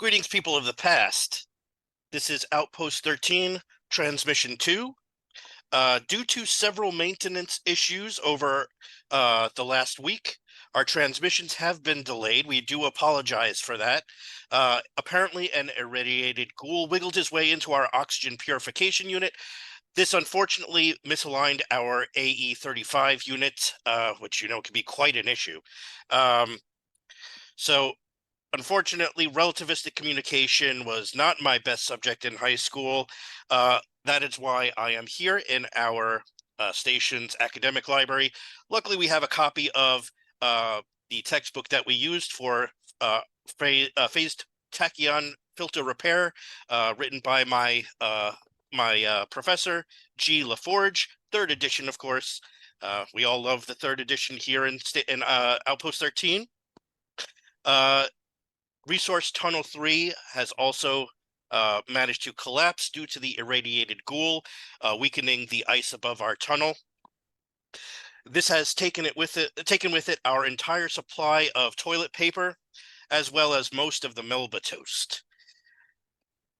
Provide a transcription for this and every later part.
Greetings, people of the past. This is Outpost 13, Transmission 2. Due to several maintenance issues over the last week, our transmissions have been delayed. We do apologize for that. Apparently, an irradiated ghoul wiggled his way into our oxygen purification unit. This unfortunately misaligned our AE-35 unit, which can be quite an issue. So unfortunately, relativistic communication was not my best subject in high school. That is why I am here in our station's academic library. Luckily, we have a copy of the textbook that we used for phased tachyon filter repair, written by my professor, G. LaForge, third edition, of course. We all love the third edition here in Outpost 13. Resource Tunnel 3 has also managed to collapse due to the irradiated ghoul, weakening the ice above our tunnel. This has taken with it our entire supply of toilet paper, as well as most of the Melba toast.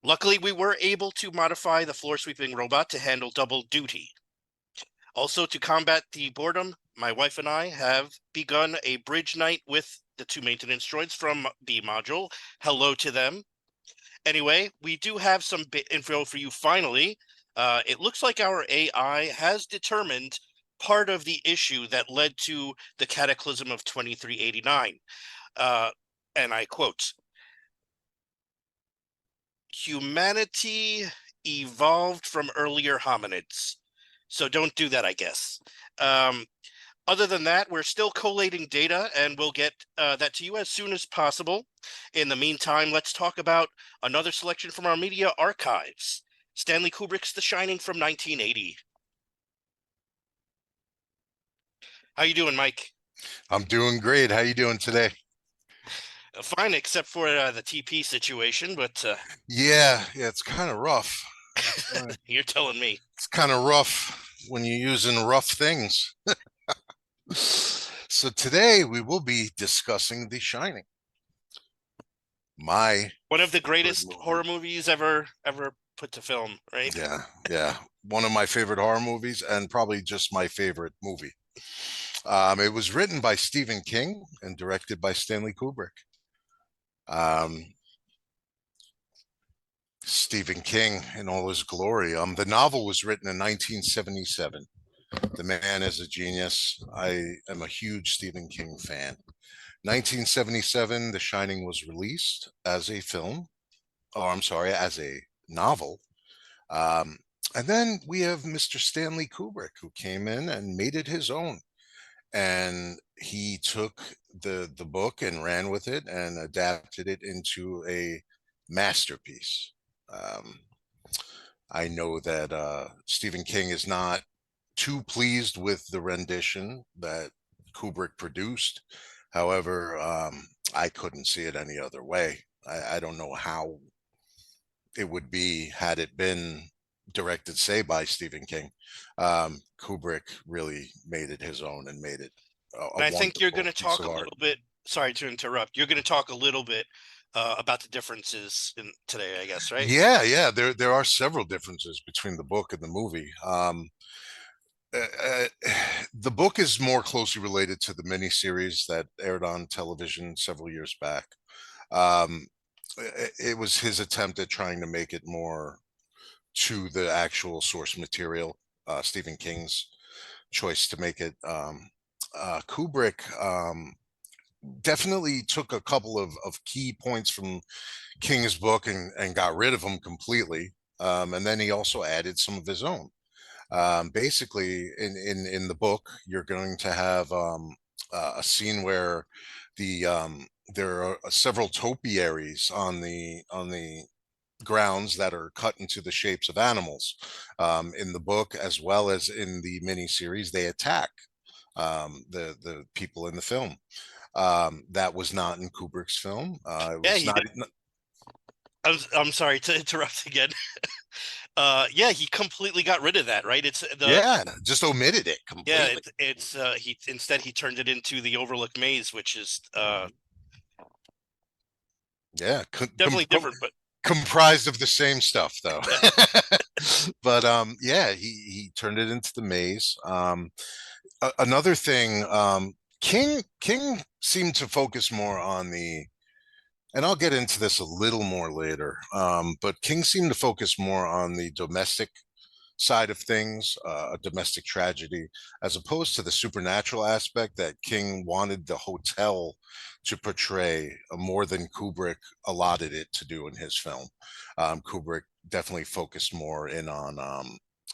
Luckily, we were able to modify the floor sweeping robot to handle double duty. Also, to combat the boredom, my wife and I have begun a bridge night with the two maintenance droids from B module. Hello to them. Anyway, we do have some info for you finally. It looks like our AI has determined part of the issue that led to the cataclysm of 2389. And I quote, "Humanity evolved from earlier hominids." So don't do that, I guess. Other than that, we're still collating data, and we'll get that to you as soon as possible. In the meantime, let's talk about another selection from our media archives. Stanley Kubrick's The Shining from 1980. How you doing, Mike? I'm doing great. How you doing today? Fine, except for the TP situation, but Yeah, it's kind of rough. you're telling me. It's kind of rough when you're using rough things. So today we will be discussing The Shining, my One of the favorite greatest horror movie. movies ever put to film, right? Yeah, one of my favorite horror movies and probably just my favorite movie. It was written by Stephen King and directed by Stanley Kubrick. Um, Stephen King in all his glory. The novel was written in 1977. The man is a genius. I am a huge Stephen King fan. 1977, The Shining was released as a film, or I'm sorry, as a novel. Um, and then we have Mr. Stanley Kubrick, who came in and made it his own. And he took the book and ran with it and adapted it into a masterpiece. Um, I know that Stephen King is not too pleased with the rendition that Kubrick produced. However, I couldn't see it any other way. I don't know how it would be had it been directed, say, by Stephen King. Kubrick really made it his own and made it a And I think you're going wonderful to piece talk of a art. little bit. Sorry to interrupt. You're going to talk a little bit about the differences in today, I guess, right? Yeah. There are several differences between the book and the movie. Uh, uh, the book is more closely related to the miniseries that aired on television several years back. Um, it was his attempt at trying to make it more to the actual source material. Stephen King's choice to make it. Kubrick definitely took a couple of key points from King's book and got rid of them completely. And then he also added some of his own. Basically, in the book, you're going to have a scene where there are several topiaries on the grounds that are cut into the shapes of animals. In the book, as well as in the miniseries, they attack the people in the film. That was not in Kubrick's film. It Yeah, was he not. did. I'm sorry to interrupt again. Yeah, he completely got rid of that, right? It's the Yeah, just omitted it Yeah, completely. it's he instead he turned it into the Overlook Maze, which is Yeah, Definitely different, but comprised of the same stuff though. yeah. But yeah, he turned it into the maze. Another thing, King seemed to focus more on the, and I'll get into this a little more later, but King seemed to focus more on the domestic side of things, a domestic tragedy, as opposed to the supernatural aspect that King wanted the hotel to portray, more than Kubrick allotted it to do in his film. Kubrick definitely focused more in on,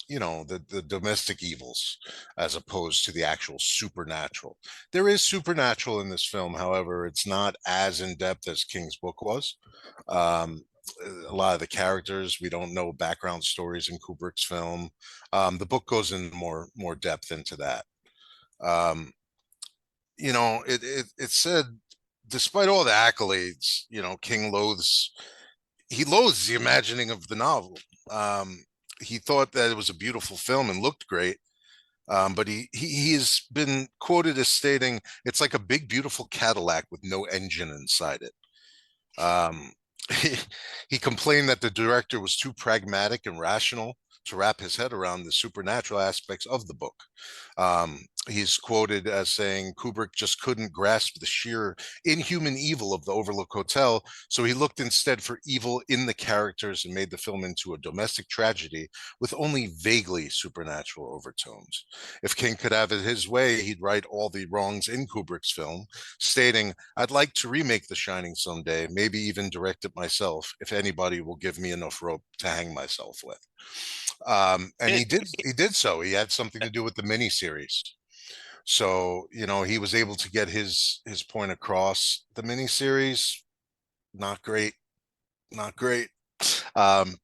the domestic evils as opposed to the actual supernatural. There is supernatural in this film, however, it's not as in depth as King's book was. Um, a lot of the characters, we don't know background stories in Kubrick's film. The book goes in more depth into that. Um, it said, despite all the accolades, King loathes the imagining of the novel. Um, he thought that it was a beautiful film and looked great. But he has been quoted as stating it's like a big beautiful Cadillac with no engine inside it. Um, he, he complained that the director was too pragmatic and rational to wrap his head around the supernatural aspects of the book. He's quoted as saying Kubrick just couldn't grasp the sheer inhuman evil of the Overlook Hotel, so he looked instead for evil in the characters and made the film into a domestic tragedy with only vaguely supernatural overtones. If King could have it his way, he'd right all the wrongs in Kubrick's film, stating, I'd like to remake The Shining someday, maybe even direct it myself, if anybody will give me enough rope to hang myself with. And he did so. He had something to do with the miniseries. So, he was able to get his point across. The miniseries, not great, not great. Um,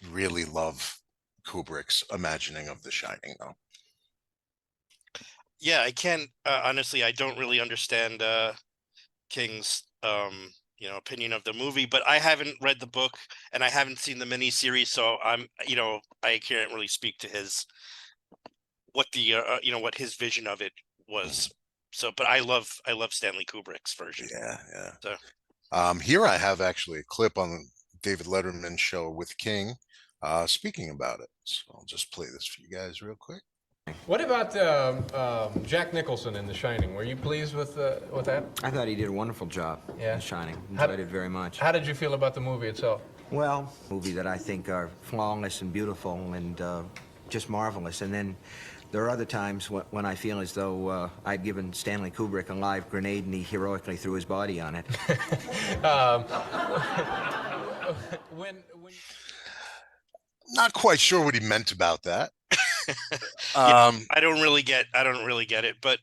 really love Kubrick's imagining of The Shining, though. Yeah, I can't honestly, I don't really understand King's opinion of the movie, but I haven't read the book and I haven't seen the miniseries, so I can't really speak to his what the what his vision of it Mhm. was. So, but I love Stanley Kubrick's version. Yeah, yeah. So, Here I have actually a clip on David Letterman's show with King, speaking about it. So I'll just play this for you guys real quick. What about Jack Nicholson in The Shining? Were you pleased with that? I thought he did a wonderful job Yeah. in Shining. How- Enjoyed it very much. How did you feel about the movie itself? Well, movie that I think are flawless and beautiful and just marvelous. And then there are other times when I feel as though I'd given Stanley Kubrick a live grenade and he heroically threw his body on it. Um, when Not quite sure what he meant about that. yeah, Um, I don't really get it, but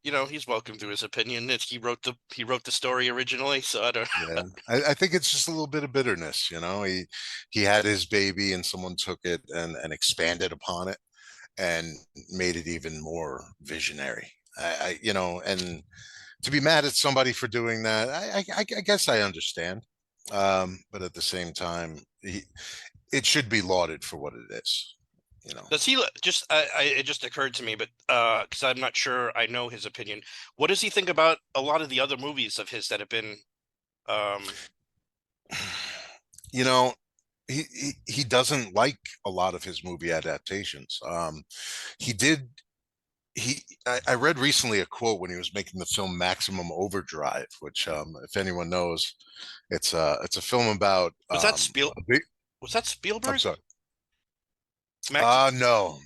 he's welcome to his opinion. He wrote the story originally, so I don't. yeah, I think it's just a little bit of bitterness. He had his baby and someone took it and expanded upon it and made it even more visionary. And to be mad at somebody for doing that, I guess I understand. But at the same time, it should be lauded for what it is. Does he just? It just occurred to me, but because I'm not sure, I know his opinion. What does he think about a lot of the other movies of his that have been? You know, he doesn't like a lot of his movie adaptations. He did I read recently a quote when he was making the film Maximum Overdrive, which if anyone knows, it's a film about Was that Spiel? a big, Was that I'm Spielberg? sorry. Max? No.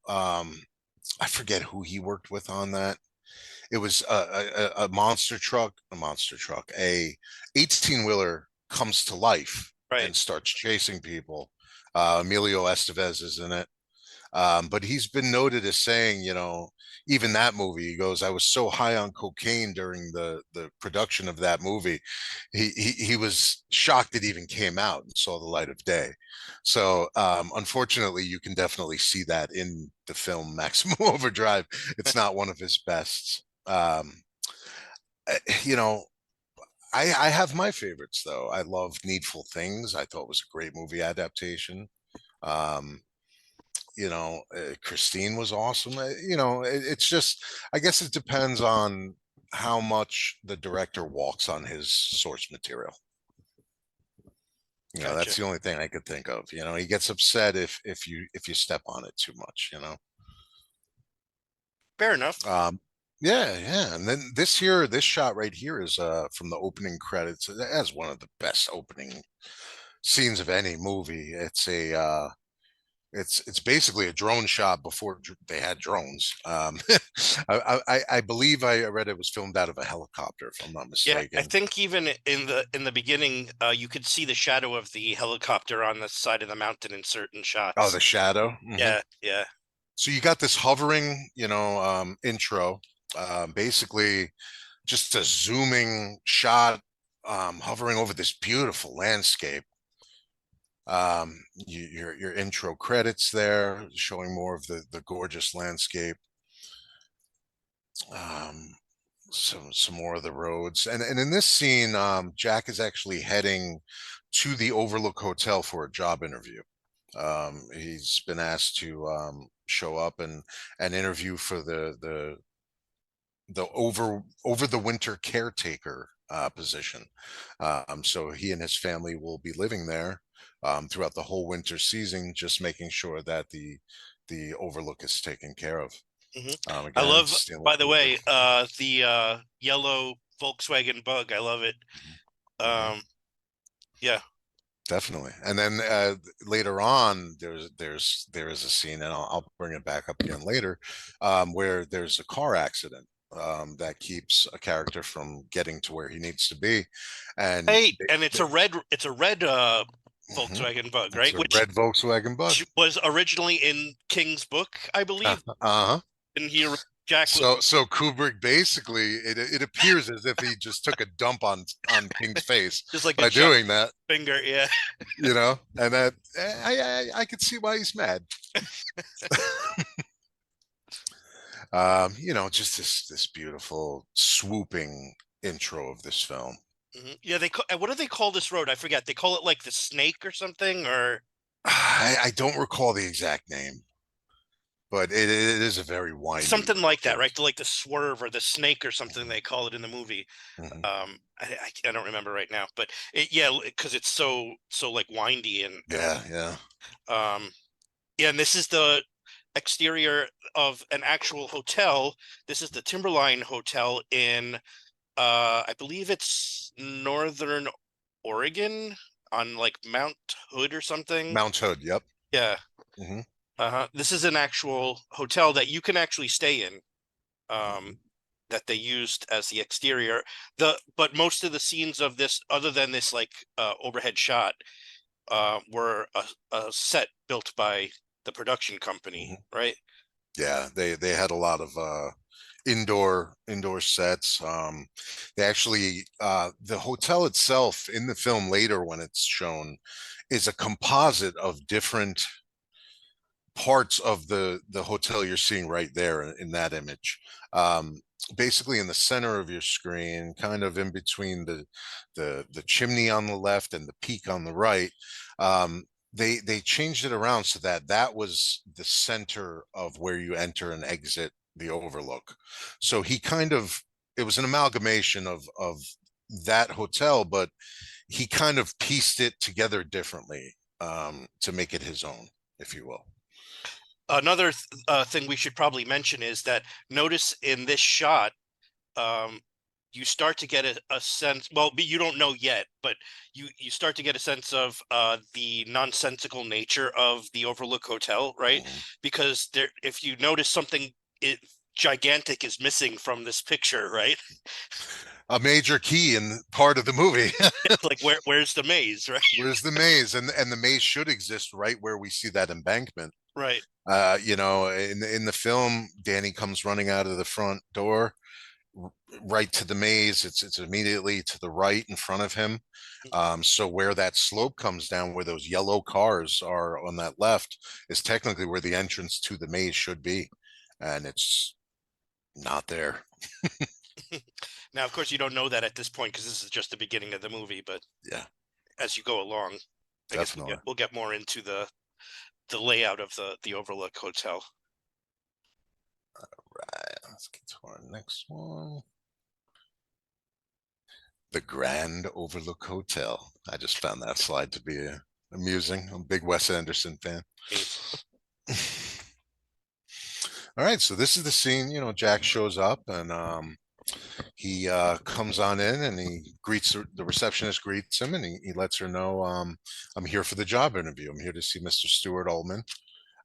I forget who he worked with on that. It was a monster truck, a 18-wheeler comes to life Right. and starts chasing people. Emilio Estevez is in it. But he's been noted as saying, even that movie, he goes, I was so high on cocaine during the production of that movie. He was shocked it even came out and saw the light of day. So unfortunately, you can definitely see that in the film Maximum Overdrive. It's not one of his best. Eh, you know, I have my favorites though. I love Needful Things. I thought it was a great movie adaptation. Um, Christine was awesome. It's just, I guess it depends on how much the director walks on his source material. You know, that's Gotcha. the only thing I could think of. You know, he gets upset if you step on it too much, you know. Fair enough. Yeah, yeah. And then this shot right here is from the opening credits. It has one of the best opening scenes of any movie. It's basically a drone shot before they had drones. I believe I read it was filmed out of a helicopter, if I'm not Yeah, I mistaken. think even in the beginning, you could see the shadow of the helicopter on the side of the mountain in certain Oh, shots. the shadow. Mhm. Yeah, yeah. So you got this hovering, intro, basically just a zooming shot, hovering over this beautiful landscape. Your intro credits there, showing more of the gorgeous landscape. Um, some more of the roads, and in this scene, Jack is actually heading to the Overlook Hotel for a job interview. He's been asked to show up and interview for the over the winter caretaker position. So he and his family will be living there throughout the whole winter season, just making sure that the Overlook is taken care of. Hmm. I Again, it's love, Stanley by the Kubrick. way, the yellow Volkswagen Bug. I love it. Mhm. Yeah. Definitely. And then later on, there is a scene, and I'll bring it back up again later, where there's a car accident that keeps a character from getting to where he needs to be, and Hey, and it's a red Mhm. Volkswagen Bug, It's right? a Which red Volkswagen Bug. was originally in King's book, I believe. Uh-huh. And Jack was So Kubrick basically, it appears as if he just took a dump on King's face just like a by giant doing that, finger. Yeah. and that I could see why he's mad. Just this beautiful swooping intro of this film. Mhm. Yeah, what do they call this road? I forget. They call it like the Snake or something, or I don't recall the exact name, but it is a very windy something like that, road. right? Like the Swerve or the Snake or something they call it in the movie. Mhm. I don't remember right now, but yeah, because it's so like windy and Yeah, yeah. um yeah, and this is the exterior of an actual hotel. This is the Timberline Hotel in I believe it's Northern Oregon on like Mount Hood or something. Mount Hood. Yep. Yeah. Hmm. This is an actual hotel that you can actually stay in, Hmm. that they used as the exterior. But most of the scenes of this, other than this like overhead shot, were a set built by the production company, Hmm. right? Yeah, they had a lot of indoor sets. They actually the hotel itself in the film later when it's shown is a composite of different parts of the hotel you're seeing right there in that image. Um, Basically in the center of your screen, kind of in between the chimney on the left and the peak on the right. Um, they changed it around so that that was the center of where you enter and exit the overlook. So he kind of it was an amalgamation of that hotel, but he kind of pieced it together differently to make it his own, if you will. Another thing we should probably mention is that notice in this shot, um, you start to get a sense. Well, you don't know yet, but you start to get a sense of the nonsensical nature of the Overlook Hotel, right? Mhm. Because there, if you notice something gigantic is missing from this picture, right? A major key in part of the movie. It's like where's the maze, right? Where's the maze? And the maze should exist right where we see that embankment. Right. In the film, Danny comes running out of the front door, right to the maze. It's immediately to the right in front of him. So where that slope comes down, where those yellow cars are on that left, is technically where the entrance to the maze should be, and it's not there. Now, of course, you don't know that at this point because this is just the beginning of the movie, but Yeah, as you go along, I guess definitely. we'll get more into the layout of the Overlook Hotel. Right. Let's get to our next one. The Grand Overlook Hotel. I just found that slide to be amusing. I'm a big Wes Anderson fan. All right, so this is the scene. Jack shows up and he comes on in and he greets the receptionist greets him and he lets her know, I'm here for the job interview. I'm here to see Mr. Stuart Ullman.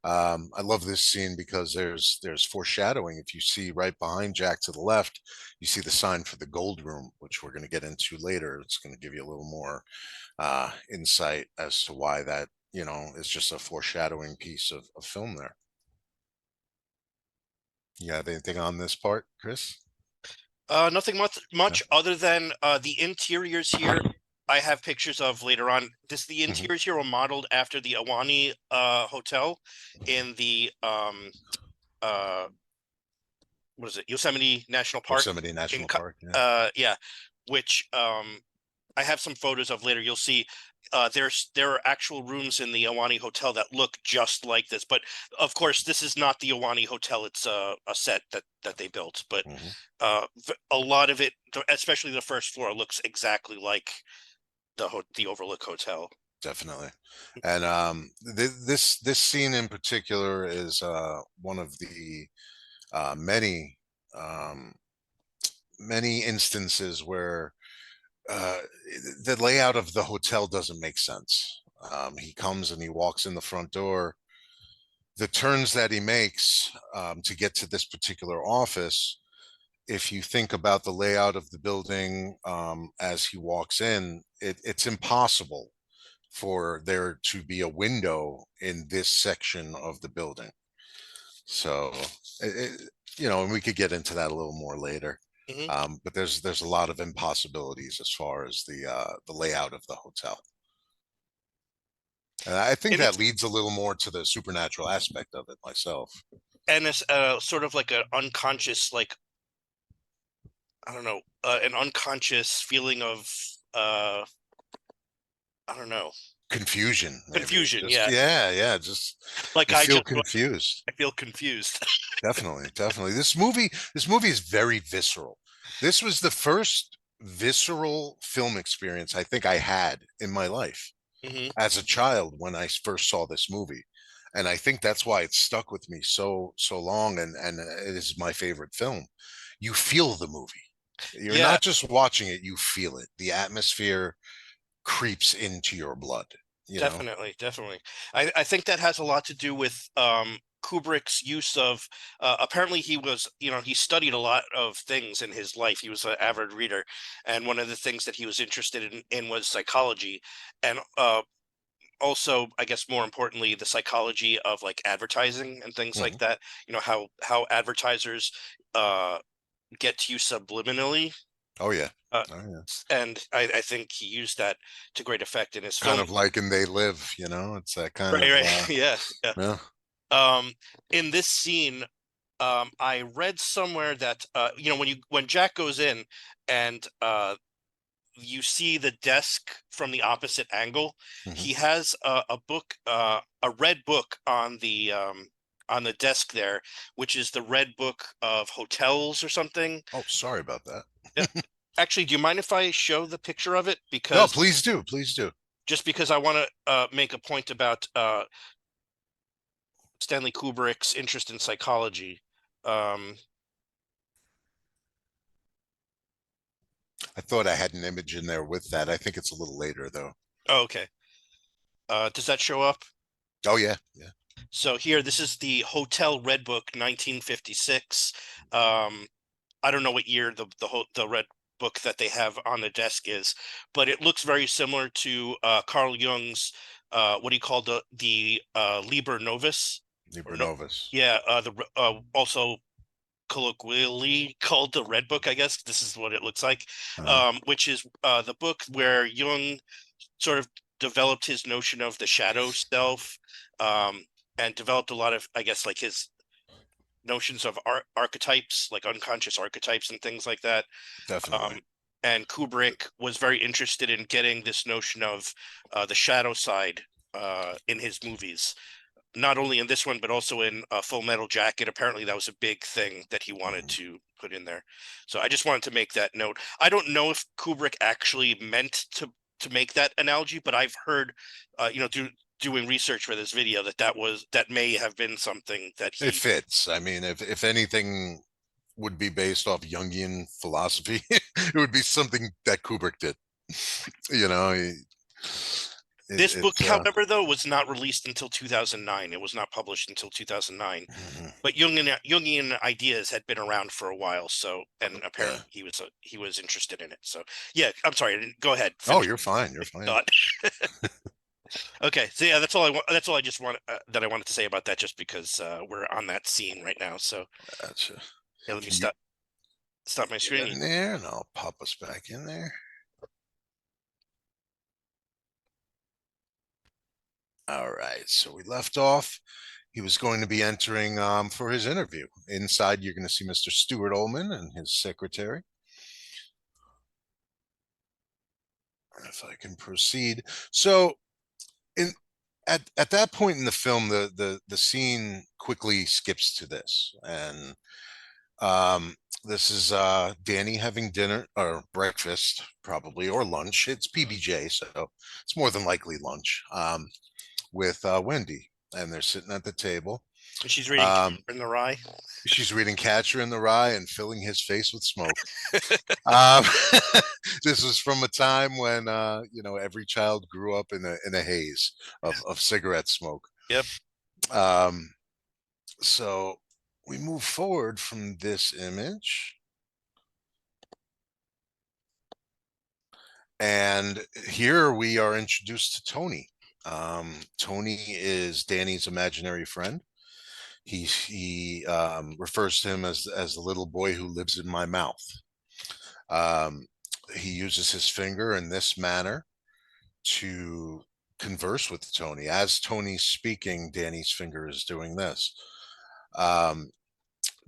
I love this scene because there's foreshadowing. If you see right behind Jack to the left, you see the sign for the Gold Room, which we're going to get into later. It's going to give you a little more insight as to why that is just a foreshadowing piece of film there. You got anything on this part, Chris? Nothing much other than the interiors here. I have pictures of later on. The interiors here were modeled after the Ahwahnee Hotel in the what is it, Yosemite National Park? Yosemite National Park. Yeah, which I have some photos of later. You'll see there are actual rooms in the Ahwahnee Hotel that look just like this, but of course this is not the Ahwahnee Hotel. It's a set that they built, but a lot of it, especially the first floor, looks exactly like the Overlook Hotel. Definitely. And this scene in particular is one of the many instances where the layout of the hotel doesn't make sense. He comes and he walks in the front door. The turns that he makes to get to this particular office, if you think about the layout of the building as he walks in, it's impossible for there to be a window in this section of the building. So, and we could get into that a little more later. But there's a lot of impossibilities as far as the layout of the hotel. And I think that leads a little more to the supernatural aspect of it myself. And it's sort of like an unconscious, like, I don't know, an unconscious feeling of I don't know. Confusion. Confusion, just, yeah. Just like I feel confused. I feel confused. Definitely. This movie is very visceral. This was the first visceral film experience I think I had in my life as a child when I first saw this movie. And I think that's why it stuck with me so long, and it is my favorite film. You feel the movie. You're not just watching it, you feel it. The atmosphere creeps into your blood. Definitely. I think that has a lot to do with Kubrick's use of apparently he studied a lot of things in his life. He was an avid reader, and one of the things that he was interested in was psychology, and also, I guess more importantly, the psychology of like advertising and things like that. How advertisers get to you subliminally. Oh yeah. And I think he used that to great effect in his film. Kind of like in They Live, it's that kind of right. Yeah. Yeah. In this scene, I read somewhere that when Jack goes in and you see the desk from the opposite angle, he has a book, a red book on the desk there, which is the Red Book of Hotels or something. Oh, sorry about that. Yeah. Actually, do you mind if I show the picture of it? Because no, please do. Just because I want to make a point about Stanley Kubrick's interest in psychology. I thought I had an image in there with that. I think it's a little later though. Oh, okay. Does that show up? Oh yeah. So here, this is the Hotel Red Book, 1956. I don't know what year the Red Book that they have on the desk is, but it looks very similar to Carl Jung's what he called the Liber Novus. Yeah, also colloquially called the Red Book, I guess. This is what it looks like, which is the book where Jung sort of developed his notion of the shadow self, and developed a lot of, I guess, like his notions of archetypes, like unconscious archetypes and things like that. Definitely. And Kubrick was very interested in getting this notion of the shadow side in his movies. not only in this one, but also in Full Metal Jacket. Apparently that was a big thing that he wanted to put in there. So I just wanted to make that note. I don't know if Kubrick actually meant to make that analogy, but I've heard, doing research for this video, that may have been something that It he. fits. I mean, if anything would be based off Jungian philosophy, it would be something that Kubrick did. You know, This book, it's however, though, was not released until 2009. It was not published until 2009. But Jungian ideas had been around for a while, so, and apparently he was interested in it. So yeah, I'm sorry. Go ahead. Oh, Finish you're fine. You're fine. thought. Okay, so yeah, that's all I want. That's all I just want that I wanted to say about that, just because we're on that scene right now. So Gotcha. yeah, let me Can you stop my get screen. in there, and I'll pop us back in there. All right. So we left off. He was going to be entering for his interview. Inside, you're going to see Mr. Stuart Ullman and his secretary. If I can proceed. So in at that point in the film, the scene quickly skips to this, and this is Danny having dinner or breakfast, probably, or lunch. It's PBJ, so it's more than likely lunch, with Wendy, and they're sitting at the table. And she's reading in the Rye. She's reading Catcher in the Rye and filling his face with smoke. um, this was from a time when every child grew up in a haze of cigarette smoke. Yep. So we move forward from this image, and here we are introduced to Tony. Tony is Danny's imaginary friend. He refers to him as the little boy who lives in my mouth. He uses his finger in this manner to converse with Tony. As Tony's speaking, Danny's finger is doing this.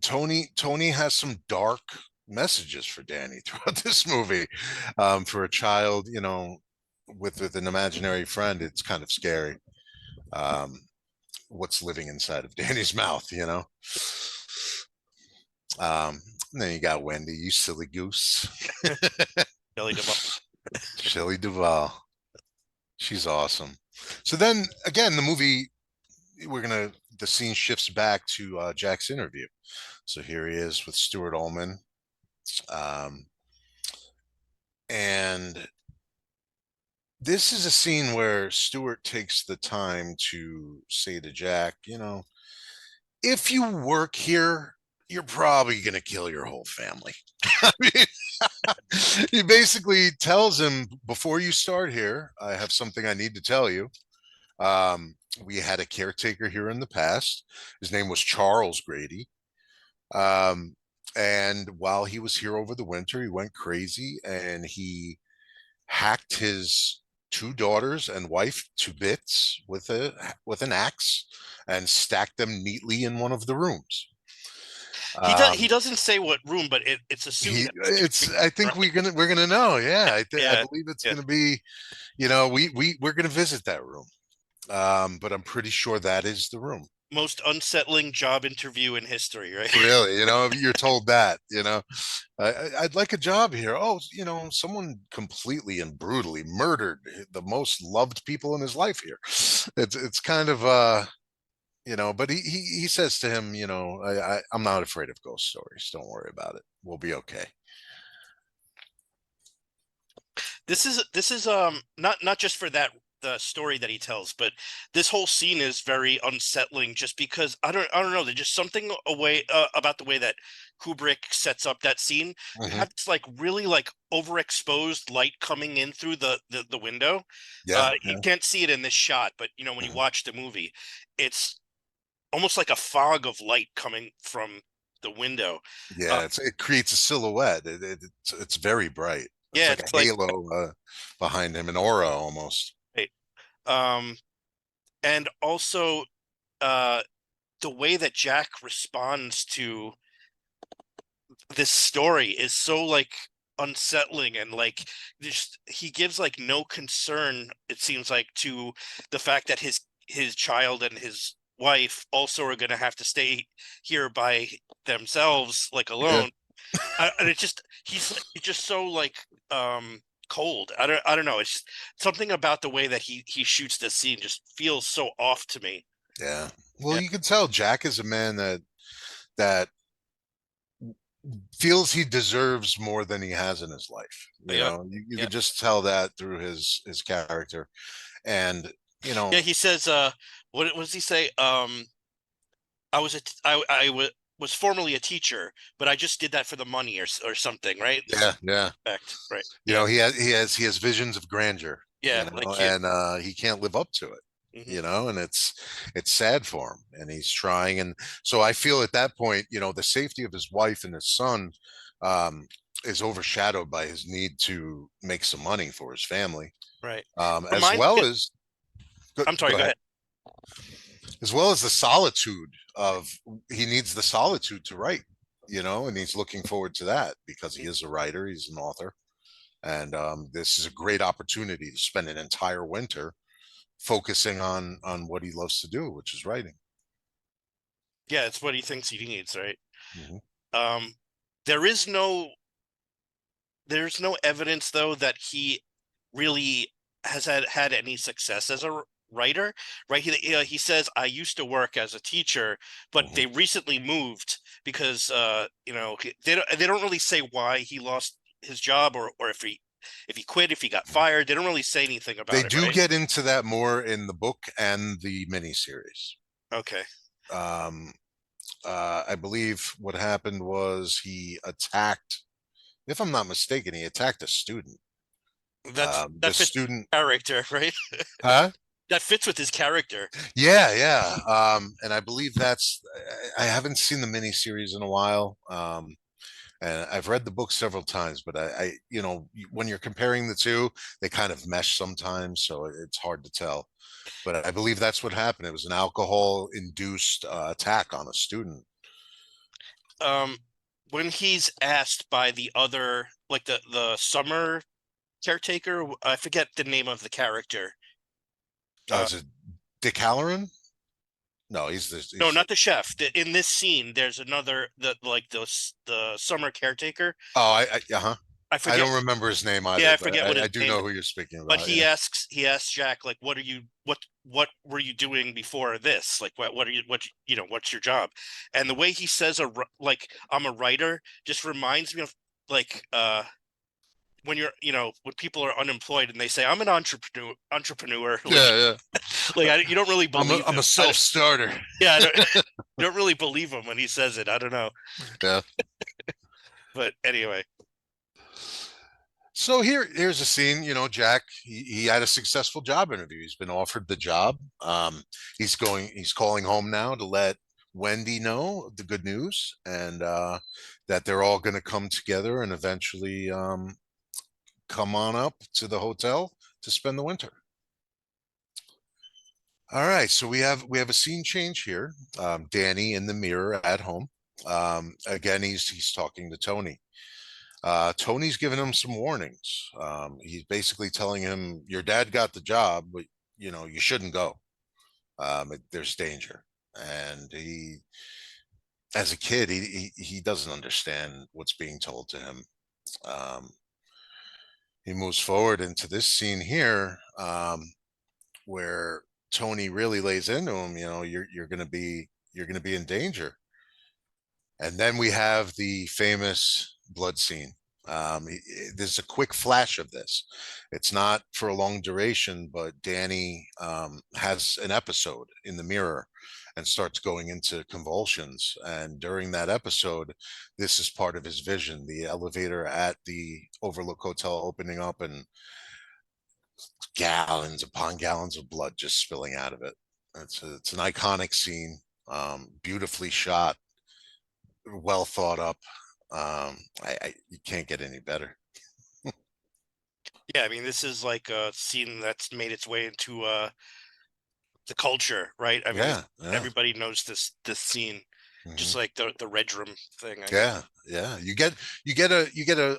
Tony has some dark messages for Danny throughout this movie. For a child, with an imaginary friend, it's kind of scary. What's living inside of Danny's mouth, and then you got Wendy, you silly goose. Shelley Duvall. Shelley Duvall. She's awesome. So then again, the movie, the scene shifts back to Jack's interview. So here he is with Stuart Ullman. And this is a scene where Stuart takes the time to say to Jack, if you work here, you're probably going to kill your whole family. I mean, he basically tells him, before you start here, I have something I need to tell you. We had a caretaker here in the past. His name was Charles Grady. And while he was here over the winter, he went crazy and he hacked his 2 daughters and wife to bits with an axe and stacked them neatly in one of the rooms. He doesn't say what room, but it's assumed. I think we're gonna know. Yeah, I Yeah, believe it's gonna be. We're gonna visit that room, but I'm pretty sure that is the room. Most unsettling job interview in history, right? Really, you're told that. I'd like a job here. Oh, someone completely and brutally murdered the most loved people in his life here. It's kind of but he says to him, I'm not afraid of ghost stories. Don't worry about it. We'll be okay. This is not just for the story that he tells, but this whole scene is very unsettling just because I don't know, there's just something about the way that Kubrick sets up that scene. You have this really overexposed light coming in through the window. You can't see it in this shot, but when you watch the movie, it's almost like a fog of light coming from the window. Yeah, it creates a silhouette. It's very bright. It's like a halo behind him, an aura almost. Right. And also the way that Jack responds to this story is so unsettling, and he gives no concern, it seems like, to the fact that his child and his wife also are going to have to stay here by themselves, like Yeah. alone. And it's just he's just so like cold. I don't know. It's just something about the way that he shoots this scene just feels so off to me. Yeah. Well, Yeah. you can tell Jack is a man that feels he deserves more than he has in his life. You Yeah. know, you Yeah. could just tell that through his character. And, you know, Yeah, he says what does he say? I was formerly a teacher, but I just did that for the money or something, right? yeah, yeah. Fact, right. You Yeah. know, he has visions of grandeur, Yeah, you know, like you. and he can't live up to it, Mhm. you know, and it's sad for him, and he's trying. And so I feel at that point, you know, the safety of his wife and his son um is overshadowed by his need to make some money for his family. Right. As Reminds well me as go, I'm sorry, go go ahead. ahead. As well as the solitude of he needs the solitude to write, you know, and he's looking forward to that because he is a writer, he's an author. And this is a great opportunity to spend an entire winter focusing on what he loves to do, which is writing. Yeah, it's what he thinks he needs, right? Hmm. Um, there is no there's no evidence though that he really has had any success as a writer, right? He says I used to work as a teacher, but Hmm. they recently moved because they don't really say why he lost his job or if he quit, if he got fired. They don't really say anything They about it, do right? get into that more in the book and the miniseries. Okay. Um, I believe what happened was he attacked, if I'm not mistaken, he attacked a student. That The fits student, character, right? huh? That fits with his character. Yeah, yeah. And I believe I haven't seen the miniseries in a while. And I've read the book several times, but you know, when you're comparing the two, they kind of mesh sometimes, so it's hard to tell. But I believe that's what happened. It was an alcohol-induced attack on a student. Um, when he's asked by the other, like the summer caretaker, I forget the name of the character. Is it Dick Halloran? No, No, he's not the chef. In this scene, there's another the summer caretaker. oh, uh-huh. I I forget. don't remember his name Yeah, either, I but forget what I his do name know is. who you're speaking But about. Yeah. he asks Jack, like, what were you doing before this? Like, what are you what's your job? And the way he says like I'm a writer just reminds me of like when when people are unemployed and they say I'm an entrepreneur, like Yeah, yeah. you don't really believe I'm them. a self-starter. Yeah, you don't really believe him when he says it. I don't know, Yeah. but anyway. So here's a scene, you know, Jack, he had a successful job interview. He's been offered the job. He's calling home now to let Wendy know the good news, and that they're all going to come together and eventually come on up to the hotel to spend the winter. All right, so we have a scene change here. Danny in the mirror at home. Again, he's talking to Tony. Tony's giving him some warnings. He's basically telling him, "Your dad got the job, but you know you shouldn't go. There's danger." And as a kid, he doesn't understand what's being told to him. Um, he moves forward into this scene here, where Tony really lays into him. You know, you're gonna be in danger. And then we have the famous blood scene. There's a quick flash of this. It's not for a long duration, but Danny has an episode in the mirror and starts going into convulsions. And during that episode, this is part of his vision, the elevator at the Overlook Hotel opening up and gallons upon gallons of blood just spilling out of it. It's an iconic scene, beautifully shot, well thought up. You can't get any better. Yeah, I mean, this is like a scene that's made its way into the culture, right? I mean, Yeah, yeah. everybody knows this scene, Hmm. just like the Red Room thing. Yeah, yeah. You get a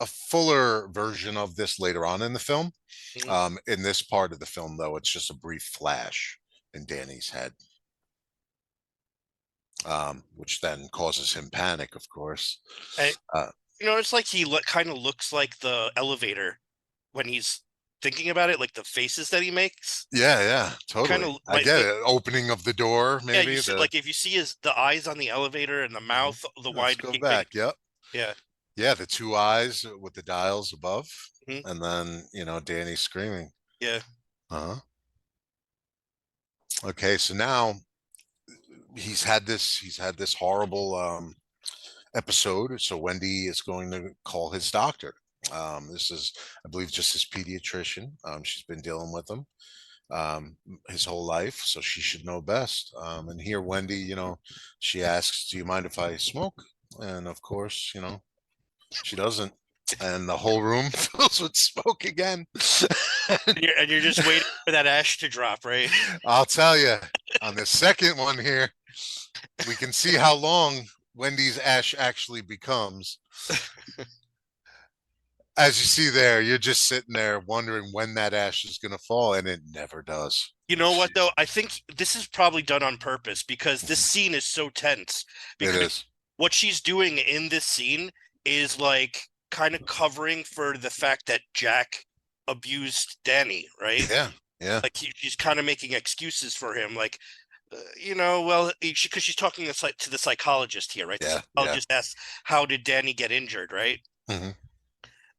fuller version of this later on in the film. Mhm. In this part of the film, though, it's just a brief flash in Danny's head. which then causes him panic, of course. And, Uh, it's like he kind of looks like the elevator when he's thinking about it, like the faces that he makes. yeah, Kind totally. of I get it. Opening of the door, yeah, you maybe see, the. like if you see the eyes on the elevator and the Mhm. mouth, the Let's wide go gaping. back. Yep. Yeah. Yeah, the two eyes with the dials above, Mhm. and then Danny screaming. Yeah. Uh-huh. Okay, so now he's had this horrible episode. So Wendy is going to call his doctor. This is, I believe, just his pediatrician. She's been dealing with him his whole life, so she should know best. And here, Wendy, she asks, "Do you mind if I smoke?" And of course, she doesn't. And the whole room fills with smoke again. And you're just waiting for that ash to drop, right? I'll tell you, on the second one here, we can see how long Wendy's ash actually becomes. As you see there, you're just sitting there wondering when that ash is going to fall, and it never does. You know what though? I think this is probably done on purpose because this Mhm. scene is so tense. It Because is. what she's doing in this scene is like kind of covering for the fact that Jack abused Danny, right? Yeah, yeah, Like she's kind of making excuses for him, like well, because she's talking to the psychologist here, right? The yeah, yeah. psychologist asks, "How did Danny get injured?" Right? Hmm.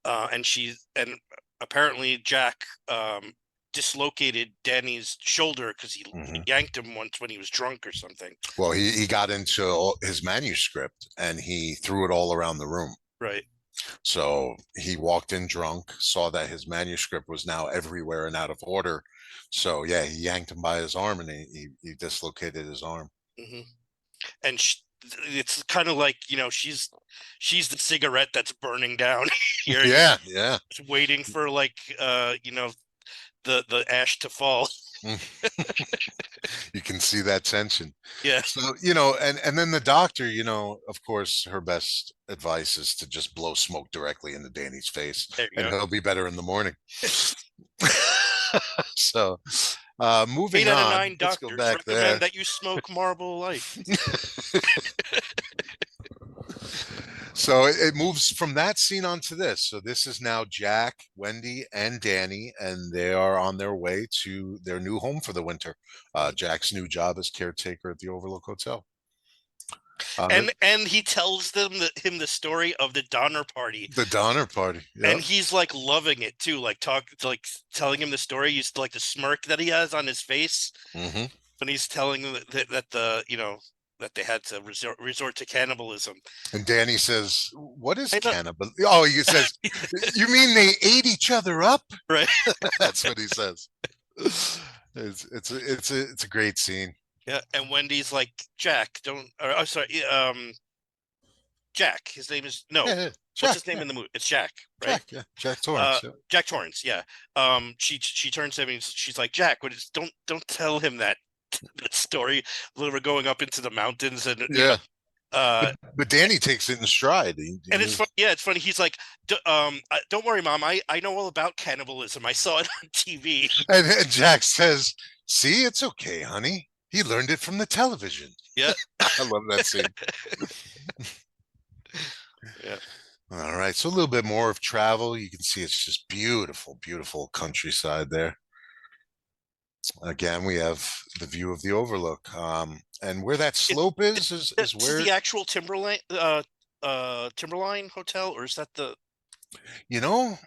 And apparently Jack dislocated Danny's shoulder because he Hmm. yanked him once when he was drunk or something. Well, he got into his manuscript and he threw it all around the room. Right. So he walked in drunk, saw that his manuscript was now everywhere and out of order. So yeah, he yanked him by his arm and he dislocated his arm. Hmm. And it's kind of like she's the cigarette that's burning down here, Yeah, yeah. just waiting for like the ash to fall. You can see that tension. Yeah. So, and then the doctor, of course, her best advice is to just blow smoke directly into Danny's face There you and go. he'll be better in the morning. So, moving 8 out of 9 on, let's go doctors back there. recommend that you smoke Marlboro Light. So it moves from that scene onto this. So this is now Jack, Wendy, and Danny, and they are on their way to their new home for the winter. Jack's new job as caretaker at the Overlook Hotel. And he tells him the story of the Donner Party, The Donner Party. Yep. and he's like loving it too, like telling him the story. He's like the smirk that he has on his face Hmm. when he's telling them that they had to resort to cannibalism. And Danny says, "What is I know, cannibal?" Oh, he says, "You mean they ate each other up?" right? That's what he says. It's a great scene. Yeah, and Wendy's like, Jack, don't. Or, oh, sorry, Jack. His name is no. Yeah, yeah. What's Jack, his name yeah. in the movie? It's Jack, right? Jack Torrance. Yeah. Jack Torrance. Yeah. She turns to him and she's like, Jack, don't tell him that story. When we're going up into the mountains and Yeah. uh, But Danny takes it in stride. and it's funny. Yeah, it's funny. He's like, don't worry, Mom. I know all about cannibalism. I saw it on TV. And Jack says, "See, it's okay, honey. He learned it from the television." Yeah. I love that scene. Yeah. All right, so a little bit more of travel. You can see it's just beautiful, beautiful countryside there. Again, we have the view of the overlook. And where that slope is This where, is the actual Timberline Timberline Hotel, or is that the? you know,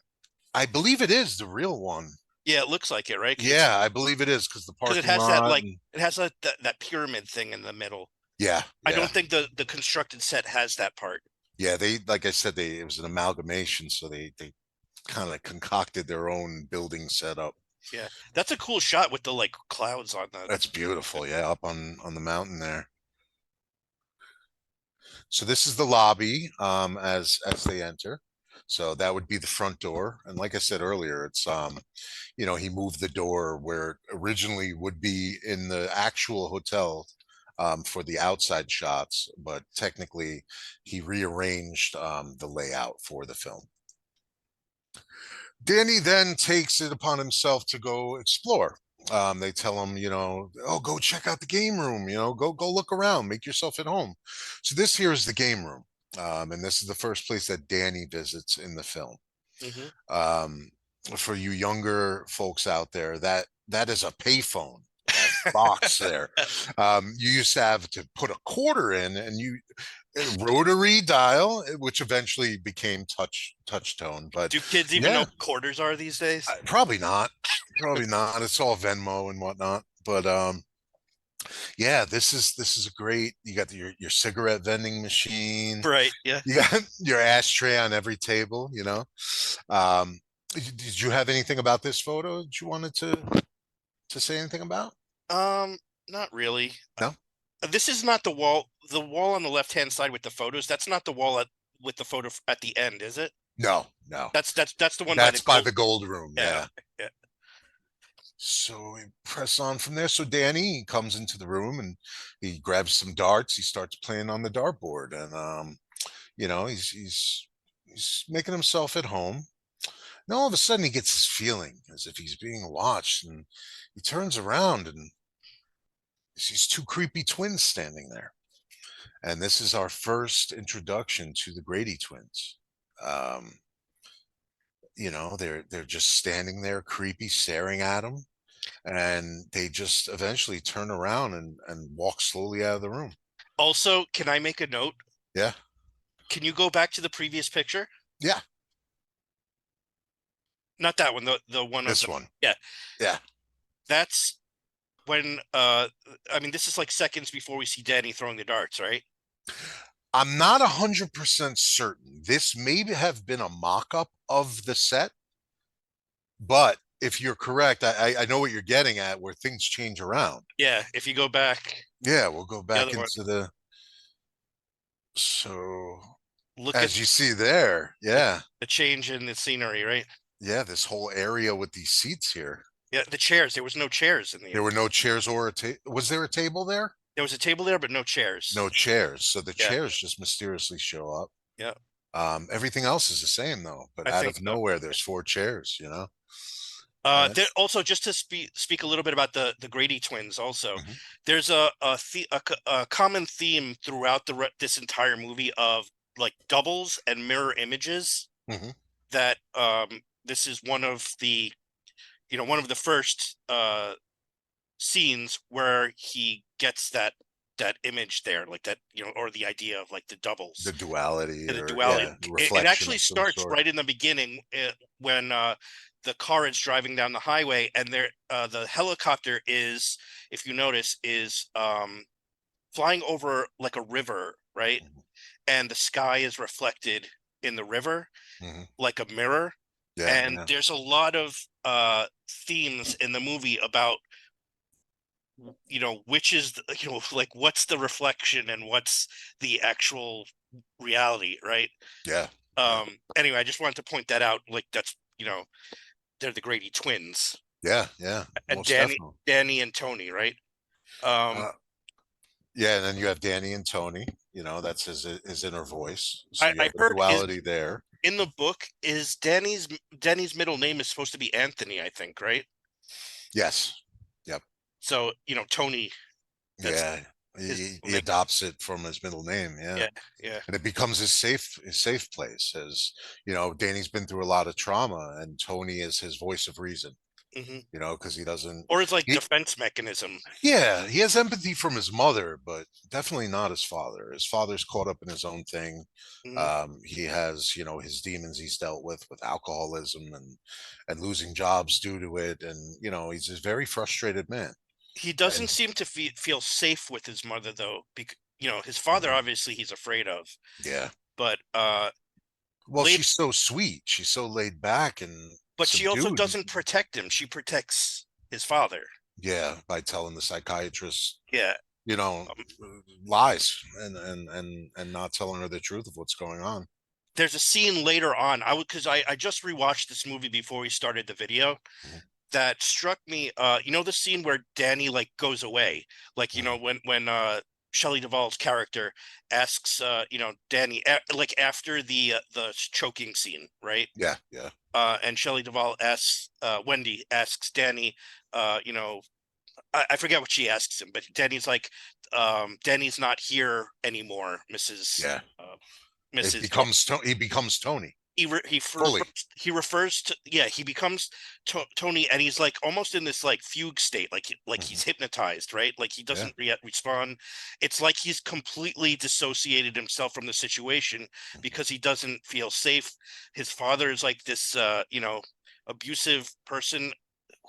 I believe it is the real one. Yeah, it looks like it, right? Yeah, I believe it is because the Because parking it has that lot. like it has that pyramid thing in the middle. Yeah, I yeah, don't think the constructed set has that part. yeah. They, like I said, it was an amalgamation, so they kind of concocted their own building setup. Yeah, that's a cool shot with the like clouds on that. That's beautiful. Yeah, up on the mountain there. So this is the lobby as they enter. So that would be the front door. And like I said earlier, it's he moved the door where it originally would be in the actual hotel for the outside shots, but technically he rearranged the layout for the film. Danny then takes it upon himself to go explore. They tell him, oh, go check out the game room. Go look around, make yourself at home. So this here is the game room, and this is the first place that Danny visits in the film. Hmm. Um, for you younger folks out there, that is a payphone. That box there. You used to have to put a quarter in, and you rotary dial, which eventually became touch tone. But Do kids even know yeah, what quarters are these days? probably not. Probably not. It's all Venmo and whatnot. But yeah, this is a great. You got your cigarette vending machine. Right. Yeah. You got your ashtray on every table. Um, did you have anything about this photo that you wanted to say anything about? Not really. No, This is not the wall. The wall on the left-hand side with the photos. That's not the wall with the photo at the end, is it? no. That's the one by That's the by gold. the gold room. Yeah. Yeah. Yeah. So we press on from there. So Danny comes into the room and he grabs some darts. He starts playing on the dartboard, and he's making himself at home. And all of a sudden, he gets this feeling as if he's being watched, and he turns around and he sees two creepy twins standing there. And this is our first introduction to the Grady twins. Um, they're just standing there, creepy, staring at him, and they just eventually turn around and walk slowly out of the room. Also, can I make a note? Yeah, Can you go back to the previous picture? yeah, Not that one. The one of this the one. yeah. Yeah, That's when I mean, this is like seconds before we see Danny throwing the darts, right? I'm not 100% certain. This may have been a mock-up of the set, but if you're correct, I know what you're getting at, where things change around. Yeah. If you go back, Yeah, we'll go the back other one. into the. So Look at as you see there, yeah, the change in the scenery, right? yeah, this whole area with these seats here. Yeah, the chairs. There was no chairs in the. There were no chairs or a table. Was there a table there? There was a table there, but no chairs. No chairs. So the Yeah. chairs just mysteriously show up. Yeah. Everything else is the same though, but I out think of so. nowhere, there's four chairs. There, also, just to speak a little bit about the Grady twins. Also, Mhm. there's a common theme throughout this entire movie of like doubles and mirror images. Mhm. That this is one of the first scenes where he gets that image there, like that, or the idea of like the doubles, The duality, the or duality. yeah, It reflection actually of some starts sort. right in the beginning, when the car is driving down the highway, and the helicopter is, if you notice, is flying over like a river, right? Mhm. And the sky is reflected in the river Mhm. like a mirror. Yeah, And yeah, there's a lot of themes in the movie about which is like what's the reflection and what's the actual reality, right? yeah, yeah, Anyway, I just wanted to point that out, like that's they're the Grady twins, yeah, yeah, and most definitely. Danny and Tony, right? um Uh, yeah, and then you have Danny and Tony. That's his inner voice. So you I have a heard is duality there. in the book is Danny's middle name is supposed to be Anthony, I think, right? Yes. Yep. So Tony, that's Yeah. his He middle name. adopts it from his middle name. Yeah. Yeah, yeah. And it becomes his safe place. As Danny's been through a lot of trauma, and Tony is his voice of reason. Hmm. Because he doesn't. Or it's like He, defense mechanism. yeah, he has empathy from his mother, but definitely not his father. His father's caught up in his own thing. Hmm. He has, his demons he's dealt with alcoholism and losing jobs due to it, and he's a very frustrated man. He doesn't And seem to feel safe with his mother, though, because his father, obviously he's afraid of, yeah, but well, later, she's so sweet. She's so laid back and but she also subdued. doesn't protect him. She protects his father. Yeah, by telling the psychiatrist, Yeah. you know, um, lies and not telling her the truth of what's going on. there's a scene later on, because I just rewatched this movie before we started the video, Mhm. that struck me. The scene where Danny like goes away, like Mhm. when Shelley Duvall's character asks, Danny, like after the choking scene, right? Yeah, yeah. And Shelley Duvall asks, Wendy asks Danny, I forget what she asks him, but Danny's like, Danny's not here anymore, Mrs. Yeah. It Mrs. becomes he becomes Tony fully. He refers to, yeah, he becomes Tony, and he's like almost in this like fugue state, like he's hypnotized, right? Like he doesn't yet respond. It's like he's completely dissociated himself from the situation because he doesn't feel safe. His father is like this abusive person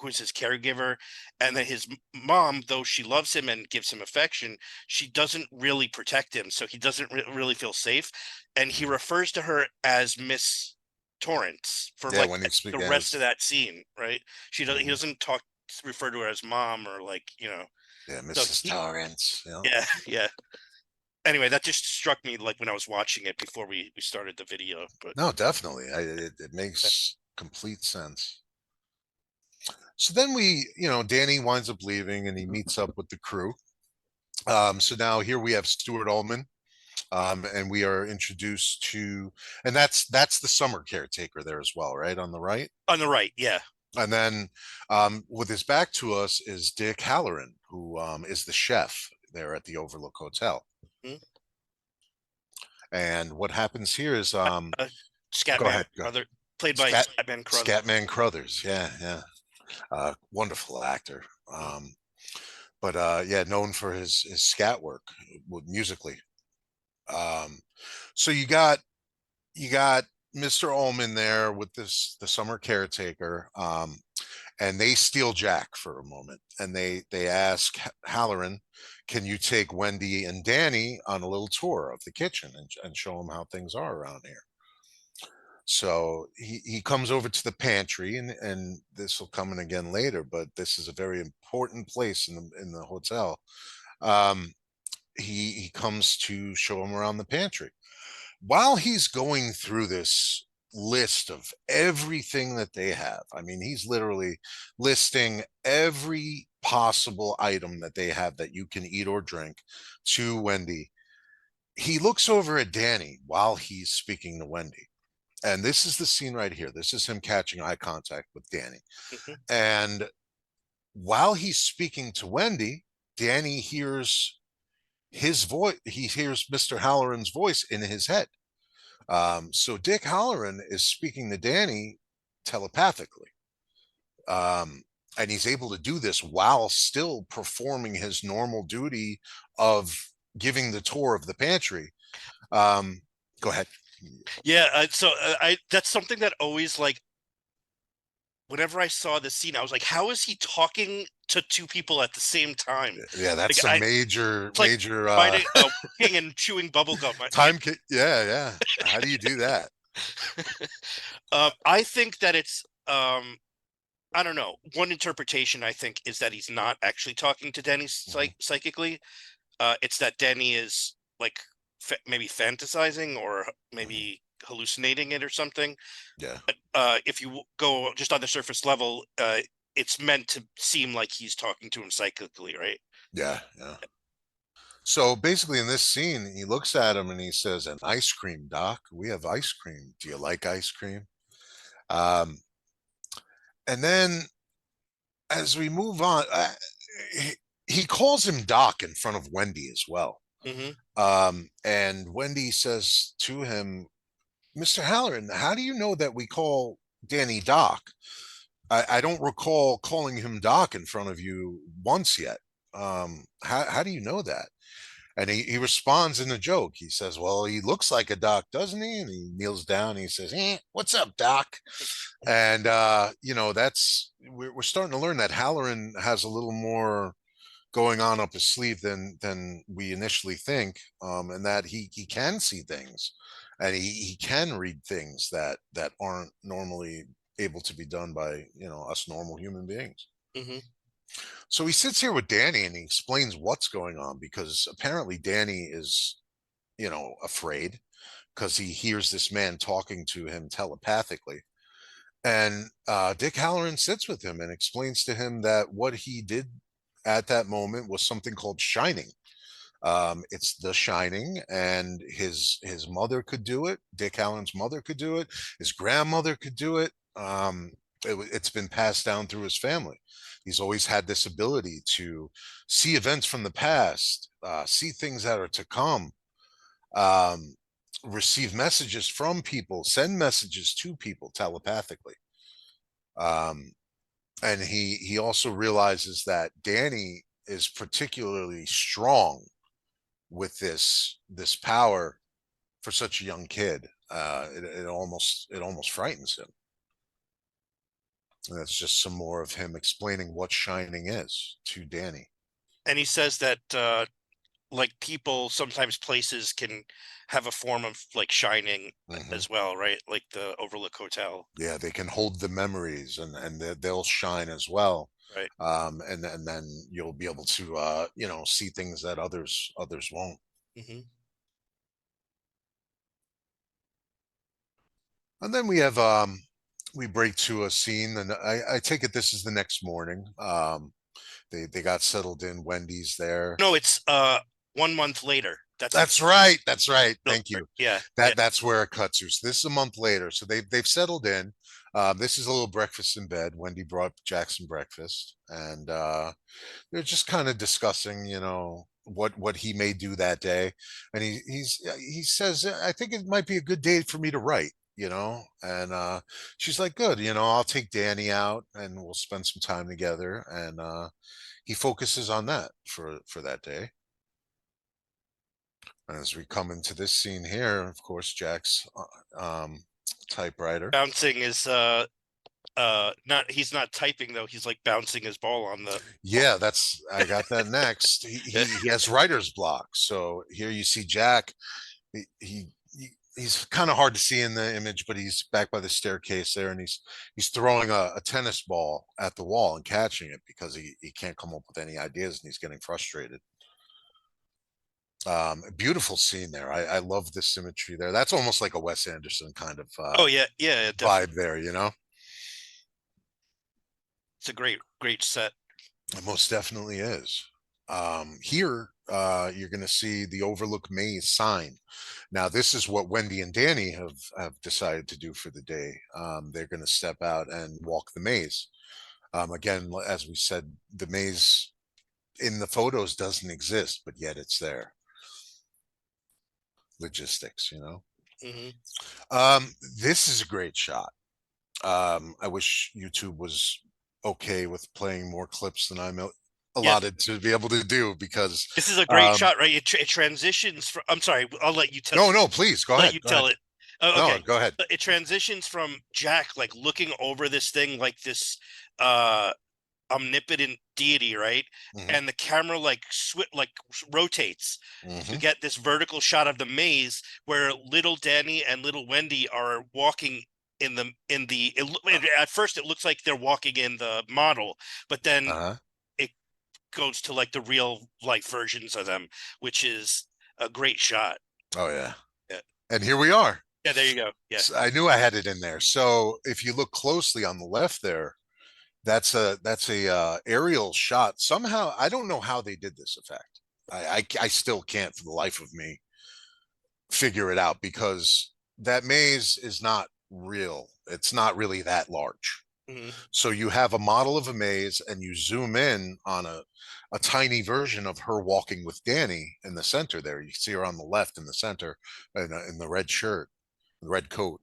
who's his caregiver, and then his mom, though she loves him and gives him affection, she doesn't really protect him, so he doesn't really feel safe, and he refers to her as Miss Torrance for Yeah, like when he speaks the rest of that scene, right? He doesn't refer to her as mom, or like, yeah, so Mrs. Torrance. yeah, yeah. Anyway, that just struck me like when I was watching it before we started the video. But No, definitely. It makes complete sense. So then Danny winds up leaving and he meets up with the crew. So now here we have Stuart Ullman, and we are introduced to, and that's the summer caretaker there as well, right on the right. on the right, yeah. And then with his back to us is Dick Halloran, who is the chef there at the Overlook Hotel. Mhm. And what happens here is go Scatman ahead. Brother, played by Scatman Crothers. Scatman Crothers, yeah. Wonderful actor. But yeah, known for his scat work musically. So you got Mr. Ullman there with the summer caretaker, and they steal Jack for a moment, and they ask Halloran, can you take Wendy and Danny on a little tour of the kitchen and show them how things are around here? So he comes over to the pantry, and this will come in again later, but this is a very important place in the hotel. He comes to show him around the pantry. While he's going through this list of everything that they have, I mean, he's literally listing every possible item that they have that you can eat or drink to Wendy. He looks over at Danny while he's speaking to Wendy. And this is the scene right here. This is him catching eye contact with Danny. Mhm. And while he's speaking to Wendy, Danny hears his voice. He hears Mr. Halloran's voice in his head. So Dick Halloran is speaking to Danny telepathically. And he's able to do this while still performing his normal duty of giving the tour of the pantry. Go ahead. Yeah, so I that's something that always, like, whenever I saw the scene, I was like, how is he talking to two people at the same time? Yeah, that's Like, a major fighting, working and chewing bubble gum. yeah. How do you do that? I think that it's I don't know. One interpretation, I think, is that he's not actually talking to Danny psychically. It's that Danny is like maybe fantasizing or maybe hallucinating it or something. Yeah. If you go just on the surface level, it's meant to seem like he's talking to him psychically, right? Yeah. So basically in this scene, he looks at him and he says, an ice cream, Doc. We have ice cream. Do you like ice cream? And then as we move on, he calls him Doc in front of Wendy as well. And Wendy says to him, Mr. Halloran, how do you know that we call Danny Doc? I don't recall calling him Doc in front of you once yet. How do you know that? And he responds in a joke. He says, well, he looks like a doc, doesn't he? And he kneels down and he says, what's up, Doc? And, we're starting to learn that Halloran has a little more going on up his sleeve than we initially think, and that he can see things, and he can read things that aren't normally able to be done by us normal human beings. So he sits here with Danny and he explains what's going on, because apparently Danny is afraid because he hears this man talking to him telepathically. And Dick Halloran sits with him and explains to him that what he did at that moment was something called shining. It's The Shining, and his mother could do it. Dick Allen's mother could do it. His grandmother could do it. It's been passed down through his family. He's always had this ability to see events from the past, see things that are to come, um, receive messages from people, send messages to people telepathically. Um, and he also realizes that Danny is particularly strong with this power for such a young kid. It almost frightens him. And that's just some more of him explaining what Shining is to Danny. And he says that like people, sometimes places can have a form of like shining Mhm. as well, right? Like the Overlook Hotel, Yeah, they can hold the memories, and they'll shine as well. right? And then you'll be able to see things that others won't. Hmm. And then we break to a scene, and I take it this is the next morning. They got settled in. Wendy's there. No, it's 1 month later. That's right. That's right. No, Thank you. yeah, That's where it cuts to. So this is a month later. So they've settled in. This is a little breakfast in bed. Wendy brought Jackson breakfast, and they're just kind of discussing, what he may do that day. And he says, I think it might be a good day for me to write. And she's like, good. I'll take Danny out, and we'll spend some time together. And he focuses on that for that day. As we come into this scene here, of course, Jack's typewriter. bouncing is not, he's not typing though. He's like bouncing his ball on the. Yeah, I got that next. He has writer's block. So here you see Jack. He's kind of hard to see in the image, but he's back by the staircase there, and he's throwing a tennis ball at the wall and catching it because he can't come up with any ideas, and he's getting frustrated. Beautiful scene there. I love the symmetry there. That's almost like a Wes Anderson kind of Oh yeah, yeah, definitely. vibe there, It's a great set. It most definitely is. Here, you're going to see the Overlook Maze sign. Now, this is what Wendy and Danny have decided to do for the day. They're going to step out and walk the maze. Again, as we said, the maze in the photos doesn't exist, but yet it's there. Logistics. Hmm. This is a great shot. I wish YouTube was okay with playing more clips than I'm allotted to be able to do, because This is a great shot, right? It transitions from. I'm sorry, I'll let you tell. no, please go let ahead. you Go tell ahead. it. Oh, No, okay. go ahead. It transitions from Jack like looking over this thing like this omnipotent deity, right? Mhm. And the camera like rotates to Mhm. get this vertical shot of the maze where little Danny and little Wendy are walking at first it looks like they're walking in the model, but then Uh-huh. it goes to like the real life versions of them, which is a great shot. Oh yeah. Yeah. And here we are. Yeah, there you go. Yeah. I knew I had it in there. So if you look closely on the left there, that's a aerial shot. Somehow I don't know how they did this effect. I still can't for the life of me figure it out, because that maze is not real. It's not really that large. Hmm. So you have a model of a maze, and you zoom in on a tiny version of her walking with Danny in the center there. You see her on the left in the center in the red shirt, the red coat.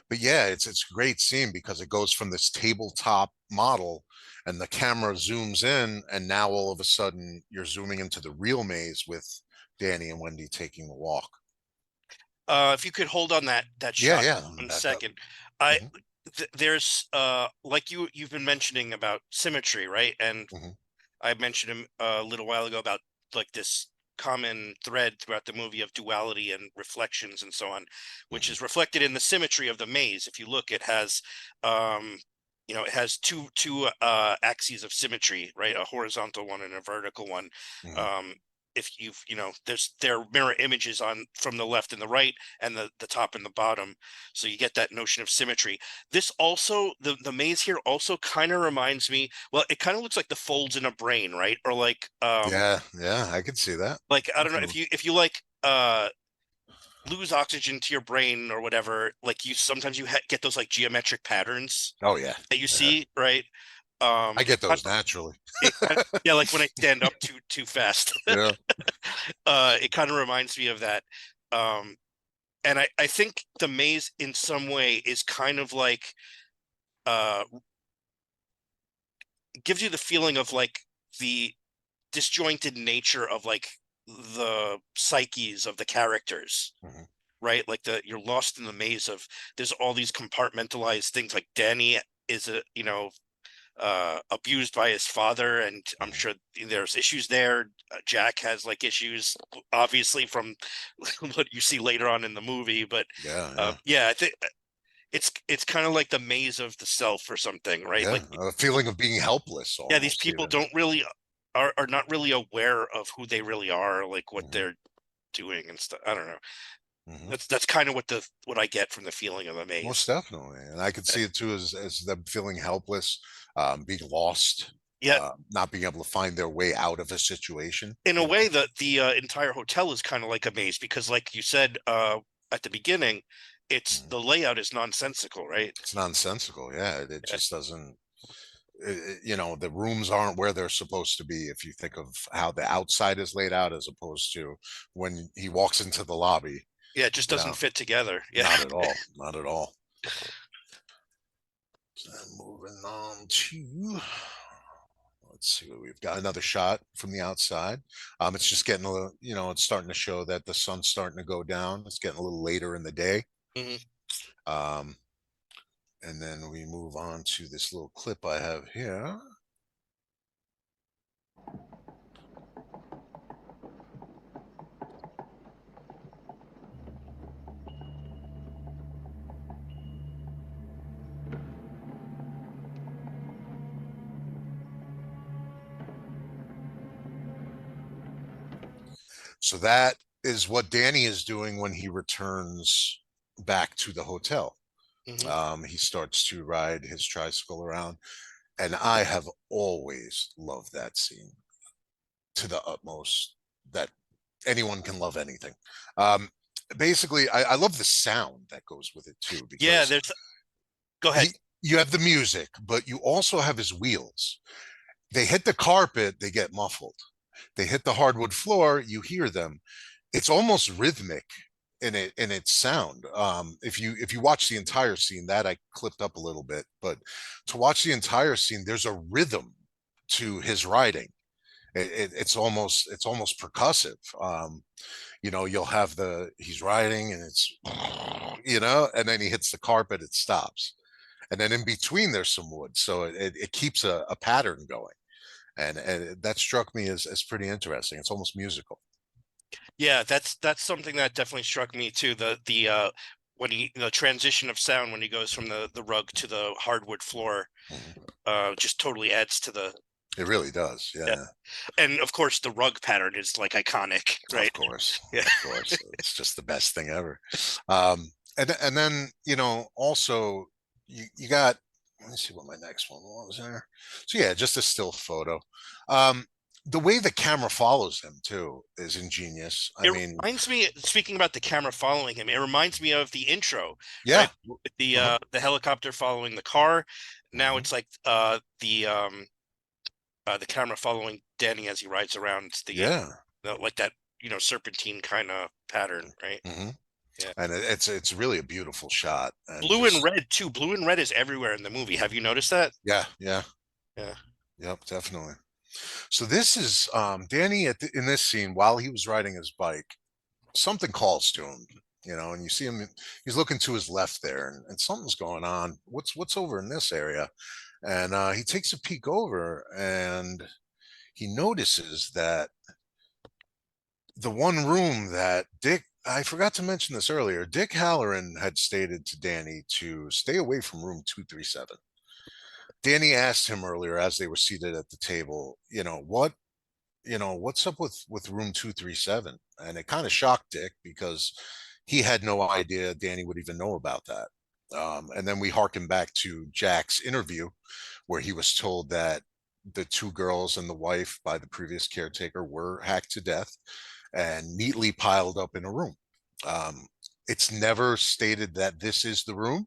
But yeah, it's a great scene because it goes from this tabletop model, and the camera zooms in, and now all of a sudden you're zooming into the real maze with Danny and Wendy taking the walk. If you could hold on that Yeah, shot yeah. I'm 1 back up. second. I Mhm. There's like you've been mentioning about symmetry, right? And Mhm. I mentioned him a little while ago about like this common thread throughout the movie of duality and reflections and so on, which Mhm. is reflected in the symmetry of the maze. If you look, it has it has two axes of symmetry, right? A horizontal one and a vertical one. Mhm. Um if you've, there are mirror images from the left and the right and the top and the bottom. So you get that notion of symmetry. This also, the maze here also kind of reminds me, well, it kind of looks like the folds in a brain, right? Or like, Yeah, yeah, I could see that. like, I don't know, Definitely. if you like, lose oxygen to your brain or whatever, like sometimes you get those like geometric patterns Oh yeah, that you yeah. see, right? I get those naturally. Yeah, like when I stand up too fast. Yeah. It kind of reminds me of that. Um, and I think the maze in some way is kind of like uh gives you the feeling of like the disjointed nature of like the psyches of the characters, Mhm. right? Like you're lost in the maze of there's all these compartmentalized things. Like Danny is abused by his father, and I'm Mhm. sure there's issues there. Jack has like issues, obviously, from what you see later on in the movie. But Yeah, yeah. yeah, I think it's kind of like the maze of the self or something, right? Yeah, Like, a feeling of being helpless yeah, these almost people even. don't really are not really aware of who they really are, like what Mhm. they're doing and stuff. I don't know. Mhm. That's kind of what I get from the feeling of the Most maze. definitely, and I could see it too as them feeling helpless, being lost, Yeah, not being able to find their way out of a situation. in a You know, way, the entire hotel is kind of like a maze because, like you said at the beginning, it's Mhm. the layout is nonsensical, right? It's nonsensical. Yeah, it Yeah, just doesn't. The rooms aren't where they're supposed to be. If you think of how the outside is laid out, as opposed to when he walks into the lobby, yeah, it just you doesn't know, fit together. Yeah. not at all, not at all. So moving on to, let's see what we've got. Another shot from the outside. It's just getting a little, it's starting to show that the sun's starting to go down. It's getting a little later in the day. Mhm. Um, and then we move on to this little clip I have here. So that is what Danny is doing when he returns back to the hotel. Mhm. He starts to ride his tricycle around, and I have always loved that scene to the utmost that anyone can love anything. Um, Basically, I love the sound that goes with it too, Yeah, because there's go ahead. he, you have the music, but you also have his wheels. They hit the carpet, they get muffled. They hit the hardwood floor, you hear them. It's almost rhythmic in its sound. If you watch the entire scene, that I clipped up a little bit, but to watch the entire scene, there's a rhythm to his writing. It's almost percussive. You'll have he's riding and it's and then he hits the carpet, it stops, and then in between there's some wood, so it keeps a pattern going, and that struck me as pretty interesting. It's almost musical. Yeah, that's something that definitely struck me too. The when the transition of sound when he goes from the rug to the hardwood floor Mhm. just totally adds to the. It really does, Yeah. yeah. And of course the rug pattern is like iconic, Of right? course, Yeah. of course, it's just the best thing ever. And then also you got. Let me see what my next one was there. So yeah, just a still photo. Um, the way the camera follows him too is ingenious. I It mean, reminds me, speaking about the camera following him, it reminds me of the intro, yeah. right? With the Uh-huh. the helicopter following the car. Now Mhm. it's like the camera following Danny as he rides around Yeah. like that, serpentine kind of pattern, right? Hmm. Yeah. And it's really a beautiful shot, and Blue and just red too. Blue and red is everywhere in the movie. Have you noticed that? yeah, yeah, Yeah. yep, definitely. So this is Danny in this scene while he was riding his bike. Something calls to him, and you see him. He's looking to his left there, and something's going on. What's over in this area? And he takes a peek over, and he notices that the one room that Dick. I forgot to mention this earlier. Dick Halloran had stated to Danny to stay away from room 237. Danny asked him earlier as they were seated at the table, what what's up with room 237? And it kind of shocked Dick because he had no idea Danny would even know about that. And then we harken back to Jack's interview where he was told that the two girls and the wife by the previous caretaker were hacked to death and neatly piled up in a room. Um, it's never stated that this is the room,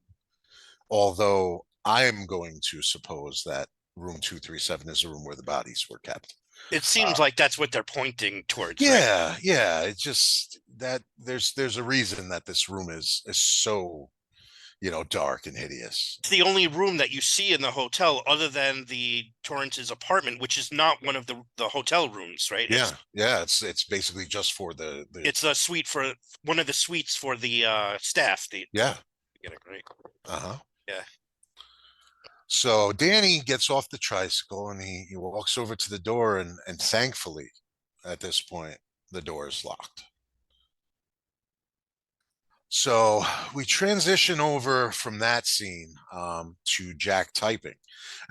although I am going to suppose that room 237 is the room where the bodies were kept. It seems like that's what they're pointing towards, right? Yeah. It's just that there's a reason that this room is so dark and hideous. It's the only room that you see in the hotel other than the Torrance's apartment, which is not one of the hotel rooms, right? Yeah. It's basically just for the It's a suite for one of the suites for the staff. yeah. Right? Uh-huh. Yeah. So Danny gets off the tricycle and he walks over to the door and thankfully at this point the door is locked. So we transition over from that scene to Jack typing.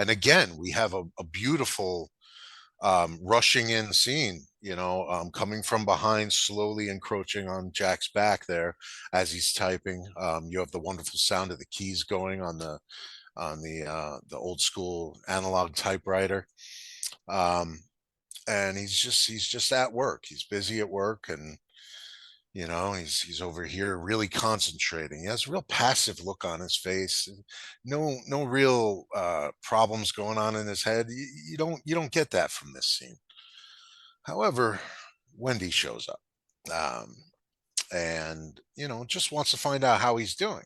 And again, we have a beautiful rushing in scene, coming from behind, slowly encroaching on Jack's back there as he's typing. You have the wonderful sound of the keys going on the old school analog typewriter. And he's just at work. He's busy at work, and he's over here really concentrating. He has a real passive look on his face. No real problems going on in his head. You don't get that from this scene. However, Wendy shows up, and just wants to find out how he's doing.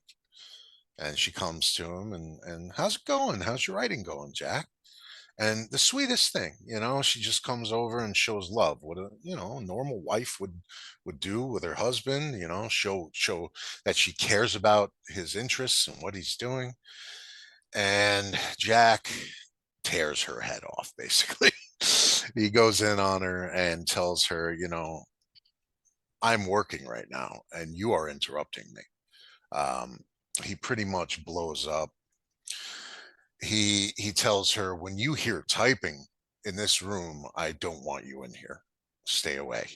And she comes to him and how's it going? How's your writing going, Jack? And the sweetest thing, she just comes over and shows love. What a normal wife would do with her husband. Show that she cares about his interests and what he's doing. And Jack tears her head off. Basically, he goes in on her and tells her, I'm working right now, and you are interrupting me. He pretty much blows up. He tells her, when you hear typing in this room, I don't want you in here. Stay away.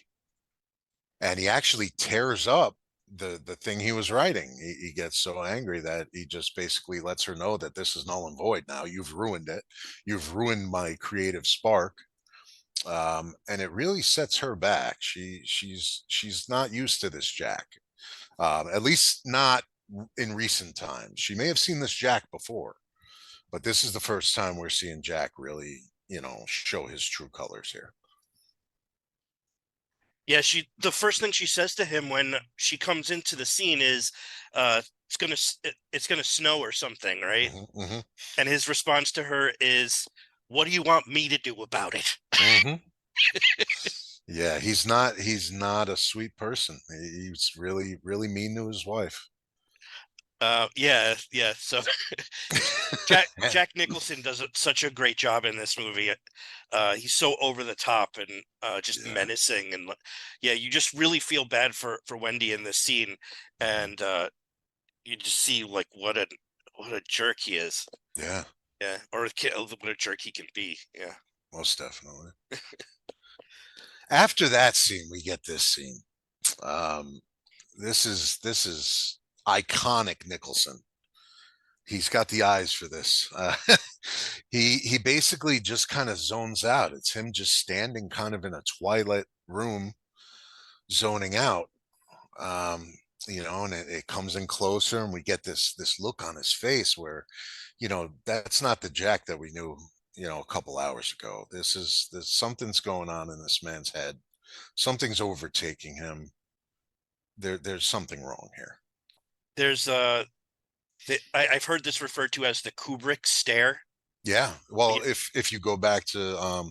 And he actually tears up the thing he was writing. He gets so angry that he just basically lets her know that this is null and void now. You've ruined it. You've ruined my creative spark. And it really sets her back. She's not used to this Jack. At least not in recent times. She may have seen this Jack before, but this is the first time we're seeing Jack really, show his true colors here. Yeah, the first thing she says to him when she comes into the scene is it's gonna snow or something, right? Mm-hmm, mm-hmm. And his response to her is, what do you want me to do about it? Mm-hmm. Yeah, he's not a sweet person. He's really mean to his wife. Yeah. So Jack Nicholson does such a great job in this movie. He's so over the top and just menacing, and you just really feel bad for Wendy in this scene, and you just see like what a jerk he is. Yeah, or what a jerk he can be. Yeah, most definitely. After that scene, we get this scene. This is iconic Nicholson. He's got the eyes for this. He basically just kind of zones out. It's him just standing kind of in a twilight room, zoning out. And it comes in closer, and we get this look on his face where, that's not the Jack that we knew, a couple hours ago. There's something's going on in this man's head. Something's overtaking him. There's something wrong here. There's I've heard this referred to as the Kubrick stare. Yeah. Well, if you go back to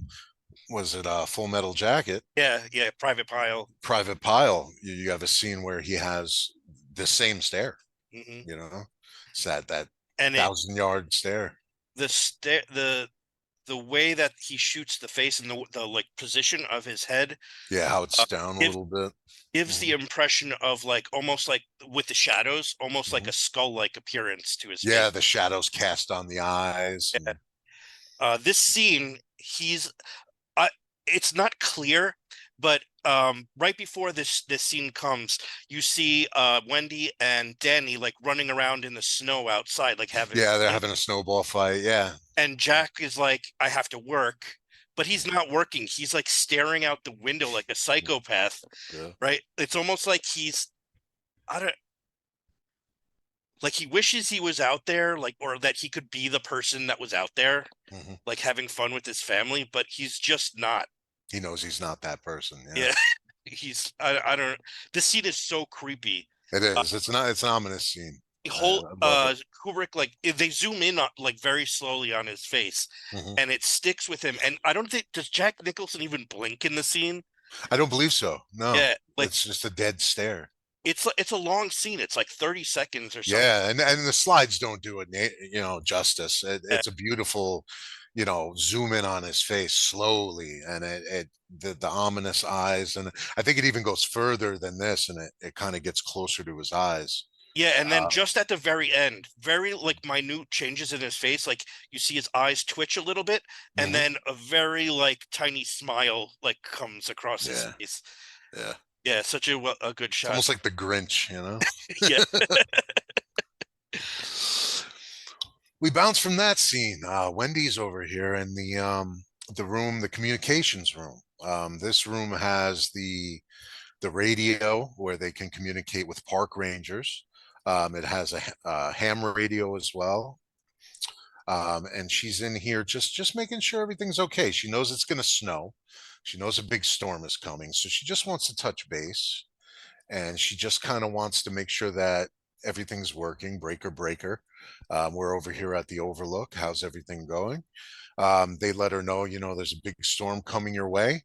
was it Full Metal Jacket? Yeah, Private Pile. You have a scene where he has the same stare. Mm-hmm. It's that and 1,000-yard stare. The way that he shoots the face and the like position of his head. Yeah, how it's down a little bit. Gives the impression of like almost like with the shadows, almost like a skull-like appearance to his face. Yeah, the shadows cast on the eyes. Yeah. This scene, it's not clear, but right before this scene comes, you see Wendy and Danny like running around in the snow outside, like having Yeah, they're fun. having a snowball fight. Yeah. And Jack is like, I have to work, but he's not working. He's like staring out the window like a psychopath, Yeah. right? It's almost like I don't like he wishes he was out there, like, or that he could be the person that was out there, Mhm. like having fun with his family, but he's just not. He knows he's not that person. Yeah. Yeah. I don't, this scene is so creepy. It is. It's an ominous scene. The I whole love it. Kubrick, like they zoom in on, like very slowly on his face, Mhm. and it sticks with him. And I don't think, does Jack Nicholson even blink in the scene? I don't believe so. No, Yeah, like it's just a dead stare. it's a long scene. It's like 30 seconds or something. Yeah, and the slides don't do it, justice. Yeah, It's a beautiful, zoom in on his face slowly, and the ominous eyes, and I think it even goes further than this, and it kind of gets closer to his eyes. yeah, and then Uh, just at the very end, very like minute changes in his face. Like you see his eyes twitch a little bit, and mhm. then a very like tiny smile like comes across his Yeah, face. yeah. Yeah, such a good It's shot. almost like the Grinch. Yeah. We bounce from that scene. Wendy's over here in the room, the communications room. This room has the radio where they can communicate with park rangers. It has a ham radio as well. And she's in here just making sure everything's okay. She knows it's going to snow. She knows a big storm is coming, so she just wants to touch base, and she just kind of wants to make sure that everything's working. Breaker, breaker. We're over here at the Overlook. How's everything going? They let her know, there's a big storm coming your way.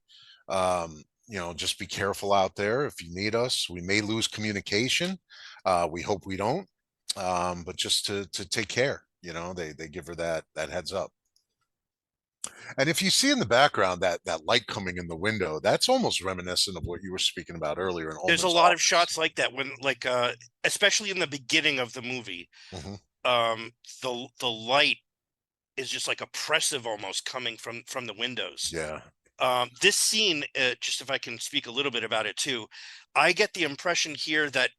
Just be careful out there. If you need us, we may lose communication. We hope we don't. But just to take care, they give her that heads up. And if you see in the background that light coming in the window, that's almost reminiscent of what you were speaking about earlier in There's a Ullman's lot of office. shots like that when like especially in the beginning of the movie. Mhm. The light is just like oppressive almost coming from the windows. Yeah. This scene, just if I can speak a little bit about it too, I get the impression here that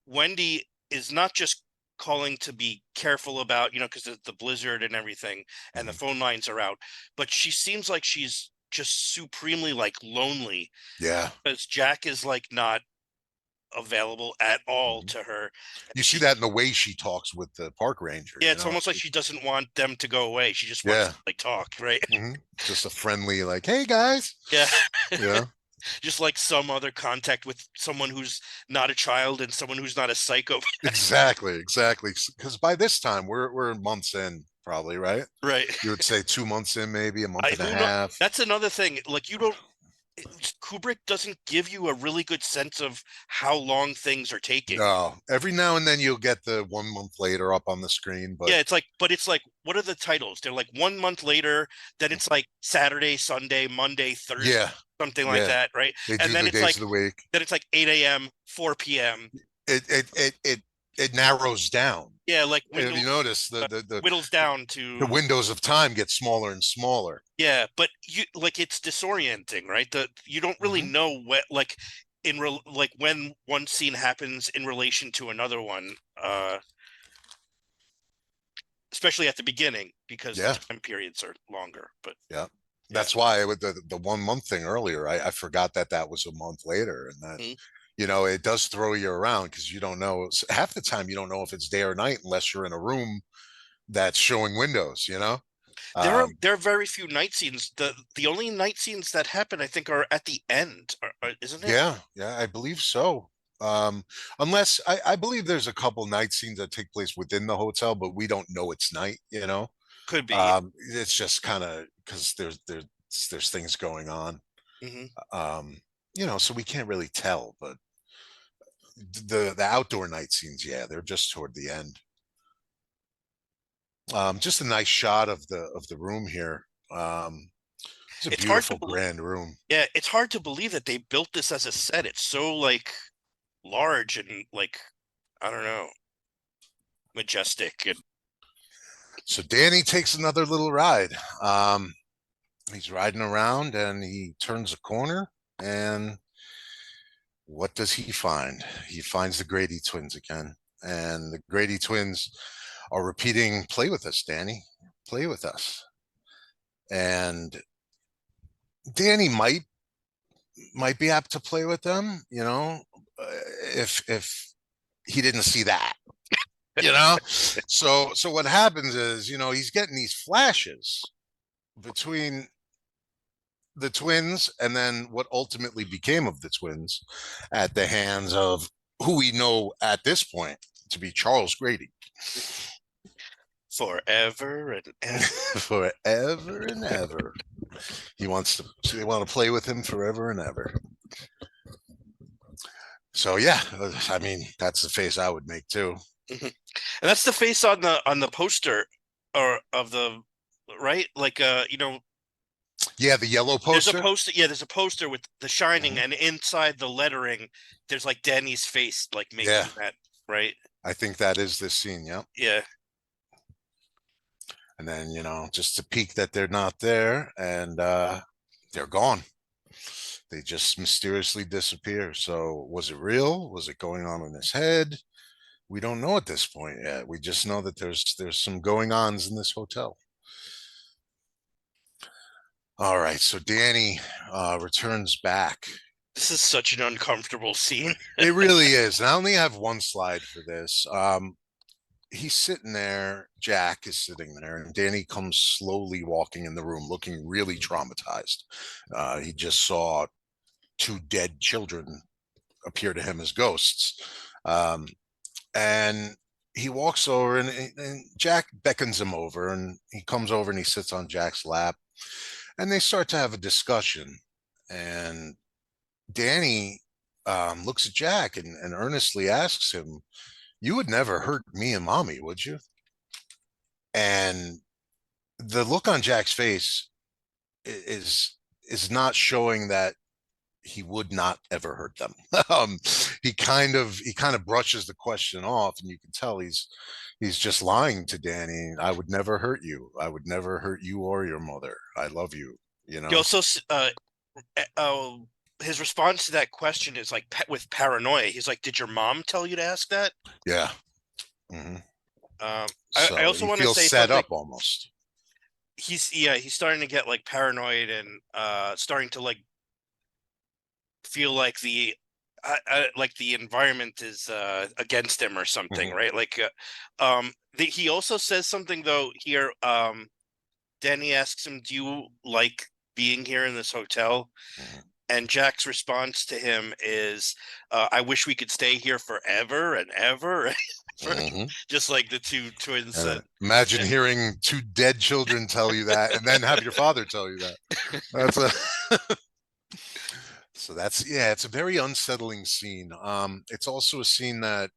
Wendy is not just calling to be careful about, because of the blizzard and everything, and the Mhm. phone lines are out, but she seems like she's just supremely like lonely Yeah. because Jack is like not available at all Mhm. to her. You see She, that in the way she talks with the park ranger, yeah, it's almost like she doesn't want them to go away. She just wants Yeah. to like talk, right? Just a friendly, like, hey guys. Yeah. Yeah. Just like some other contact with someone who's not a child and someone who's not a psycho. Exactly. Exactly. Because by this time we're months in, probably, right? Right. You would say 2 months in, maybe a month I and a who know half. That's another thing. Like Kubrick doesn't give you a really good sense of how long things are taking. No, every now and then you'll get the 1 month later up on the screen, but Yeah, it's like, what are the titles? They're like 1 month later, then it's like Saturday, Sunday, Monday, Thursday, yeah, something like yeah, that, right? they And do then the it's days like of the week. 8 a.m., 4 p.m. It narrows down. Yeah, like If you notice, whittles down the to. windows of time get smaller and smaller. Yeah, but you like it's disorienting, right? You don't really Mhm. know what like like when one scene happens in relation to another one, especially at the beginning because the Yeah, time periods are longer. But yeah. yeah. That's why with the 1 month thing earlier, I forgot that was a month later, and that Mhm. it does throw you around because you don't know. Half the time you don't know if it's day or night unless you're in a room that's showing windows. There are very few night scenes. The only night scenes that happen, I think, are at the end, isn't it? Yeah, yeah, I believe so. Unless I believe there's a couple night scenes that take place within the hotel, but we don't know it's night. Could be. It's just kind of because there's things going on. Hmm. Um, so we can't really tell, but the outdoor night scenes, yeah, they're just toward the end. Just a nice shot of the room here. It's a It's hard to beautiful, believe. grand room. Yeah, it's hard to believe that they built this as a set. It's so like large and like I don't know, majestic and So Danny takes another little ride. He's riding around and he turns a corner, and what does he find? He finds the Grady twins again. And the Grady twins are repeating, "Play with us, Danny. Play with us." And Danny might be apt to play with them, if he didn't see that, So what happens is, he's getting these flashes between the twins and then what ultimately became of the twins at the hands of who we know at this point to be Charles Grady. Forever and ever. Forever and ever. They want to play with him forever and ever. So yeah, I mean, that's the face I would make too. And that's the face on the poster or of the right, like Yeah, the yellow poster. There's a poster. Yeah, there's a poster with The Shining, and inside the lettering, there's like Danny's face, like making that, right? I think that is this scene. Yeah. Yeah. And then, just to peek that they're not there, and they're gone. They just mysteriously disappear. So was it real? Was it going on in his head? We don't know at this point yet. We just know that there's some going ons in this hotel. All right, so Danny returns back. This is such an uncomfortable scene. It really is. And I only have one slide for this. He's sitting there, Jack is sitting there, and Danny comes slowly walking in the room looking really traumatized. He just saw 2 dead children appear to him as ghosts. And he walks over, and Jack beckons him over, and he comes over and he sits on Jack's lap, and they start to have a discussion. And Danny looks at Jack and earnestly asks him, "You would never hurt me and mommy, would you?" And the look on Jack's face is not showing that he would not ever hurt them. He kind of brushes the question off, and you can tell he's just lying to Danny. "I would never hurt you. I would never hurt you or your mother. I love you." He also his response to that question is like with paranoia. He's like, "Did your mom tell you to ask that?" Yeah. Mm-hmm. I also want to say set something. up almost. He's starting to get like paranoid and starting to like feel like the environment is against him or something, right? Like he also says something though here. Danny asks him, "Do you like being here in this hotel?" And Jack's response to him is, "I wish we could stay here forever and ever." Just like the 2 twins. Imagine hearing 2 dead children tell you that, and then have your father tell you that. So that's, it's a very unsettling scene. It's also a scene that,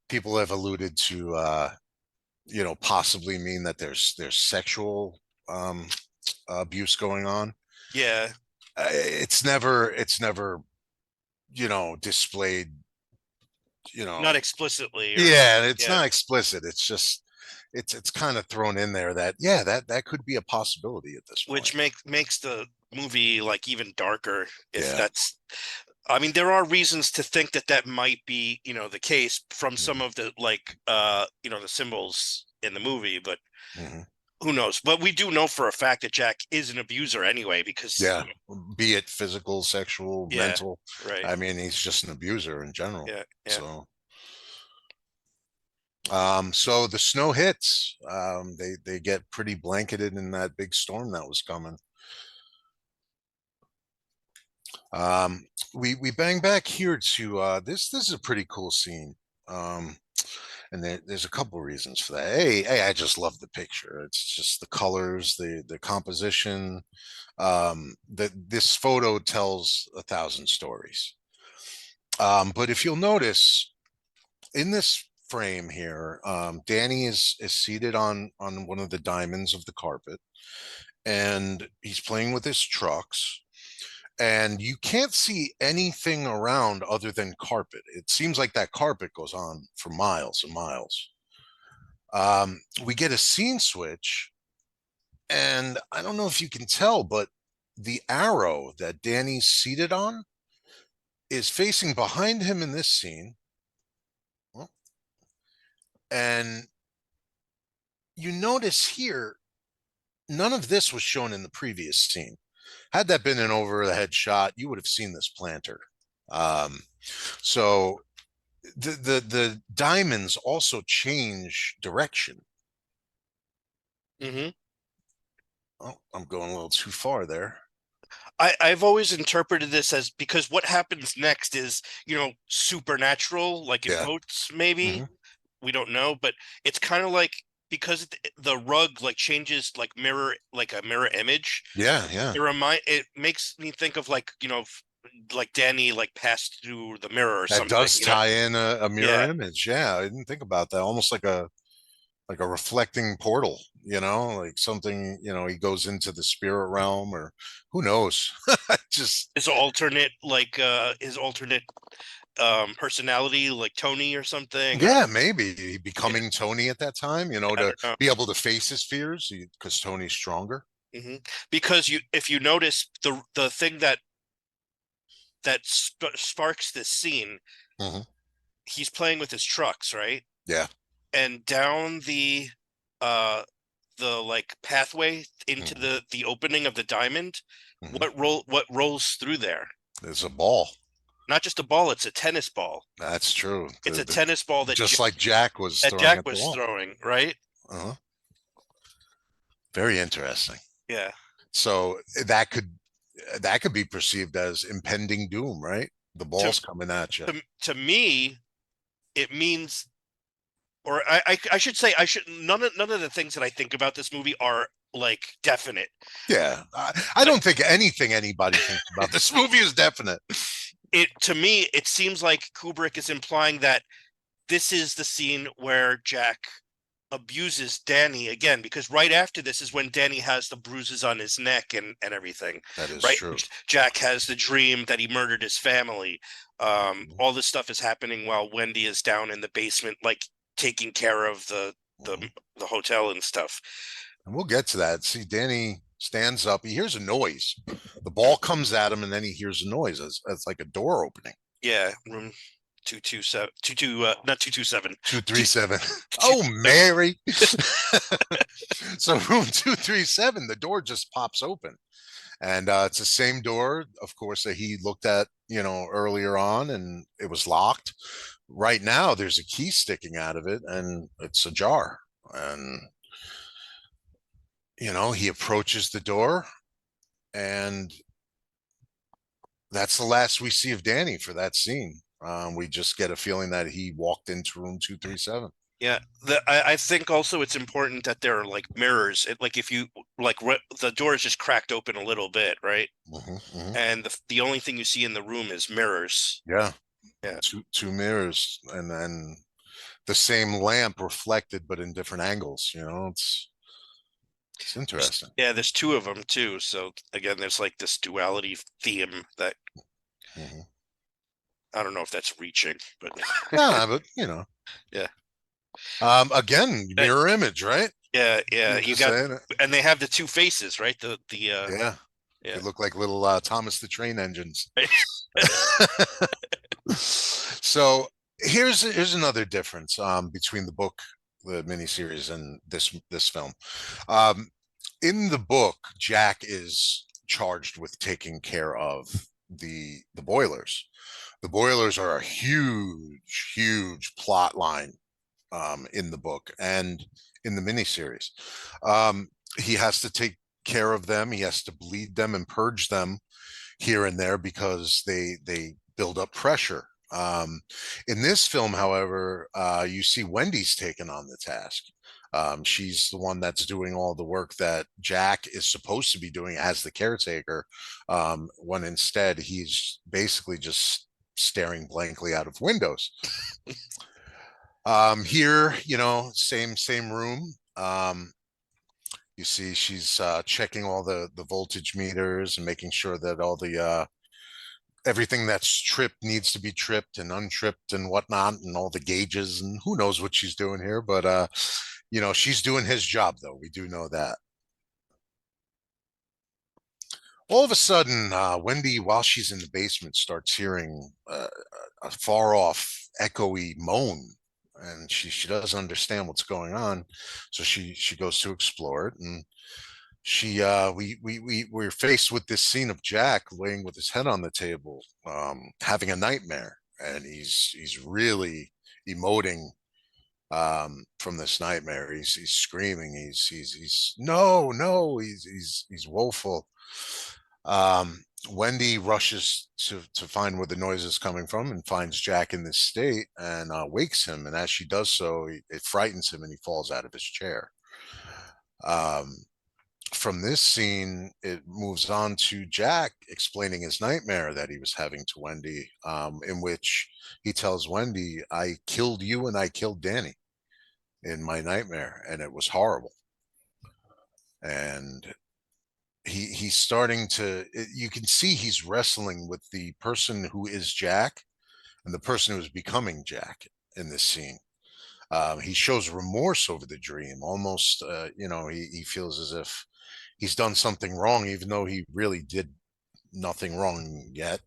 people have alluded to, possibly mean that there's sexual abuse going on. Yeah. It's never, displayed, not explicitly. It's not explicit. It's just, it's kind of thrown in there that, that could be a possibility at this point. Which makes the movie like even darker if that's, I mean, there are reasons to think that might be, the case from some of the like, the symbols in the movie, but who knows? But we do know for a fact that Jack is an abuser anyway, because be it physical, sexual, mental. Right. I mean, he's just an abuser in general. Yeah. So, so the snow hits. They get pretty blanketed in that big storm that was coming. We bang back here to this is a pretty cool scene. And there's a couple reasons for that. Hey, I just love the picture. It's just the colors, the composition. This photo tells 1,000 stories. But if you'll notice, in this frame here, Danny is seated on one of the diamonds of the carpet, and he's playing with his trucks. And you can't see anything around other than carpet. It seems like that carpet goes on for miles and miles. We get a scene switch, And I don't know if you can tell, but the arrow that Danny's seated on is facing behind him in this scene. Well, and you notice here, none of this was shown in the previous scene. Had that been an over the head shot, you would have seen this planter. Um, so the diamonds also change direction. Hmm. Oh, I'm going a little too far there. I've always interpreted this as, because what happens next is, supernatural, like in Yeah. quotes, maybe. Mhm. We don't know, but it's kind of like, because the rug like changes, like a mirror image. Yeah, yeah. It makes me think of, like, like Danny like passed through the mirror or That something, does tie in a mirror Yeah. image. Yeah, I didn't think about that. Almost like a reflecting portal, like something, he goes into the spirit realm or who knows. Just His alternate personality, like Tony or something. yeah, maybe becoming Tony at that time, I to don't know. be able to face his fears because Tony's stronger. Because if you notice, the thing that sparks this scene, Hmm. he's playing with his trucks, right? Yeah. And down uh the like pathway into Hmm. the opening of the diamond, Hmm. what rolls through there? There's a ball. Not just a ball, it's a tennis ball. That's true. It's a tennis ball Just like Jack was that throwing Jack at the was wall. throwing, right? Uh-huh. Very interesting. Yeah. So that could be perceived as impending doom, right? The To ball's coming at you. to me, it means, or I should say, none of the things that I think about this movie are like definite. Yeah, I don't think anything anybody thinks about this movie is definite. To me, it seems like Kubrick is implying that this is the scene where Jack abuses Danny again, because right after this is when Danny has the bruises on his neck and everything. That is Right? true. Jack has the dream that he murdered his family. All this stuff is happening while Wendy is down in the basement, like taking care of Mhm. the hotel and stuff. And we'll get to that. See, Danny stands up. He hears a noise. The ball comes at him, and then he hears a noise. It's like a door opening. Yeah, room 227, not 227, 237. Oh, Mary. So room 237, the door just pops open. And it's the same door, of course, that he looked at, earlier on, and it was locked. Right now, there's a key sticking out of it, and it's ajar. And, he approaches the door, and that's the last we see of Danny for that scene. We just get a feeling that he walked into room 237. Yeah, I think also it's important that there are like mirrors. Like if you like the door is just cracked open a little bit, right? Hmm. Hmm. And the only thing you see in the room is mirrors. Yeah. Yeah. Two mirrors, and then the same lamp reflected, but in different angles. It's interesting. Yeah, there's two of them too. So again, there's like this duality theme that Hmm. I don't know if that's reaching, but Yeah, but yeah. again, mirror image, right? Yeah. You're You just got, saying it. and they have the two faces, right? Yeah, Yeah. they look like little Thomas the Train engines. So here's another difference between the book, the miniseries, and this film. Um, in the book, Jack is charged with taking care of the boilers. The boilers are a huge plot line in the book and in the miniseries. He has to take care of them. He has to bleed them and purge them here and there because they build up pressure. In this film, however, you see Wendy's taken on the task. She's the one that's doing all the work that Jack is supposed to be doing as the caretaker, when instead he's basically just staring blankly out of windows. Here, same room. You see she's checking all the voltage meters and making sure that all the everything that's tripped needs to be tripped and untripped and whatnot, and all the gauges, and who knows what she's doing here, but she's doing his job, though. We do know that. All of a sudden, Wendy, while she's in the basement, starts hearing a far off, echoey moan, and she doesn't understand what's going on. So she goes to explore it, and we're faced with this scene of Jack laying with his head on the table, having a nightmare, and he's really emoting from this nightmare. He's screaming. He's no, no. He's woeful. Wendy rushes to find where the noise is coming from and finds Jack in this state and wakes him. And as she does so, it frightens him and he falls out of his chair. Um, from this scene, it moves on to Jack explaining his nightmare that he was having to Wendy, in which he tells Wendy, "I killed you and I killed Danny in my nightmare, and it was horrible." And he's starting to, you can see he's wrestling with the person who is Jack and the person who is becoming Jack in this scene. He shows remorse over the dream, almost, he feels as if he's done something wrong, even though he really did nothing wrong yet.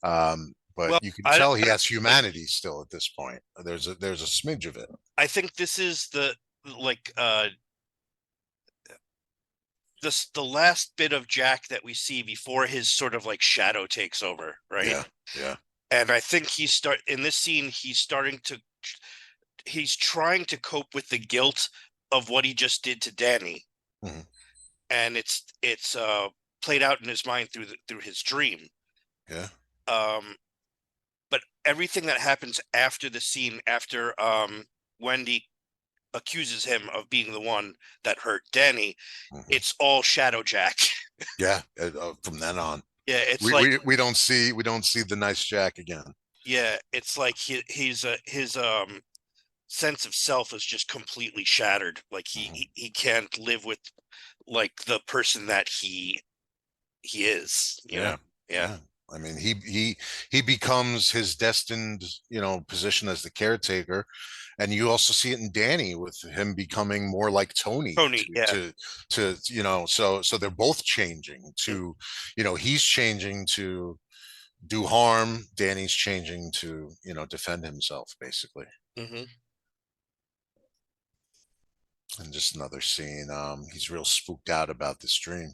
But Well, you can tell he has humanity still at this point. There's a smidge of it. I think this is the like the last bit of Jack that we see before his sort of like shadow takes over, right? Yeah, yeah. And I think in this scene, he's trying to cope with the guilt of what he just did to Danny. Mm-hmm. And it's played out in his mind through his dream. Yeah. But everything that happens after the scene, after Wendy accuses him of being the one that hurt Danny, Mm-hmm. it's all Shadow Jack. Yeah, from then on. Yeah, it's we don't see the nice Jack again. Yeah, it's like his sense of self is just completely shattered. Like he can't live with like the person that he is, you know? Yeah. I mean, he becomes his destined, position as the caretaker, and you also see it in Danny with him becoming more like Tony. So they're both changing to, he's changing to do harm. Danny's changing to, defend himself, basically. Mm-hmm. And just another scene. He's real spooked out about this dream.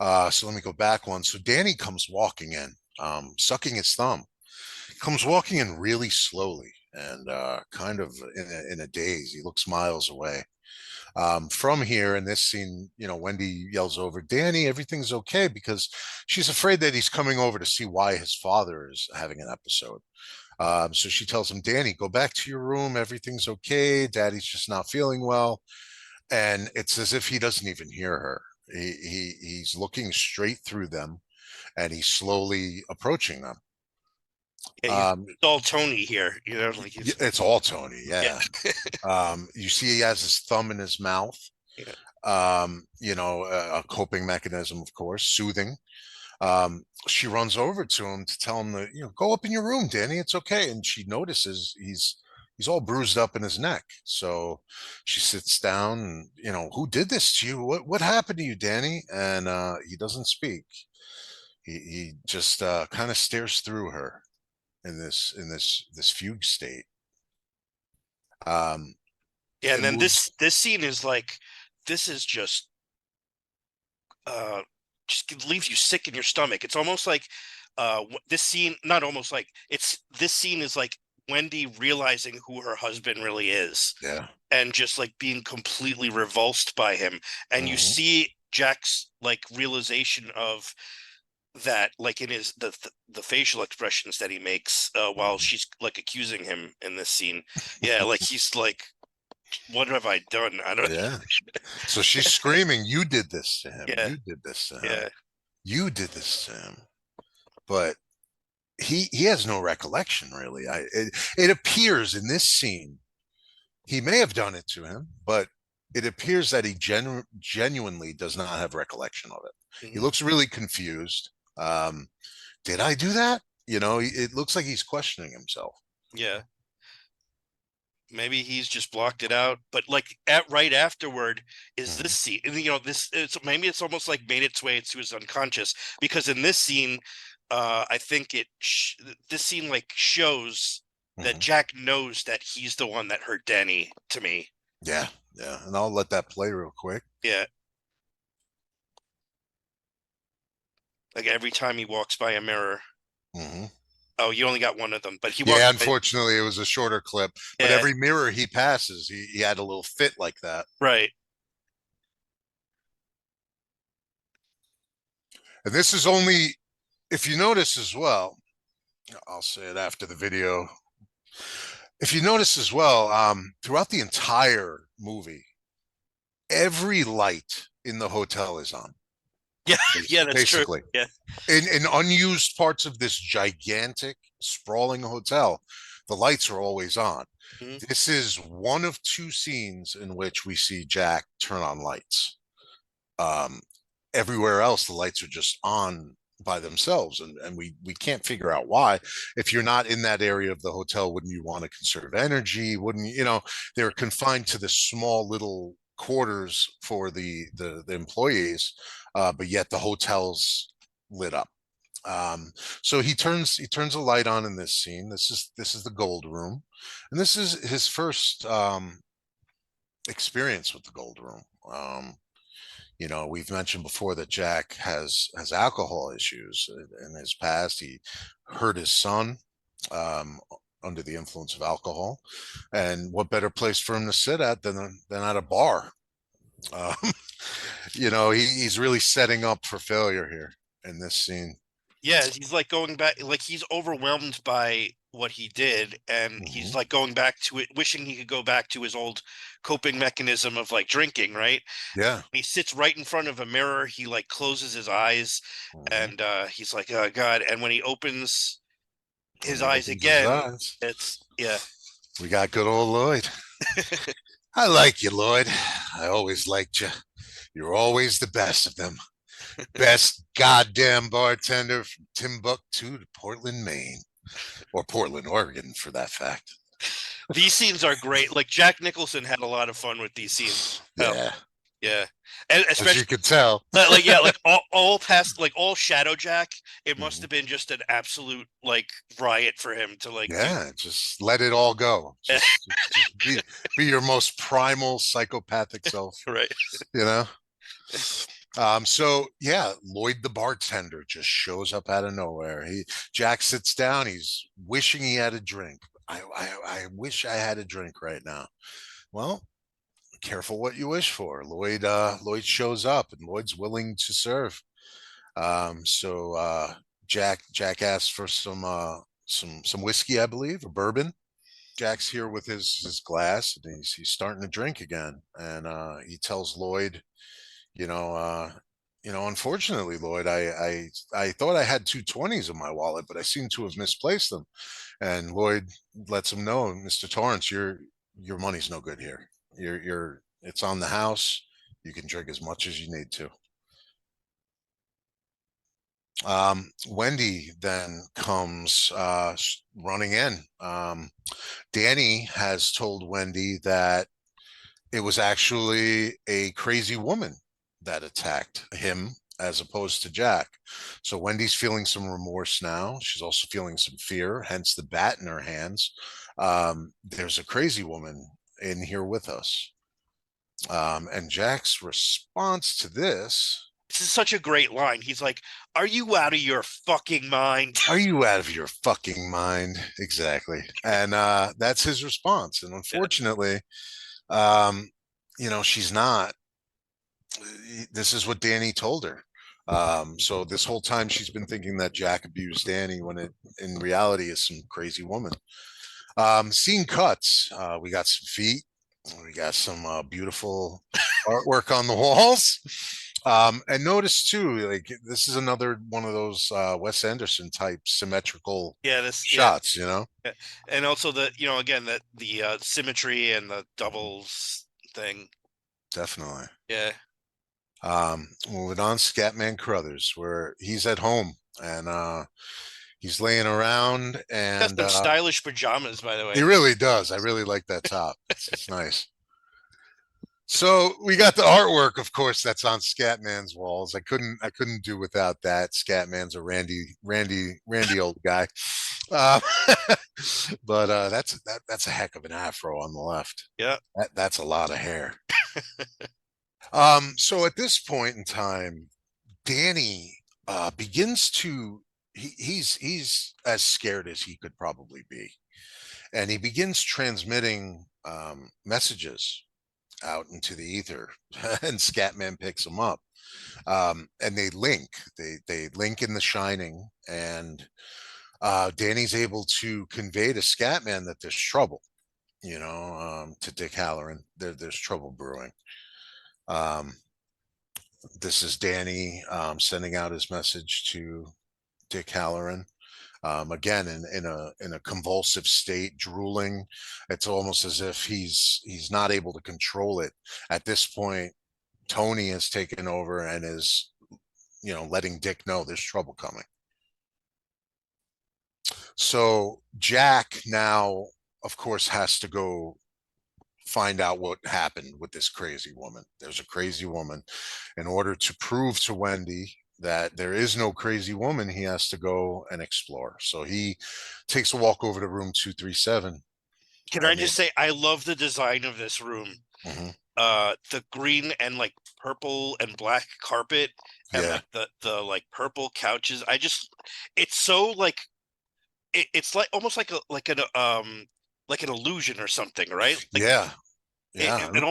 So let me go back one. So Danny comes walking in, sucking his thumb. Comes walking in really slowly and kind of in a daze. He looks miles away. From here in this scene, Wendy yells over, "Danny, everything's okay," because she's afraid that he's coming over to see why his father is having an episode. So she tells him, "Danny, go back to your room. Everything's okay. Daddy's just not feeling well." And it's as if he doesn't even hear her. He's looking straight through them, and he's slowly approaching them. Yeah, it's all Tony here, like it's all Tony. Yeah. You see, he has his thumb in his mouth. Yeah. A coping mechanism, of course, soothing. She runs over to him to tell him that, go up in your room, Danny. It's okay. And she notices he's all bruised up in his neck. So she sits down and, who did this to you? What happened to you, Danny? And he doesn't speak. He just kind of stares through her in this fugue state. Yeah, and then this scene is like, this is just leaves you sick in your stomach. It's almost like this scene, not almost like, this scene is like Wendy realizing who her husband really is. Yeah. And just like being completely revulsed by him. And you see Jack's like realization of that, like in his the facial expressions that he makes while she's like accusing him in this scene. Yeah, like he's like, what have I done? I don't. Yeah. So she's screaming, "You did this to him. Yeah. You did this to him. Yeah. You did this to him." But he has no recollection, really. It appears in this scene he may have done it to him, but it appears that he genuinely does not have recollection of it. He looks really confused. Did I do that? It looks like he's questioning himself. Yeah. Maybe he's just blocked it out. But like right afterward is this scene. And, you know, maybe it's almost like made its way to his unconscious, because in this scene, I think this scene like shows that Jack knows that he's the one that hurt Danny, to me. Yeah, and I'll let that play real quick. Yeah. Like every time he walks by a mirror. Oh, you only got one of them, but he walks Yeah, by. unfortunately, it was a shorter clip. But Yeah. every mirror he passes, he had a little fit like that. Right. And this is only, if you notice as well, I'll say it after the video. If you notice as well, throughout the entire movie, every light in the hotel is on. Yeah, yeah, that's basically. true. Yeah. In unused parts of this gigantic, sprawling hotel, the lights are always on. This is one of two scenes in which we see Jack turn on lights. Everywhere else, the lights are just on by themselves, and we can't figure out why. If you're not in that area of the hotel, wouldn't you want to conserve energy? Wouldn't you know, they're confined to this small little quarters for the employees, but yet the hotel's lit up. So he turns a light on in this scene. This is the gold room, and this is his first experience with the gold room. You know, we've mentioned before that Jack has alcohol issues in his past. He hurt his son under the influence of alcohol, and what better place for him to sit at than at a bar? Um, you know, he's really setting up for failure here in this scene. Yeah, he's like going back, like he's overwhelmed by what he did, and he's like going back to it, wishing he could go back to his old coping mechanism of like drinking, right? Yeah. He sits right in front of a mirror, he like closes his eyes, and he's like, oh God. And when he opens his eyes again, it's we got good old Lloyd. I like you, Lloyd. I always liked you. You're always the best of them. Best goddamn bartender from Timbuktu to Portland, Maine, or Portland, Oregon, for that fact. These scenes are great. Like Jack Nicholson had a lot of fun with these scenes. Yeah, yeah, and especially, as you could tell, like yeah, like all past, like all Shadow Jack. It must have been just an absolute like riot for him to like. Yeah, just let it all go. Just be your most primal psychopathic self. Right. You know. So yeah, Lloyd the bartender just shows up out of nowhere. Jack sits down. He's wishing he had a drink. I wish I had a drink right now. Well, careful what you wish for. Lloyd shows up, and Lloyd's willing to serve. So Jack asks for some whiskey, I believe, or bourbon. Jack's here with his glass, and he's starting to drink again, and he tells Lloyd, you know, unfortunately, Lloyd, I thought I had 220s in my wallet, but I seem to have misplaced them. And Lloyd lets him know, Mr. Torrance, your money's no good here. It's on the house. You can drink as much as you need to. Wendy then comes running in. Danny has told Wendy that it was actually a crazy woman that attacked him as opposed to Jack. So Wendy's feeling some remorse now. She's also feeling some fear, hence the bat in her hands. There's a crazy woman in here with us. And Jack's response to this is such a great line. He's like, are you out of your fucking mind? Are you out of your fucking mind? Exactly. And that's his response. And unfortunately, you know, she's not. This is what Danny told her. So this whole time she's been thinking that Jack abused Danny when it in reality is some crazy woman. Scene cuts. We got some feet. We got some beautiful artwork on the walls. And notice too, like this is another one of those Wes Anderson type symmetrical shots, you know. Yeah. And also the, you know, again that the symmetry and the doubles thing. Definitely. Yeah. Moving on, Scatman Crothers, where he's at home and He's laying around, Got and some stylish pajamas, by the way. he really does. I really like that top. It's nice. So we got the artwork, of course, that's on Scatman's walls. I couldn't do without that. Scatman's a randy old guy. Uh, but that's a heck of an afro on the left. Yeah. That's a lot of hair. So at this point in time, Danny begins to he's as scared as he could probably be, and he begins transmitting messages out into the ether, and Scatman picks him up, and they link. They link in The Shining, and Danny's able to convey to Scatman that there's trouble. To Dick Halloran, there's trouble brewing. This is Danny sending out his message to Dick Halloran. Again, in a convulsive state, drooling. It's almost as if he's not able to control it. At this point, Tony has taken over and is, letting Dick know there's trouble coming. So Jack now, of course, has to go find out what happened with this crazy woman. There's a crazy woman. In order to prove to Wendy that there is no crazy woman, he has to go and explore. So he takes a walk over to room 237. Can I just say, I love the design of this room. The green and like purple and black carpet, and like the like purple couches. It's so like it's like almost like like an illusion or something, right? Like, yeah. It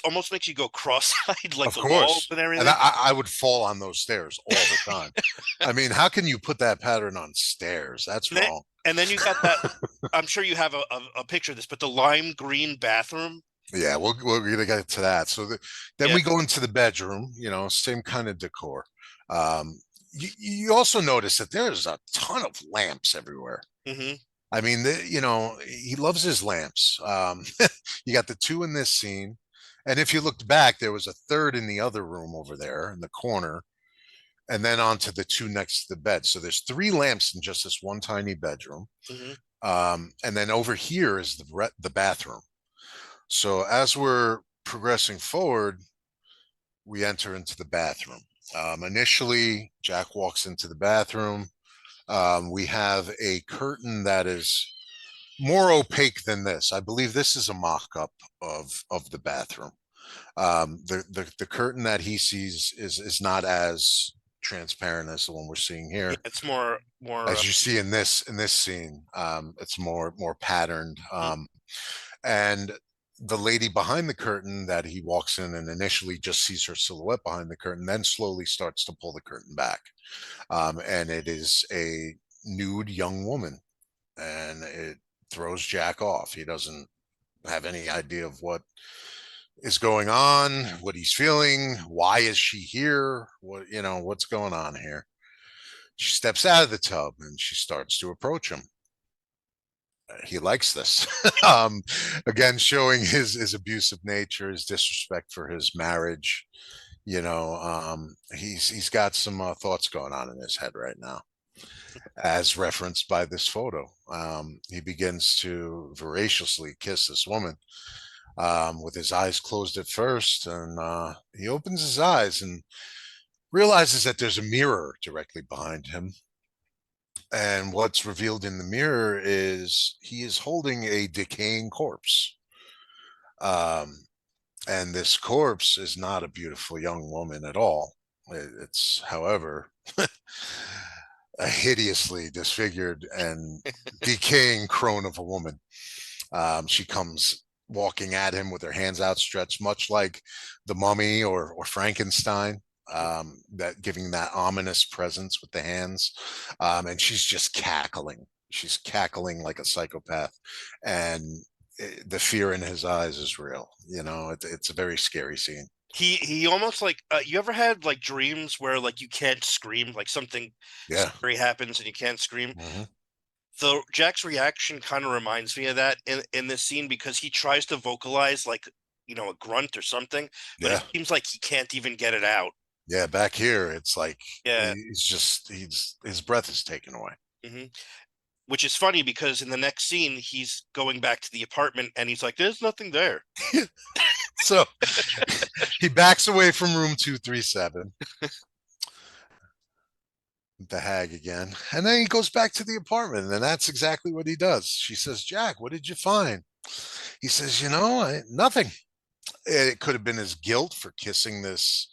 almost makes you go cross-eyed, like Of the course. walls and everything. And I would fall on those stairs all the time. I mean, how can you put that pattern on stairs? That's wrong. And then you got that. I'm sure you have a picture of this, but the lime green bathroom. Yeah, we're gonna get to that. So then we go into the bedroom. Same kind of decor. You also notice that there's a ton of lamps everywhere. I mean, he loves his lamps. You got the two in this scene, and if you looked back, there was a third in the other room over there in the corner, and then onto the two next to the bed. So there's three lamps in just this one tiny bedroom. And then over here is the bathroom. So as we're progressing forward, we enter into the bathroom. Initially, Jack walks into the bathroom. We have a curtain that is more opaque than this. I believe this is a mock-up of the bathroom. The curtain that he sees is not as transparent as the one we're seeing here. Yeah, it's more as you see in this scene. It's more patterned. And the lady behind the curtain that he walks in and initially just sees her silhouette behind the curtain, then slowly starts to pull the curtain back. And it is a nude young woman, and it throws Jack off. He doesn't have any idea of what is going on, what he's feeling. Why is she here? What's going on here? She steps out of the tub and she starts to approach him. He likes this. Again, showing his abusive nature, his disrespect for his marriage. He's got some thoughts going on in his head right now, as referenced by this photo. He begins to voraciously kiss this woman, with his eyes closed at first, and he opens his eyes and realizes that there's a mirror directly behind him. And what's revealed in the mirror is he is holding a decaying corpse. And this corpse is not a beautiful young woman at all. It's, however, a hideously disfigured and decaying crone of a woman. She comes walking at him with her hands outstretched, much like the Mummy or Frankenstein. That giving that ominous presence with the hands, and she's just cackling. She's cackling like a psychopath, and the fear in his eyes is real. It's a very scary scene. He almost like you ever had like dreams where like you can't scream, like something scary happens and you can't scream? So Jack's reaction kind of reminds me of that in this scene, because he tries to vocalize like a grunt or something, but it seems like he can't even get it out. Yeah, back here it's like his breath is taken away. hmm Which is funny because in the next scene, he's going back to the apartment and he's like, "There's nothing there." So he backs away from room 237. The hag again. And then he goes back to the apartment, and that's exactly what he does. She says, Jack, what did you find? He says, nothing. It could have been his guilt for kissing this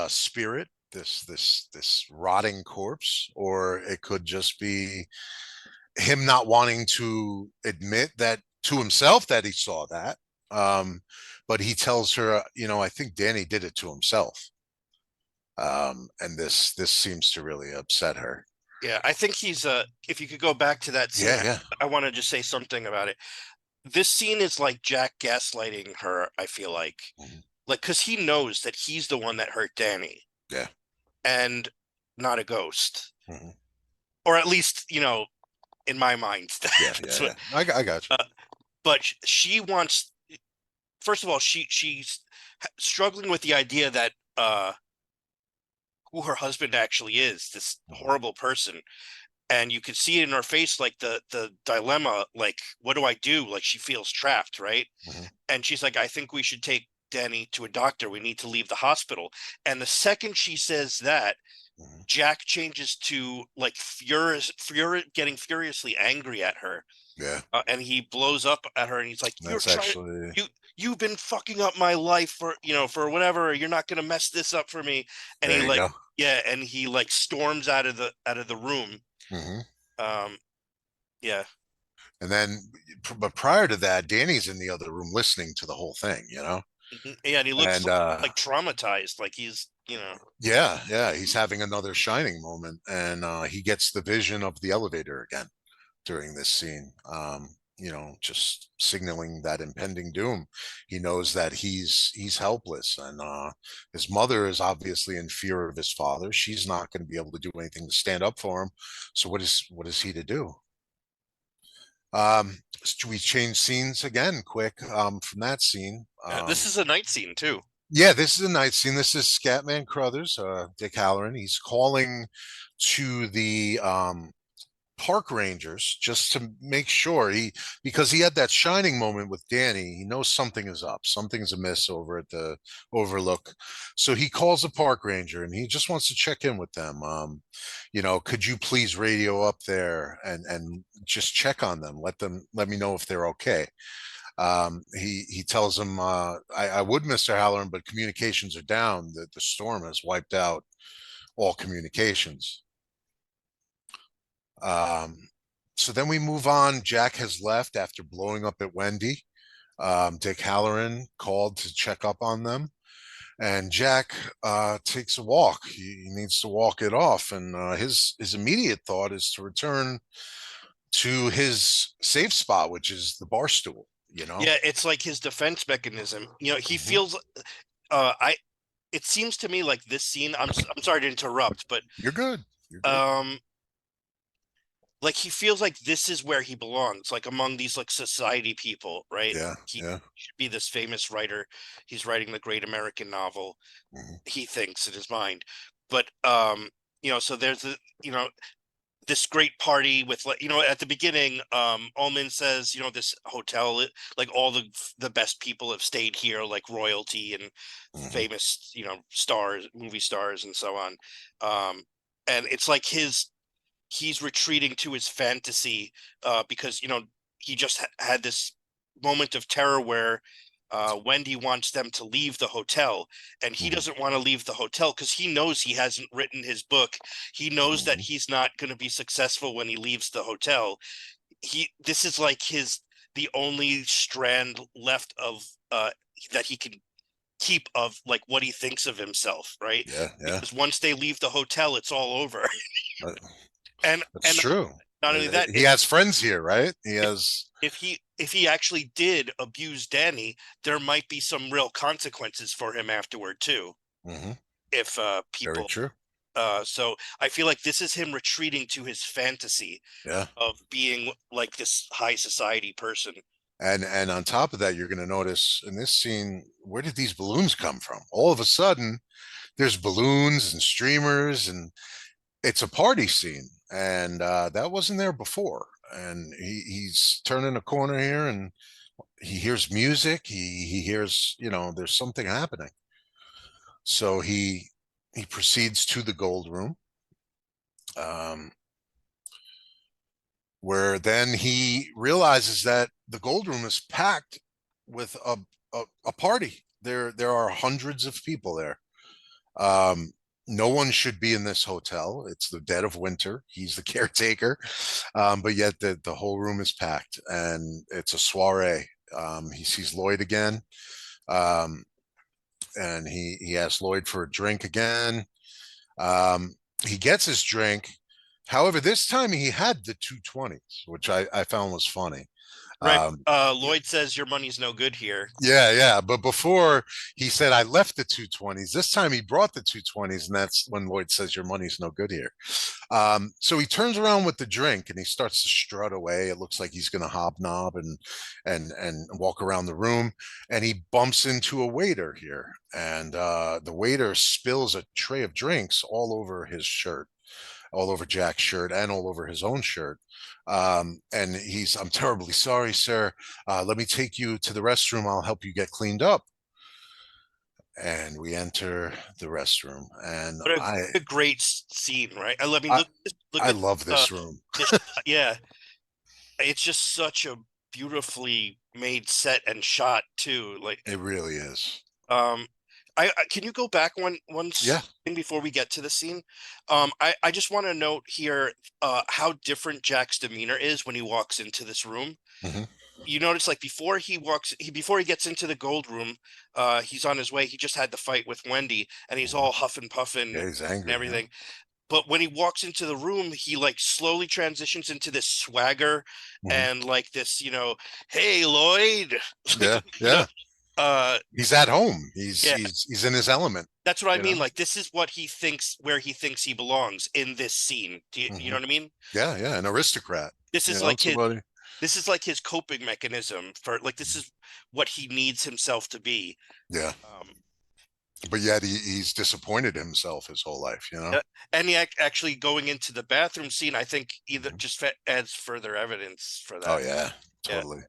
spirit, this rotting corpse, or it could just be him not wanting to admit that to himself that he saw that. But he tells her, I think Danny did it to himself. And this seems to really upset her. Yeah, I think he's if you could go back to that scene, Yeah. I want to just say something about it. This scene is like Jack gaslighting her, I feel like. Mhm. Like, because he knows that he's the one that hurt Danny. Yeah. And not a ghost. Mhm. Or at least, in my mind. Yeah. I got you. But she wants, first of all, she's struggling with the idea that who her husband actually is, this horrible person. And you could see it in her face, like the dilemma, like, what do I do? Like, she feels trapped, right? Mhm. And she's like, I think we should take Danny to a doctor. We need to leave the hospital. And the second she says that, Mhm. Jack changes to like getting furiously angry at her. Yeah. And he blows up at her and he's like, That's actually you've been fucking up my life for whatever. You're not gonna mess this up for me. And there he you go. and he like storms out of the room. Mhm. Um, yeah. And then, but prior to that, Danny's in the other room listening to the whole thing, Yeah, and he looks and like traumatized, like he's, yeah, he's having another shining moment, and he gets the vision of the elevator again during this scene. Just signaling that impending doom. He knows that he's helpless, and his mother is obviously in fear of his father. She's not going to be able to do anything to stand up for him. So what is he to do? We change scenes again quick from that scene. this is a night scene too. Yeah, this is a night scene. This is Scatman Crothers, Dick Halloran. He's calling to the park rangers just to make sure because he had that shining moment with Danny. He knows something is up, something's amiss over at the overlook. So he calls the park ranger and he just wants to check in with them. Could you please radio up there and just check on them, let me know if they're okay. He tells him, I would, Mr. Halloran, but communications are down. The storm has wiped out all communications. So then we move on. Jack has left after blowing up at Wendy. Dick Halloran called to check up on them, and Jack takes a walk. He needs to walk it off, and his immediate thought is to return to his safe spot, which is the bar stool. Yeah, it's like his defense mechanism. He Mhm. feels it seems to me like this scene, I'm sorry to interrupt, but You're good. You're good. like he feels like this is where he belongs, like among these like society people, right? Yeah, He yeah. should be this famous writer. He's writing the great American novel, Mhm. he thinks in his mind. But so there's this great party with, like, at the beginning, Ullman says, this hotel, like all the best people have stayed here, like royalty and Mhm. famous, stars, movie stars, and so on. And it's like he's retreating to his fantasy, because he just had this moment of terror where Wendy wants them to leave the hotel, and he Mhm. doesn't want to leave the hotel because he knows he hasn't written his book. He knows that Mhm. he's not going to be successful when he leaves the hotel. This is like the only strand left of that he can keep of like what he thinks of himself, right? Yeah, yeah. Because once they leave the hotel, it's all over. Uh, and That's and true. not only that, He has friends here, right? He if has. if he actually did abuse Danny, there might be some real consequences for him afterward too. Mhm. If Very people true. so I feel like this is him retreating to his fantasy Yeah. of being like this high society person. And on top of that, you're going to notice in this scene, where did these balloons come from? All of a sudden, there's balloons and streamers, and it's a party scene. and that wasn't there before. And he's turning a corner here, and he hears music. He hears, there's something happening. So he proceeds to the gold room, um, where then he realizes that the gold room is packed with a party. There are hundreds of people there. Um, no one should be in this hotel. It's the dead of winter. He's the caretaker, but yet the whole room is packed, and it's a soiree. He sees Lloyd again, um, and he asks Lloyd for a drink again. Um, he gets his drink. However, this time he had the 220s, which I found was funny. Right. Lloyd says your money's no good here. Yeah. But before he said, I left the 220s. This time he brought the 220s, and that's when Lloyd says your money's no good here. So he turns around with the drink and he starts to strut away. It looks like he's going to hobnob and walk around the room. And he bumps into a waiter here. And the waiter spills a tray of drinks all over his shirt, all over Jack's shirt, and all over his own shirt. And I'm terribly sorry, sir. Let me take you to the restroom. I'll help you get cleaned up. And we enter the restroom, and What a great scene, right? I mean, look I at love this room. Yeah, it's just such a beautifully made set and shot too. Like It really is. I can you go back one Yeah. thing before we get to the scene? I just want to note here how different Jack's demeanor is when he walks into this room. Mhm. You notice, like, before he gets into the gold room, he's on his way. He just had the fight with Wendy, and he's all huff and puffing Yeah, he's and angry. everything. But when he walks into the room, he like slowly transitions into this swagger Mhm. and like this, hey Lloyd. Yeah. You know, He's at home. yeah, He's in his element. that's what I you mean. know? Like, this is what he thinks, where he thinks he belongs in this scene. Do you know Mhm. what I mean? Yeah, an aristocrat. This is Somebody. this is like his coping mechanism for, like, this is what he needs himself to be. Yeah, Um, but yet he's disappointed himself his whole life. and he actually going into the bathroom scene, I think either Mhm. just adds further evidence for Oh that. yeah, Yeah. totally.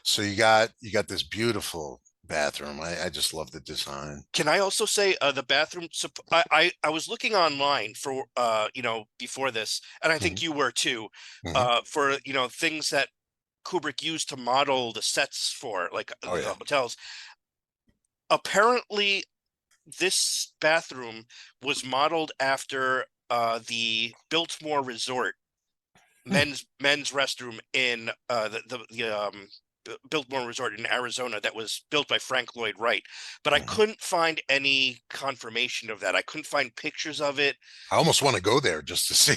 So you got this beautiful bathroom. I just love the design. Can I also say the bathroom? I was looking online for before this, and I think Mhm. you were too, Mhm. for things that Kubrick used to model the sets for, like Oh the yeah. hotels. Apparently, this bathroom was modeled after the Biltmore Resort Hmm. men's restroom in the Biltmore Resort in Arizona that was built by Frank Lloyd Wright. But I Mhm. couldn't find any confirmation of that. I couldn't find pictures of it. I almost want to go there just to see.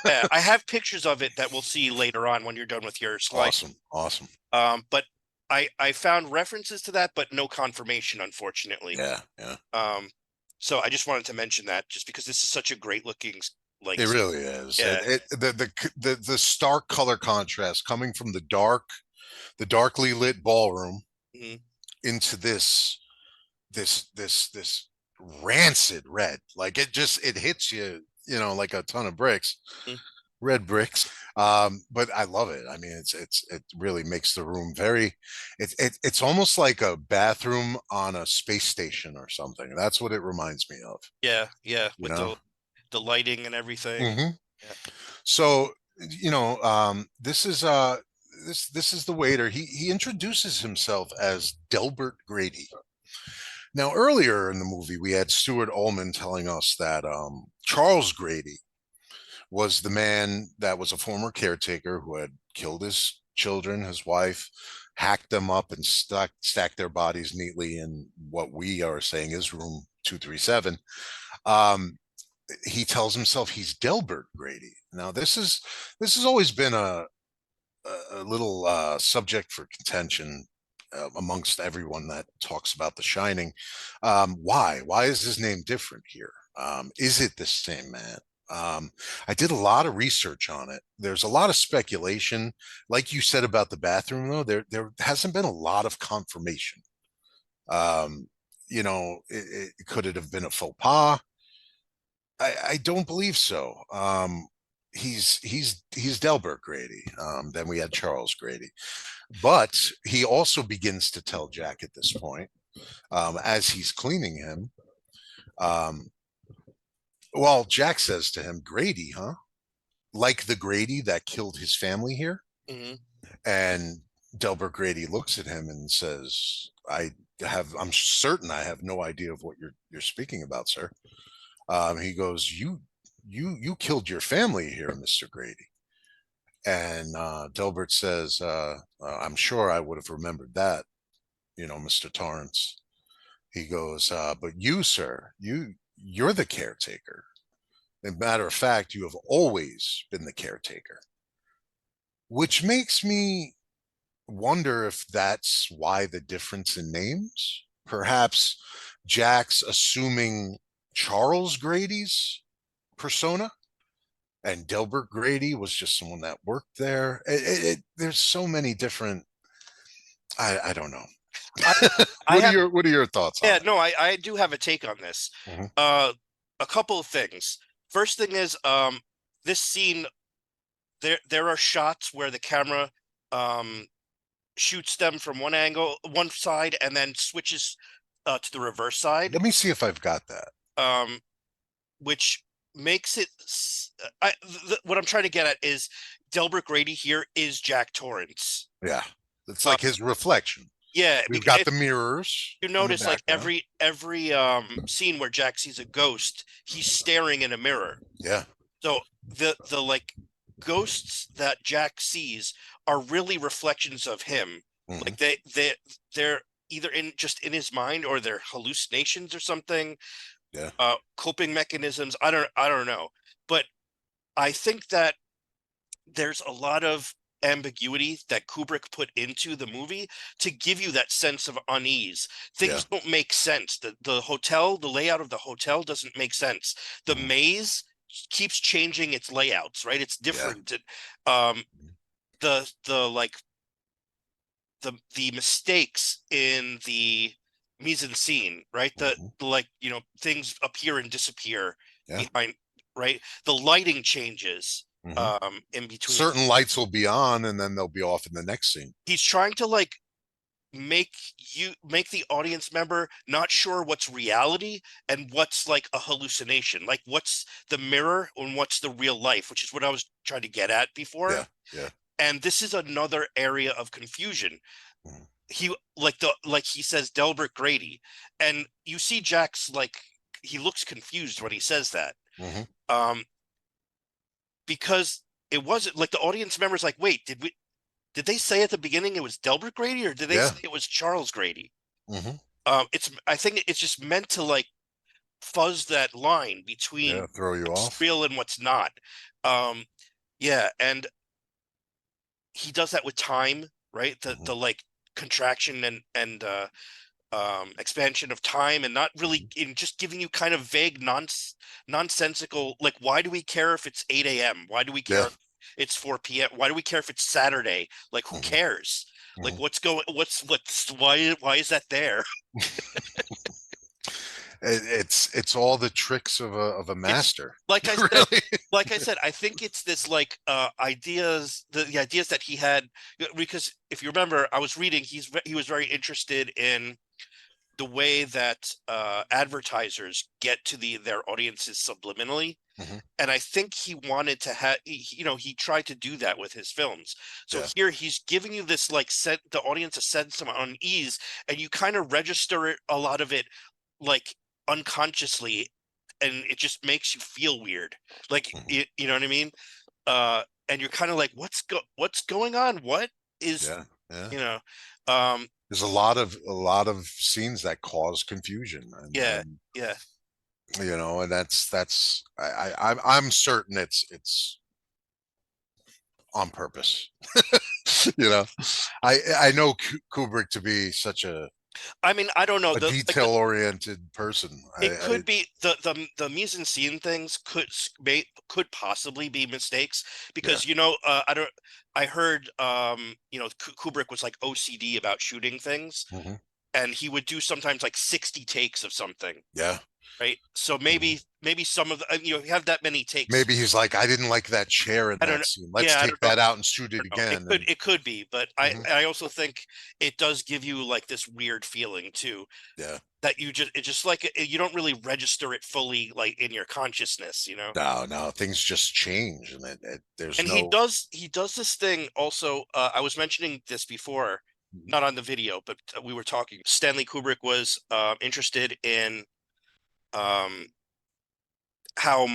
Yeah, I have pictures of it that we'll see later on when you're done with your slide. Awesome. But I found references to that, but no confirmation, unfortunately. Yeah. So I just wanted to mention that, just because this is such a great looking, like, It really is. yeah. The stark color contrast coming from the darkly lit ballroom Mhm. into this rancid red. Like it hits you, like a ton of bricks, Mhm. red bricks. But I love it. I mean, it really makes the room very. It's almost like a bathroom on a space station or something. That's what it reminds me of. Yeah, You with know. the lighting and everything. hmm Yeah. So, this is this is the waiter. He introduces himself as Delbert Grady. Now, earlier in the movie, we had Stuart Ullman telling us that Charles Grady was the man that was a former caretaker who had killed his children, his wife, hacked them up, and stacked their bodies neatly in what we are saying is room 237. Um, he tells himself he's Delbert Grady. Now, this has always been a little subject for contention amongst everyone that talks about The Shining. Why? Why is his name different here? Is it the same man? I did a lot of research on it. There's a lot of speculation, like you said about the bathroom, though. There hasn't been a lot of confirmation. Could it have been a faux pas? I don't believe so. he's Delbert Grady. Then we had Charles Grady, but he also begins to tell Jack at this point, as he's cleaning him. Well, Jack says to him, "Grady, huh? Like the Grady that killed his family here?" Hmm. And Delbert Grady looks at him and says, I'm certain I have no idea of what you're speaking about, sir." He goes, you killed your family here, Mr. Grady." And Delbert says, "I'm sure I would have remembered that, Mr. Torrance." He goes, "But you, sir, you're the caretaker. As a matter of fact, you have always been the caretaker," which makes me wonder if that's why the difference in names. Perhaps Jack's assuming Charles Grady's persona, and Delbert Grady was just someone that worked there. There's so many different. I don't know. I have, What are your thoughts on yeah, it? no, I do have a take on this. Mhm. A couple of things. First thing is, this scene, there are shots where the camera, shoots them from one side, and then switches, to the reverse side, Let me see if I've got that. um, which makes it, what I'm trying to get at is Delbert Grady here is Jack Torrance. Yeah, it's Uh, like his reflection. yeah, We've because got if the mirrors you in the notice, like background. every scene where Jack sees a ghost, he's staring in a mirror. Yeah. So the like ghosts that Jack sees are really reflections of him. Mhm. Like they're either in his mind, or they're hallucinations or something. Yeah. Coping mechanisms. I don't know. But I think that there's a lot of ambiguity that Kubrick put into the movie to give you that sense of unease. Yeah. Things don't make sense. The hotel, the layout of the hotel doesn't make sense. The Mhm. maze keeps changing its layouts, right? It's Yeah. different. The like the mistakes in the mise en scene, right? Mhm. The like, things appear and disappear Yeah. behind, right? The lighting changes Mhm. in between. Certain lights will be on and then they'll be off in the next scene. He's trying to like make the audience member not sure what's reality and what's like a hallucination, like what's the mirror and what's the real life, which is what I was trying to get at before. Yeah. Yeah. And this is another area of confusion. Mhm. He like he says Delbert Grady, and you see Jack's like, he looks confused when he says that, Mhm. um because it wasn't like the audience members like, wait, did they say at the beginning it was Delbert Grady, or did they Yeah. say it was Charles Grady? Mhm. I think it's just meant to like fuzz that line Yeah. between Throw you what's off. real and what's not. um yeah, and he does that with time, right? The Mhm. like contraction and expansion of time, and not really Mhm. in just giving you kind of vague nonsensical, like, why do we care if it's 8 a.m.? Why do we care Yeah. if it's 4 p.m.? Why do we care if it's Saturday? Like, who Mhm. cares? Like, Mhm. what's why is that there? It's all the tricks of a It's master. like I said, Really. I think it's this like ideas, the ideas that he had, because if you remember, I was reading, he was very interested in the way that advertisers get to their audiences subliminally. Mhm. And I think he wanted to have, he tried to do that with his films. So Yeah. here he's giving you this like, set the audience a sense of unease, and you kind of register it, a lot of it, like, unconsciously, and it just makes you feel weird. Like, Mhm. you know what I mean? And you're kind of like, what's going on? What is, Yeah. Yeah. you know, um, There's a lot of scenes that cause confusion, and yeah, yeah. and that's I'm certain it's on purpose. you know, I know Kubrick to be such I mean, I don't know. a detail oriented person. It could be the mise en scene things could possibly be mistakes, Yeah. because I heard, Kubrick was like OCD about shooting things, Mhm. and he would do sometimes like 60 takes of something. Yeah. right? So maybe some of the, you have that many takes. Maybe he's like, I didn't like that chair in I don't that know. scene. Let's Yeah, I take don't know. that out and shoot it I don't know. again. And It could be, but Mhm. I also think it does give you like this weird feeling too, yeah, that it's just like you don't really register it fully like in your consciousness, you know. no, things just change, and there's And no. he does this thing also. I was mentioning this before, not on the video, but we were talking. Stanley Kubrick was interested in um, how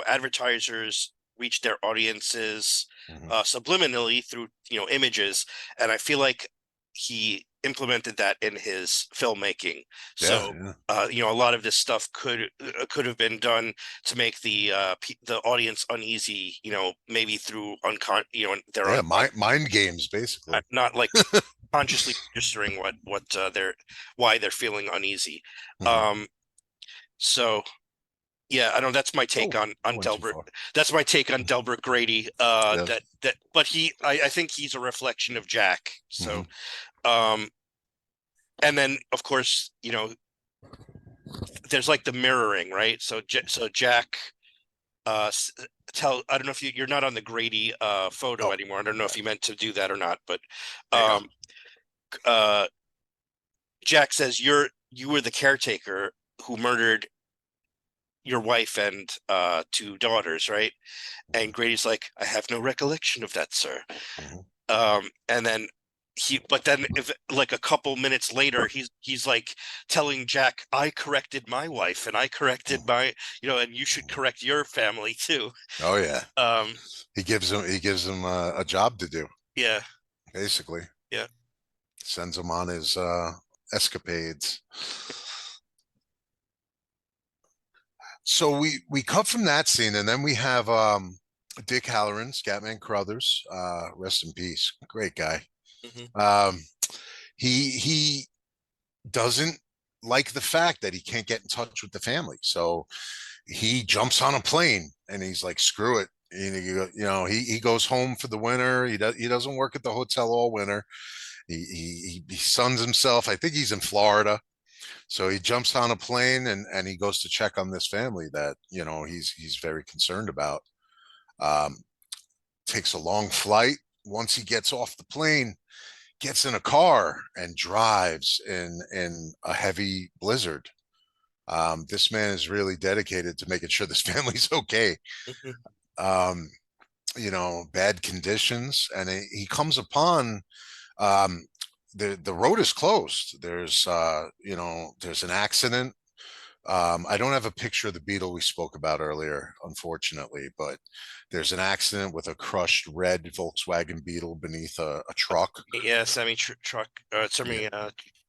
advertisers reach their audiences Mhm. subliminally through images, and I feel like he implemented that in his filmmaking. Yeah, So yeah. a lot of this stuff could have been done to make the audience uneasy, maybe through their Yeah, mind games, basically. not like consciously registering what they're why they're feeling uneasy. Mhm. Um, so yeah, I know that's my take Oh, I on went too Delbert. far. That's my take on Delbert Grady. Yeah. But I think he's a reflection of Jack. So, Mhm. um, and then of course, there's like the mirroring, right? So Jack, I don't know if you're not on the Grady photo Oh, anymore. I don't know if you meant to do that or not, but yeah. um, uh, Jack says you were the caretaker who murdered your wife and two daughters, right? And Grady's like, I have no recollection of that, sir. Mhm. And then but then if like a couple minutes later, he's like telling Jack, I corrected my wife and I corrected my, and you should correct your family too. Oh yeah. Um, He gives him a job to do, yeah, basically. yeah. Sends him on his escapades. So we cut from that scene, and then we have Dick Halloran, Scatman Crothers, rest in peace, great guy. Hmm. Um, he doesn't like the fact that he can't get in touch with the family, so he jumps on a plane and he's like, screw it. He goes home for the winter. He doesn't work at the hotel all winter. He suns himself. I think he's in Florida. So he jumps on a plane and he goes to check on this family that he's very concerned about. Um, Takes a long flight. Once he gets off the plane, gets in a car and drives in a heavy blizzard. This man is really dedicated to making sure this family's okay. Hmm. Um, Bad conditions, and he comes upon um, the road is closed. There's an accident. I don't have a picture of the Beetle we spoke about earlier, unfortunately, but there's an accident with a crushed red Volkswagen Beetle beneath a truck. Yeah, semi truck, Yeah, semi.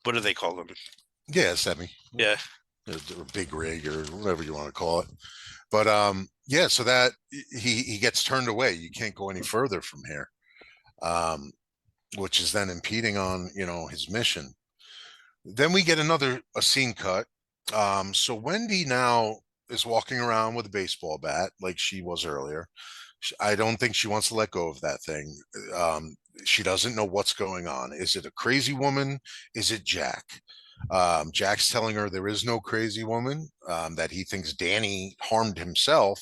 What do they call them? yeah, semi, Yeah. or big rig, or whatever you want to call it. But yeah, so that he gets turned away. You can't go any further from here, um, which is then impeding on his mission. Then we get a scene cut. So Wendy now is walking around with a baseball bat like she was earlier. I don't think she wants to let go of that thing. She doesn't know what's going on. Is it a crazy woman? Is it Jack? Jack's telling her there is no crazy woman, that he thinks Danny harmed himself.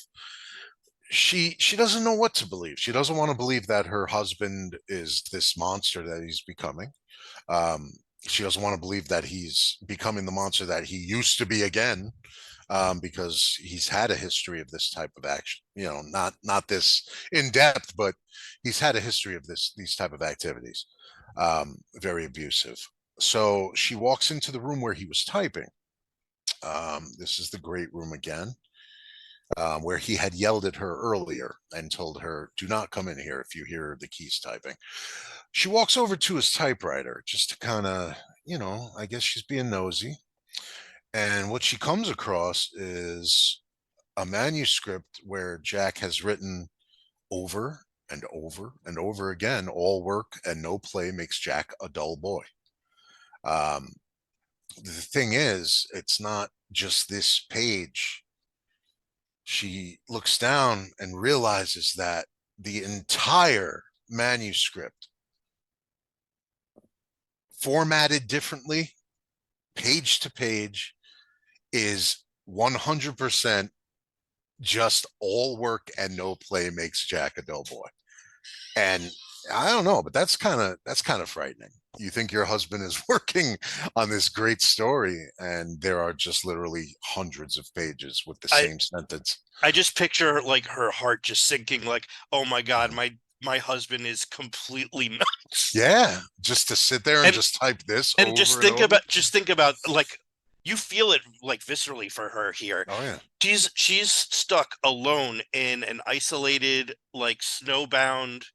She doesn't know what to believe. She doesn't want to believe that her husband is this monster that he's becoming. Um, she doesn't want to believe that he's becoming the monster that he used to be again, because he's had a history of this type of action. Not this in depth, but he's had a history of these type of activities. Very abusive. So she walks into the room where he was typing. This is the great room again, where he had yelled at her earlier and told her, "Do not come in here if you hear the keys typing." She walks over to his typewriter just to kind of, I guess she's being nosy. And what she comes across is a manuscript where Jack has written over and over and over again, all work and no play makes Jack a dull boy. Um, the thing is, it's not just this page. She looks down and realizes that the entire manuscript, formatted differently, page to page, is 100% just all work and no play makes Jack a dull boy. And I don't know, but that's kind of frightening. You think your husband is working on this great story, and there are just literally hundreds of pages with the I same sentence. I just picture like her heart just sinking, like, oh my God, my husband is completely nuts. Yeah, just to sit there and And just type this and over and over. just think about like you feel it like viscerally for her here. Oh yeah. She's stuck alone in an isolated, like snowbound,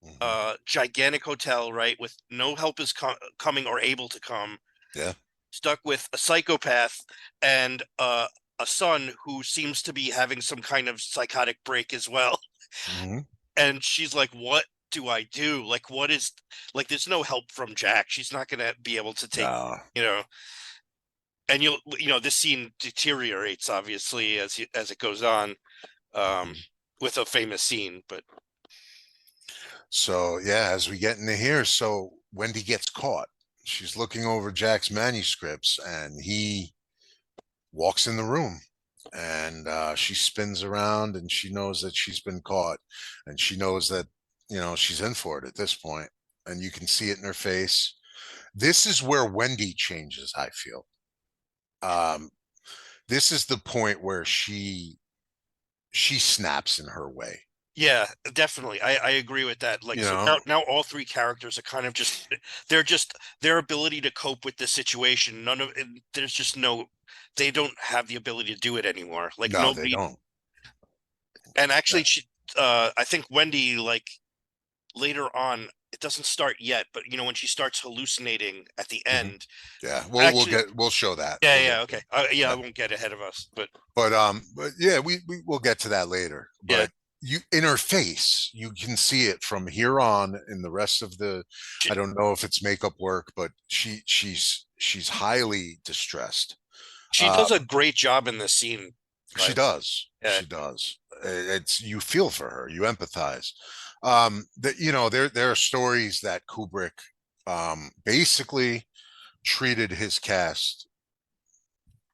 Mhm. gigantic hotel, right? With no help is coming or able to come. Yeah. Stuck with a psychopath and a son who seems to be having some kind of psychotic break as well. Mhm. And she's like, what do I do? Like, what is like, there's no help from Jack. She's not gonna be able to take, No. you know, and this scene deteriorates obviously as it goes on, um, with a famous scene, but So yeah, as we get into here, so Wendy gets caught. She's looking over Jack's manuscripts, and he walks in the room, and she spins around, and she knows that she's been caught, and she knows that she's in for it at this point, and you can see it in her face. This is where Wendy changes, I feel. Um, this is the point where she snaps in her way. yeah, definitely. I agree with that. Like, You so know, now all three characters are kind of just they're just their ability to cope with the situation. There's just no, they don't have the ability to do it anymore. Like no, they nobody, don't. and Yeah. actually I think Wendy, like later on, it doesn't start yet, but when she starts hallucinating at the Mhm. end, Yeah, actually, we'll show that. yeah, We'll yeah, get okay. I yeah. won't get ahead of us, but But yeah, we'll get to that later. yeah. But you in her face, you can see it from here on in the rest of the. She, I don't know if it's makeup work, but she's highly distressed. she Uh, does a great job in this scene, she but does. yeah. She does. It's you feel for her, you empathize. That there are stories that Kubrick basically treated his cast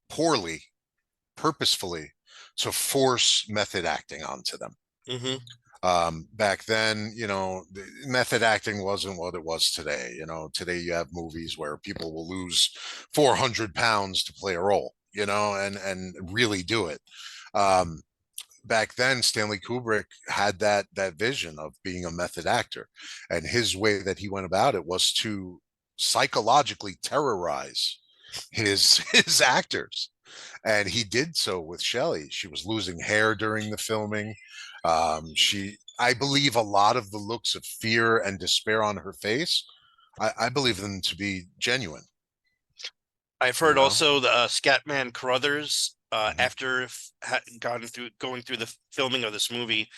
poorly, purposefully, to force method acting onto them. Hmm. Back then, the method acting wasn't what it was today. Today you have movies where people will lose 400 pounds to play a role, and really do it. Um, Back then, Stanley Kubrick had that vision of being a method actor, and his way that he went about it was to psychologically terrorize his actors, and he did so with Shelley. She was losing hair during the filming. I believe a lot of the looks of fear and despair on her face, I believe them to be genuine. I've You heard know, also the Scatman Crothers, Mhm. after going through the filming of this movie,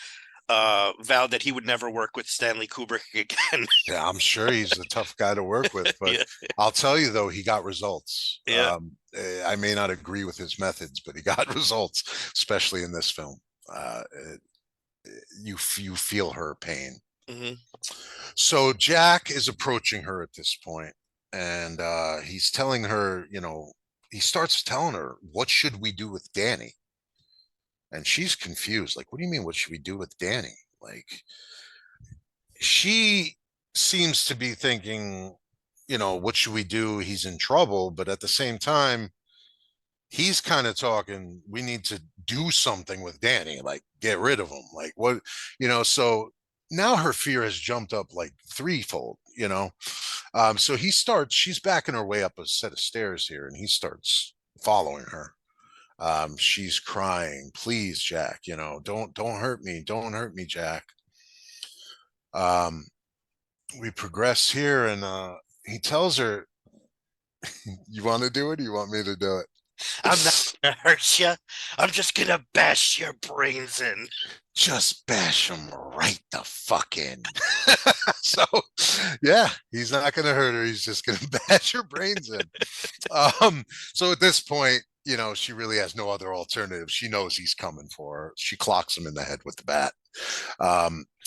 vowed that he would never work with Stanley Kubrick again. Yeah, I'm sure he's a tough guy to work with, but Yeah, I'll tell you though, he got results. yeah. I may not agree with his methods, but he got results, especially in this film. Uh, you feel her pain. Hmm. So Jack is approaching her at this point, and he's telling her, he starts telling her, "What should we do with Danny?" And she's confused, like, "What do you mean? What should we do with Danny?" Like, she seems to be thinking, what should we do? He's in trouble, but at the same time, he's kind of talking, we need to do something with Danny, like get rid of him. Like what, so now her fear has jumped up like threefold, so she's backing her way up a set of stairs here, and he starts following her. She's crying, "Please, Jack, don't hurt me. Don't hurt me, Jack." Um, we progress here, and he tells her, "You want to do it? Or you want me to do it?" I'm not gonna hurt you. I'm just gonna bash your brains in. Just bash him right the fuck in. So, yeah, he's not going to hurt her. He's just going to bash her brains in. So at this point, she really has no other alternative. She knows he's coming for her. She clocks him in the head with the bat.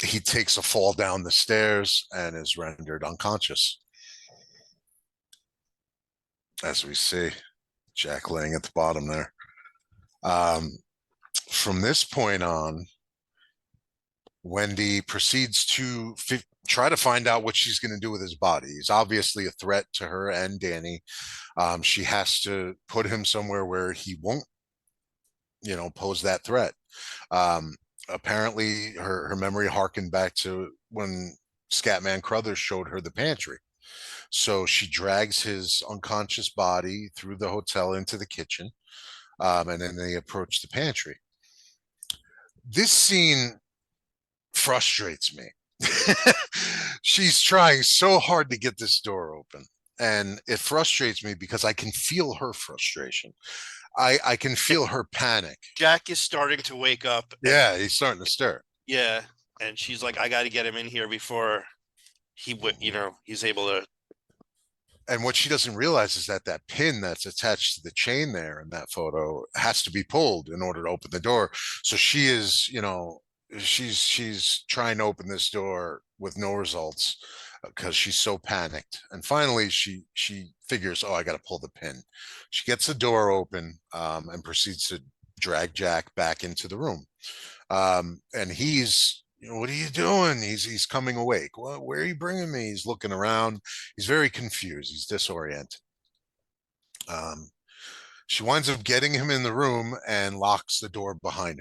He takes a fall down the stairs and is rendered unconscious, as we see. Jack laying at the bottom there. From this point on, Wendy proceeds to try to find out what she's going to do with his body. He's obviously a threat to her and Danny. She has to put him somewhere where he won't, pose that threat. Apparently, her memory harkened back to when Scatman Crothers showed her the pantry. So she drags his unconscious body through the hotel into the kitchen, and then they approach the pantry. This scene frustrates me. She's trying so hard to get this door open, and it frustrates me because I can feel her frustration. I can feel her panic. Jack is starting to wake up. Yeah, he's starting to stir. Yeah, and she's like, I got to get him in here before he would, he's able to. And what she doesn't realize is that that pin that's attached to the chain there in that photo has to be pulled in order to open the door. So she is, she's trying to open this door with no results because she's so panicked. And finally, she figures, oh, I got to pull the pin. She gets the door open and proceeds to drag Jack back into the room. And he's, what are you doing? He's coming awake. Well, where are you bringing me? He's looking around. He's very confused. He's disoriented. She winds up getting him in the room and locks the door behind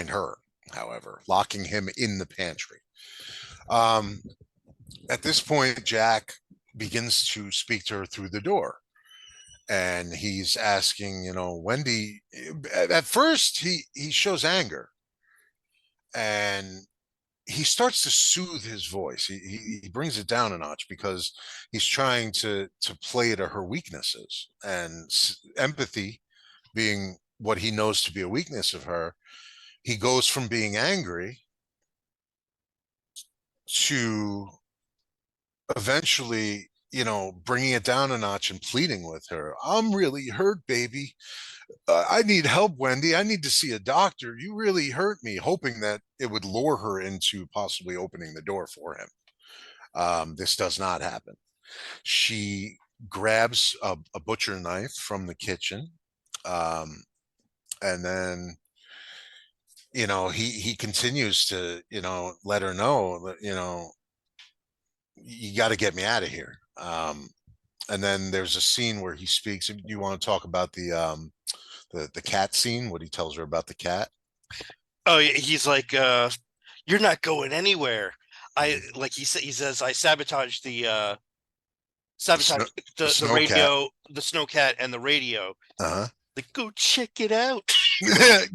her, however, locking him in the pantry. At this point, Jack begins to speak to her through the door. And he's asking, Wendy, at first he shows anger. And he starts to soothe his voice. He brings it down a notch because he's trying to play to her weaknesses, and empathy being what he knows to be a weakness of her. He goes from being angry to eventually, bringing it down a notch and pleading with her. I'm really hurt, baby. I need help, Wendy. I need to see a doctor. You really hurt me, hoping that it would lure her into possibly opening the door for him. This does not happen. She grabs a butcher knife from the kitchen. And then, he continues to, let her know that, you got to get me out of here. And then there's a scene where he speaks. Do you want to talk about the cat scene? What he tells her about the cat? Oh, he's like, you're not going anywhere. He says, I sabotaged the snow radio, cat. the snow cat and the radio. Uh-huh. Like, go check it out.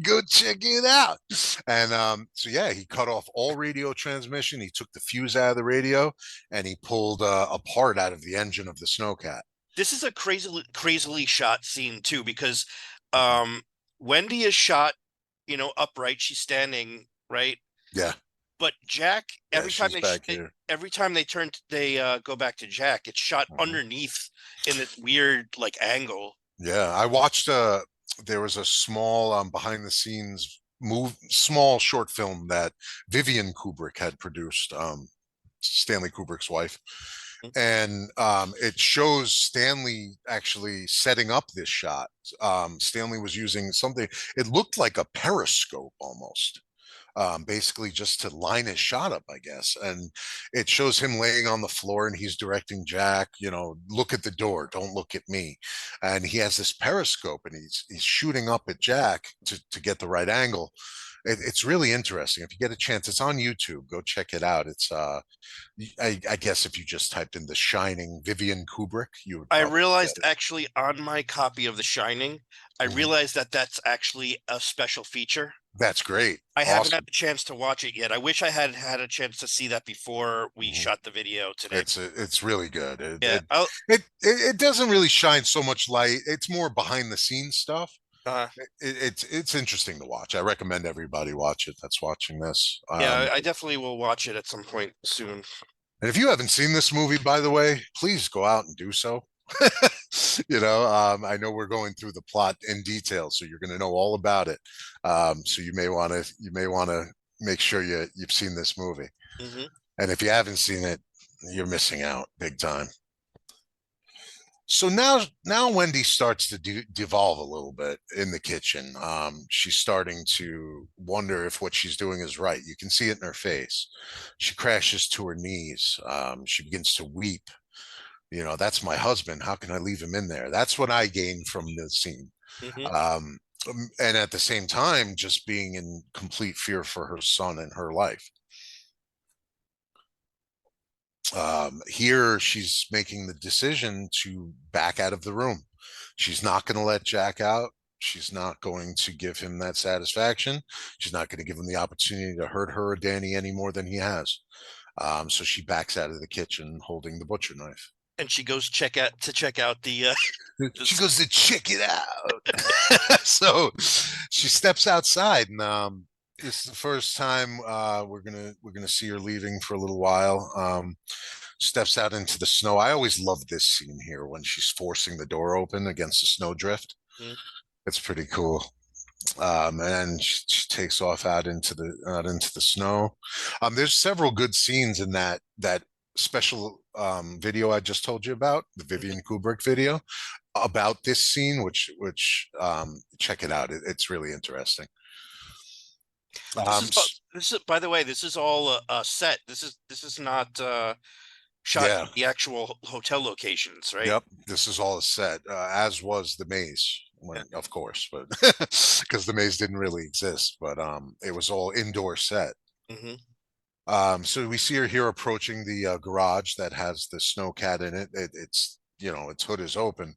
Go check it out. And so yeah, he cut off all radio transmission. He took the fuse out of the radio, and he pulled a part out of the engine of the snowcat. This is a crazily shot scene too, because Wendy is shot, upright. She's standing, right? Yeah. But Jack, every time they go back to Jack, it's shot underneath in this weird angle. Yeah, I watched there was a small behind the scenes small short film that Vivian Kubrick had produced, Stanley Kubrick's wife. And it shows Stanley actually setting up this shot. Stanley was using something, it looked like a periscope almost. Basically just to line his shot up, I guess. And it shows him laying on the floor, and he's directing Jack, look at the door, don't look at me. And he has this periscope, and he's shooting up at Jack to get the right angle. It's really interesting. If you get a chance, it's on YouTube. Go check it out. It's I guess if you just typed in The Shining Vivian Kubrick, you would. I realized actually on my copy of The Shining, I realized that that's actually a special feature. That's great. I haven't had a chance to watch it yet. I wish I had had a chance to see that before we shot the video today. It's really good. It doesn't really shine so much light. It's more behind the scenes stuff. It's interesting to watch. I recommend everybody watch it that's watching this. Yeah, I definitely will watch it at some point soon. And if you haven't seen this movie, by the way, please go out and do so. I know we're going through the plot in detail, so you're going to know all about it. So you may want to make sure you've seen this movie. And if you haven't seen it, you're missing out big time. So now Wendy starts to devolve a little bit in the kitchen. She's starting to wonder if what she's doing is right. You can see it in her face. She crashes to her knees. She begins to weep. You know, that's my husband. How can I leave him in there? That's what I gained from the scene. Hmm. And at the same time, just being in complete fear for her son and her life. Here, she's making the decision to back out of the room. She's not going to let Jack out. She's not going to give him that satisfaction. She's not going to give him the opportunity to hurt her or Danny any more than he has. So she backs out of the kitchen holding the butcher knife. And she goes check out the She goes to check it out. So she steps outside, and this is the first time we're gonna see her leaving for a little while. Steps out into the snow. I always love this scene here when she's forcing the door open against the snowdrift. Mhm. It's pretty cool. And she takes off out into the snow. There's several good scenes in that special video I just told you about, the Vivian Kubrick video about this scene, which check it out. It's really interesting. This is this is by the way, this is all a set. This is not shot Yeah. in the actual hotel locations, right? Yep, this is all a set, as was the maze, of course, but because the maze didn't really exist, but it was all indoor set. Hmm. So we see her here approaching the garage that has the snowcat in it. It's its hood is open.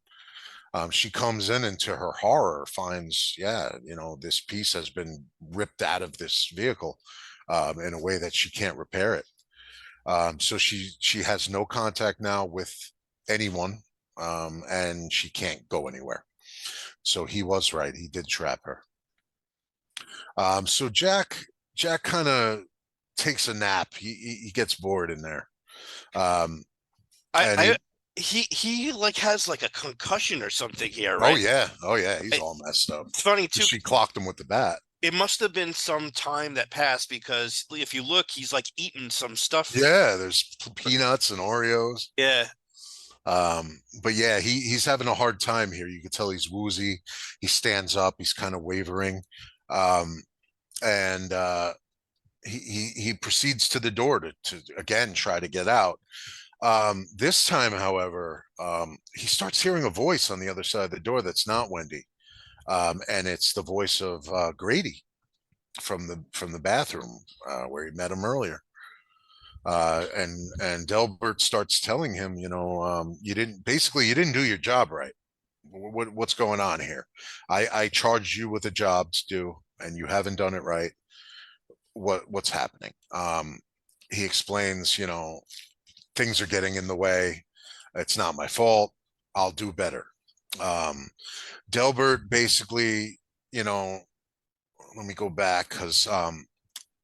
She comes in and to her horror finds, this piece has been ripped out of this vehicle in a way that she can't repair it. So she has no contact now with anyone, and she can't go anywhere. So he was right. He did trap her. So Jack kind of takes a nap. He gets bored in there. And He like has like a concussion or something here, oh right? yeah, he's all messed up. It's funny too. She clocked him with the bat. It must have been some time that passed because if you look, he's like eating some stuff. Yeah, there's peanuts and Oreos. Yeah. But yeah, he's having a hard time here. You can tell he's woozy. He stands up. He's kind of wavering, and he proceeds to the door to again try to get out. This time, however, he starts hearing a voice on the other side of the door that's not Wendy, and it's the voice of Grady from the bathroom where he met him earlier. And Delbert starts telling him, you didn't do your job right. What's going on here? I charged you with a job to do, and you haven't done it right. What's happening? He explains, things are getting in the way. It's not my fault. I'll do better. Delbert basically, let me go back because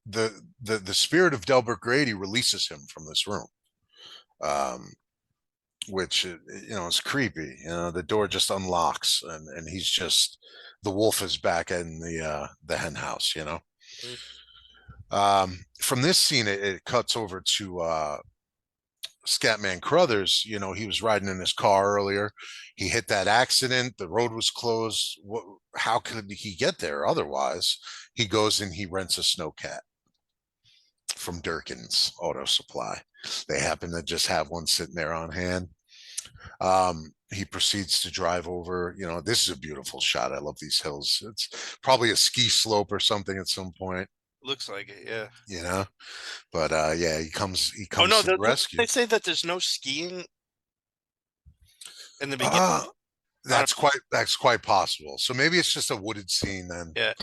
the spirit of Delbert Grady releases him from this room, which is creepy. The door just unlocks, and he's just the wolf is back in the hen house. From this scene, it cuts over to Scatman Crothers. He was riding in his car earlier. He hit that accident. The road was closed. How could he get there otherwise? He goes and he rents a snowcat from Durkin's Auto Supply. They happen to just have one sitting there on hand. He proceeds to drive over. This is a beautiful shot. I love these hills. It's probably a ski slope or something at some point. Looks like it, yeah. But yeah, he comes Oh no, to the rescue. they say that there's no skiing in the beginning. That's quite possible. So maybe it's just a wooded scene then. Yeah.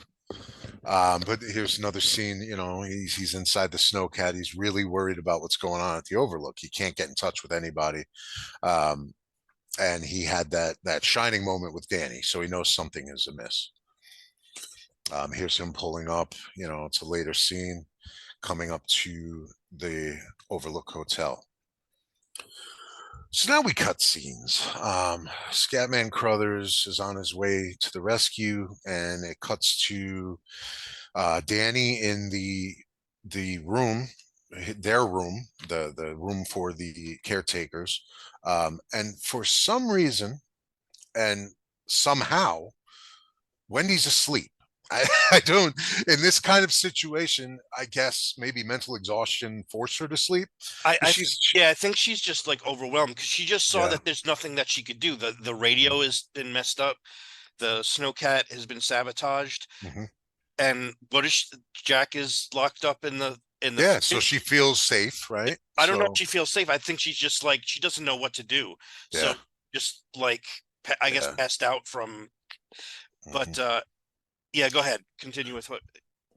But here's another scene. He's inside the snowcat. He's really worried about what's going on at the Overlook. He can't get in touch with anybody. And he had that shining moment with Danny, so he knows something is amiss. Here's him pulling up. It's a later scene, coming up to the Overlook Hotel. So now we cut scenes. Scatman Crothers is on his way to the rescue, and it cuts to Danny in the room, their room, the room for the caretakers, And for some reason and somehow, Wendy's asleep. I don't, in this kind of situation, I guess maybe mental exhaustion forced her to sleep. Yeah, I think she's just like overwhelmed because she just saw Yeah. that there's nothing that she could do. The radio has been messed up. The snowcat has been sabotaged. Mhm. And Jack is locked up in the Yeah, so fridge. she feels safe, right? I don't know if So she feels safe. I think she's just like she doesn't know what to do. So yeah, just like I guess yeah. passed out from. Mhm. But yeah, go ahead. Continue with what.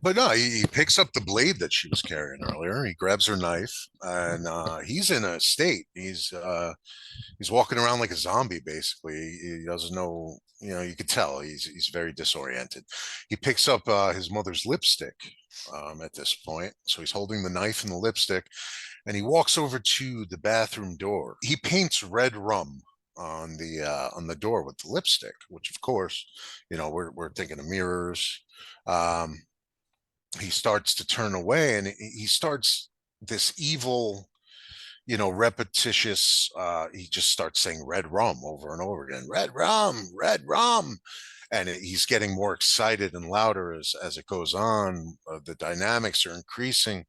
But no, he picks up the blade that she was carrying earlier. He grabs her knife, and he's in a state. He's walking around like a zombie, basically. He doesn't know, you could tell he's very disoriented. He picks up his mother's lipstick at this point. So he's holding the knife and the lipstick, and he walks over to the bathroom door. He paints red rum on the door with the lipstick, which of course, we're thinking of mirrors. Um, he starts to turn away, and he starts this evil, repetitious, he just starts saying red rum over and over again, red rum. And he's getting more excited and louder as it goes on. The dynamics are increasing.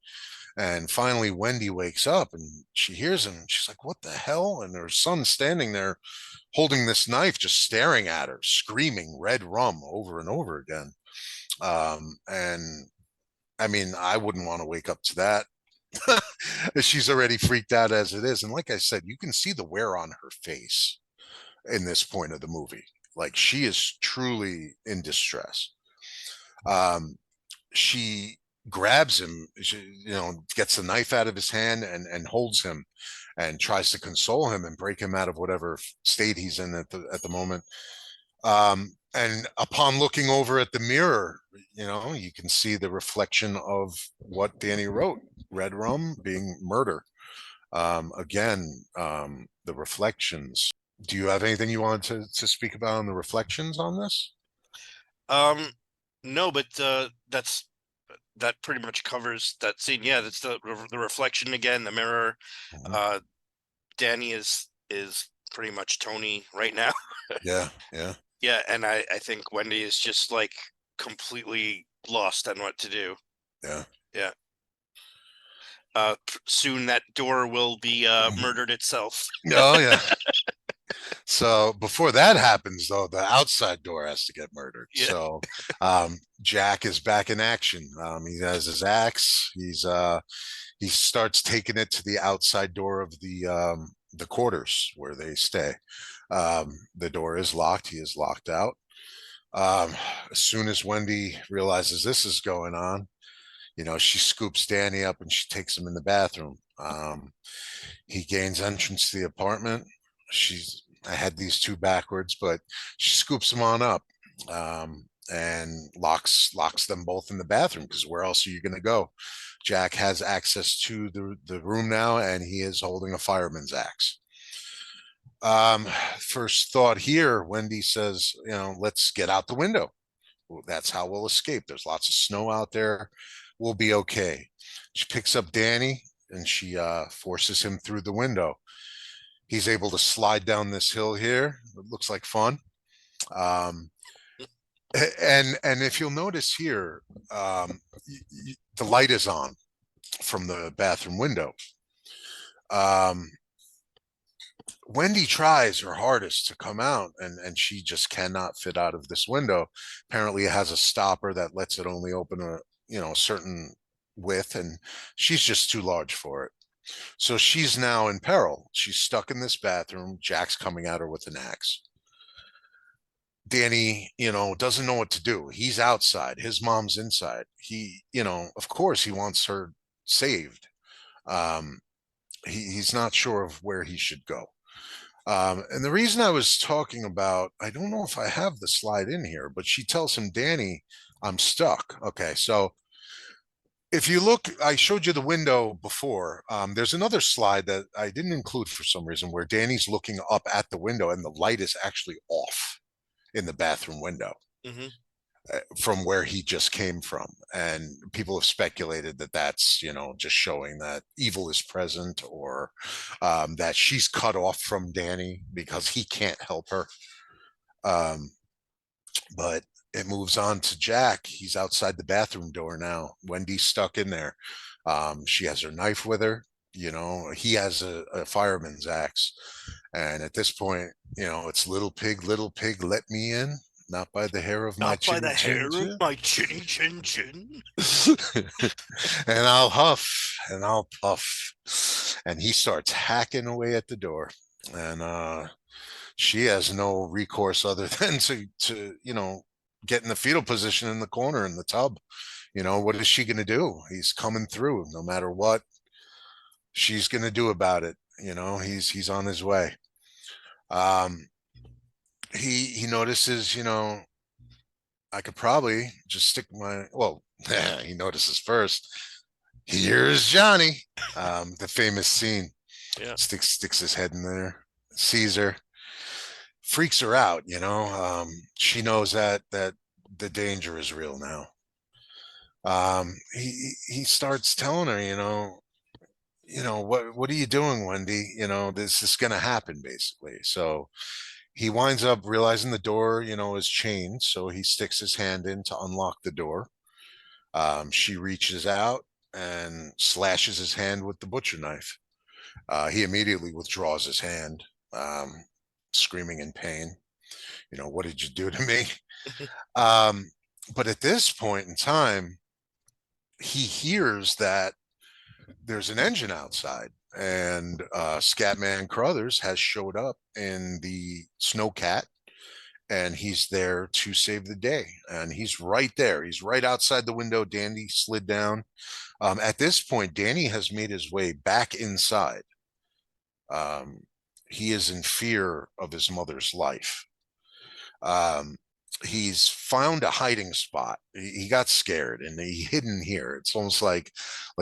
And finally, Wendy wakes up and she hears him. She's like, what the hell? And her son's standing there holding this knife, just staring at her, screaming red rum over and over again. And I mean, I wouldn't want to wake up to that. She's already freaked out as it is. And like I said, you can see the wear on her face in this point of the movie. Like she is truly in distress. She grabs him, gets the knife out of his hand and holds him and tries to console him and break him out of whatever state he's in at the moment. And upon looking over at the mirror, you can see the reflection of what Danny wrote, red rum being murder. Again, the reflections. Do you have anything you wanted to speak about on the reflections on this? No, but that pretty much covers that scene. Yeah, that's the reflection again, the mirror. Mhm. Danny is pretty much Tony right now. Yeah, yeah, Yeah, and I think Wendy is just like completely lost on what to do. yeah. Yeah. Soon that door will be murdered itself. Oh, yeah. So before that happens, though, the outside door has to get murdered. Yeah. So Jack is back in action. He has his axe. He starts taking it to the outside door of the quarters where they stay. The door is locked. He is locked out. As soon as Wendy realizes this is going on, she scoops Danny up and she takes him in the bathroom. He gains entrance to the apartment. I had these two backwards, but she scoops him on up and locks them both in the bathroom, because where else are you going to go? Jack has access to the room now, and he is holding a fireman's axe. First thought here, Wendy says, let's get out the window. Well, that's how we'll escape. There's lots of snow out there. We'll be okay. She picks up Danny and she forces him through the window. He's able to slide down this hill here. It looks like fun. And if you'll notice here, the light is on from the bathroom window. Wendy tries her hardest to come out, and she just cannot fit out of this window. Apparently, it has a stopper that lets it only open a certain width, and she's just too large for it. So she's now in peril. She's stuck in this bathroom. Jack's coming at her with an axe. Danny, doesn't know what to do. He's outside. His mom's inside. He, of course, he wants her saved. He's not sure of where he should go. And the reason I was talking about, I don't know if I have the slide in here, but she tells him, Danny, I'm stuck. Okay, so if you look, I showed you the window before. There's another slide that I didn't include for some reason, where Danny's looking up at the window and the light is actually off in the bathroom window. Mm-hmm. from where he just came from. And people have speculated that that's, just showing that evil is present, or that she's cut off from Danny because he can't help her. But it moves on to Jack. He's outside the bathroom door now. Wendy's stuck in there. She has her knife with her. He has a fireman's axe. And at this point, it's little pig, let me in. Not by the hair of my Not by chinny the chin hair of chin. my chinny chin chin. And I'll huff and I'll puff. And he starts hacking away at the door. And she has no recourse other than to get in the fetal position in the corner in the tub. What is she going to do? He's coming through. No matter what she's going to do about it, he's on his way. He notices, I could probably just stick my, well, he notices first, here's Johnny. The famous scene. Yeah. Sticks his head in there, sees her, freaks her out. She knows that the danger is real now. He starts telling her, what are you doing, Wendy? This is gonna happen, basically. So he winds up realizing the door, is chained, so he sticks his hand in to unlock the door. She reaches out and slashes his hand with the butcher knife. He immediately withdraws his hand, screaming in pain. What did you do to me? But at this point in time, he hears that there's an engine outside, and Scatman Crothers has showed up in the snowcat, and he's there to save the day. And he's right there. He's right outside the window. Danny slid down. At this point, Danny has made his way back inside. He is in fear of his mother's life. He's found a hiding spot. He got scared and he hidden here. It's almost like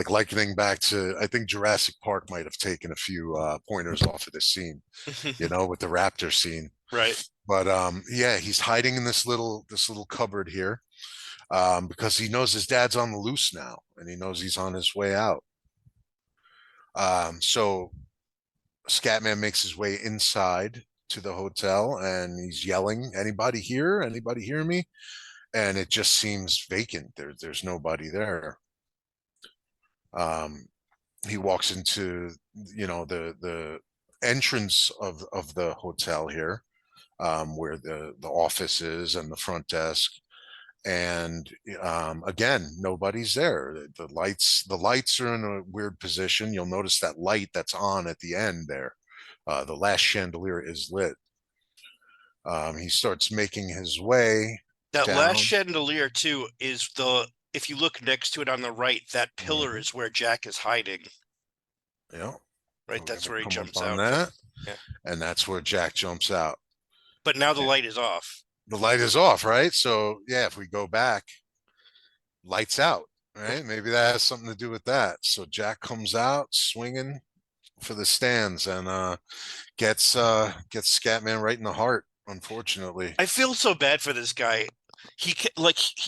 likening back to, I think Jurassic Park might have taken a few pointers off of this scene, with the raptor scene. Right. But yeah, he's hiding in this little cupboard here, because he knows his dad's on the loose now, and he knows he's on his way out. So Scatman makes his way inside to the hotel, and he's yelling, "Anybody here? Anybody hear me?" And it just seems vacant. There's nobody there. He walks into, the entrance of the hotel here, where the office is and the front desk. And again, nobody's there. The lights are in a weird position. You'll notice that light that's on at the end there. The last chandelier is lit. He starts making his way That down. last chandelier too is if you look next to it on the right, that pillar is where Jack is hiding. Yeah. Right, that's where he Come jumps up on out. that. Yeah. And that's where Jack jumps out. But now the light is off. The light is off, right? So yeah, if we go back, lights out, right? Maybe that has something to do with that. So Jack comes out swinging for the stands, and gets Scatman right in the heart, unfortunately. I feel so bad for this guy. He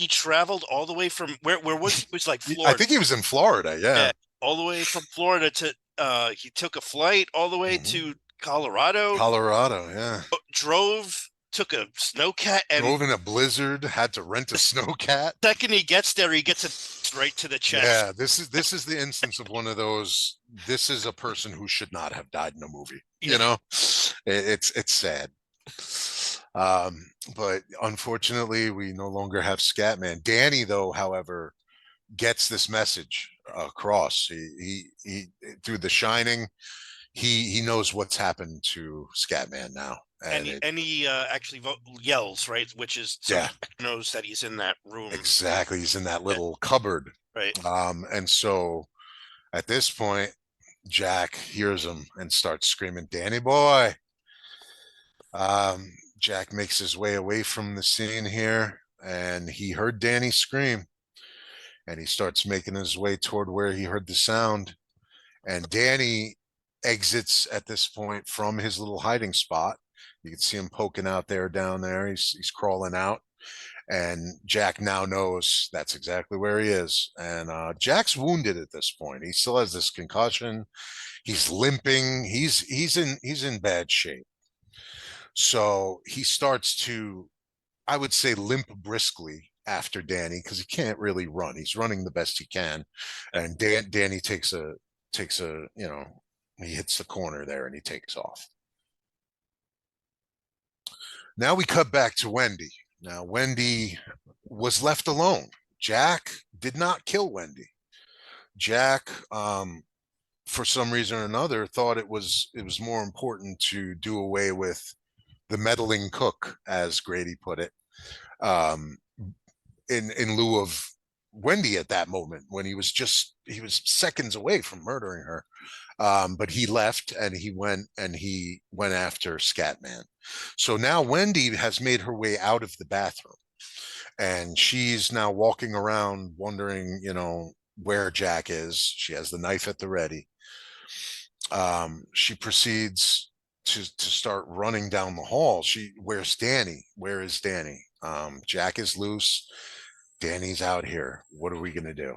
traveled all the way from where was he? It was like Florida. I think he was in Florida. Yeah. All the way from Florida to he took a flight all the way to Colorado. Yeah. Took a snowcat and drove in a blizzard, had to rent a snowcat. Second he gets there, he gets it right to the chest. Yeah, this is the instance of one of those. This is a person who should not have died in a movie. Yeah. It's sad. But unfortunately, we no longer have Scatman. Danny, though, however, gets this message across. He through The Shining, he knows what's happened to Scatman now. And he actually yells, right? Which is Jack knows that he's in that room. Exactly, he's in that little cupboard. Right. And so at this point, Jack hears him and starts screaming, "Danny boy!" Jack makes his way away from the scene here, and he heard Danny scream, and he starts making his way toward where he heard the sound. And Danny exits at this point from his little hiding spot. You can see him poking out there, down there. He's crawling out, And Jack now knows that's exactly where he is. And Jack's wounded at this point. He still has this concussion. He's limping. He's in bad shape. So he starts to, I would say, limp briskly after Danny because he can't really run. He's running the best he can, and Danny takes a he hits the corner there and he takes off. Now we cut back to Wendy. Now Wendy was left alone. Jack did not kill Wendy. Jack, for some reason or another, thought it was more important to do away with the meddling cook, as Grady put it, in lieu of Wendy at that moment when he was seconds away from murdering her. But he left and he went after Scatman. So now Wendy has made her way out of the bathroom, and she's now walking around wondering, where Jack is. She has the knife at the ready. She proceeds to start running down the hall. Where's Danny? Where is Danny? Jack is loose. Danny's out here. What are we gonna do?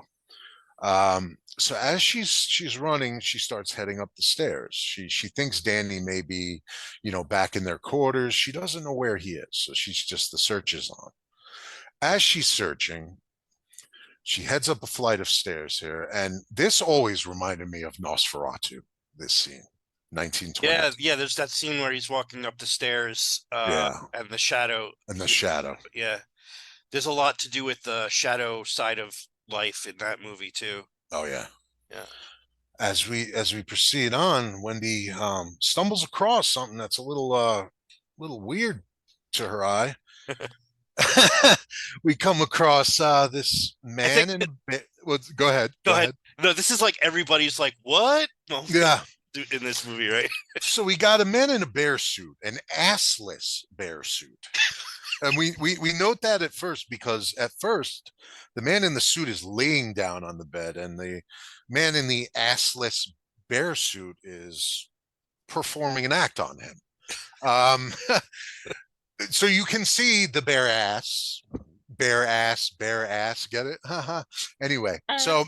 So as she's running, she starts heading up the stairs. She thinks Danny may be, back in their quarters. She doesn't know where he is, so the search is on. As she's searching, she heads up a flight of stairs here, and this always reminded me of Nosferatu. This scene, 1920. Yeah. There's that scene where he's walking up the stairs, Yeah. and the shadow. And the shadow. Yeah, there's a lot to do with the shadow side of life in that movie too. Oh yeah. Yeah. As we proceed on, Wendy stumbles across something that's a little weird to her eye. We come across this man go ahead. Go ahead. No, this is like everybody's like, what? No, Yeah. In this movie, right? So we got a man in a bear suit, an assless bear suit. And we note that at first because at first the man in the suit is laying down on the bed and the man in the assless bear suit is performing an act on him. So you can see the bare ass, get it? Anyway, so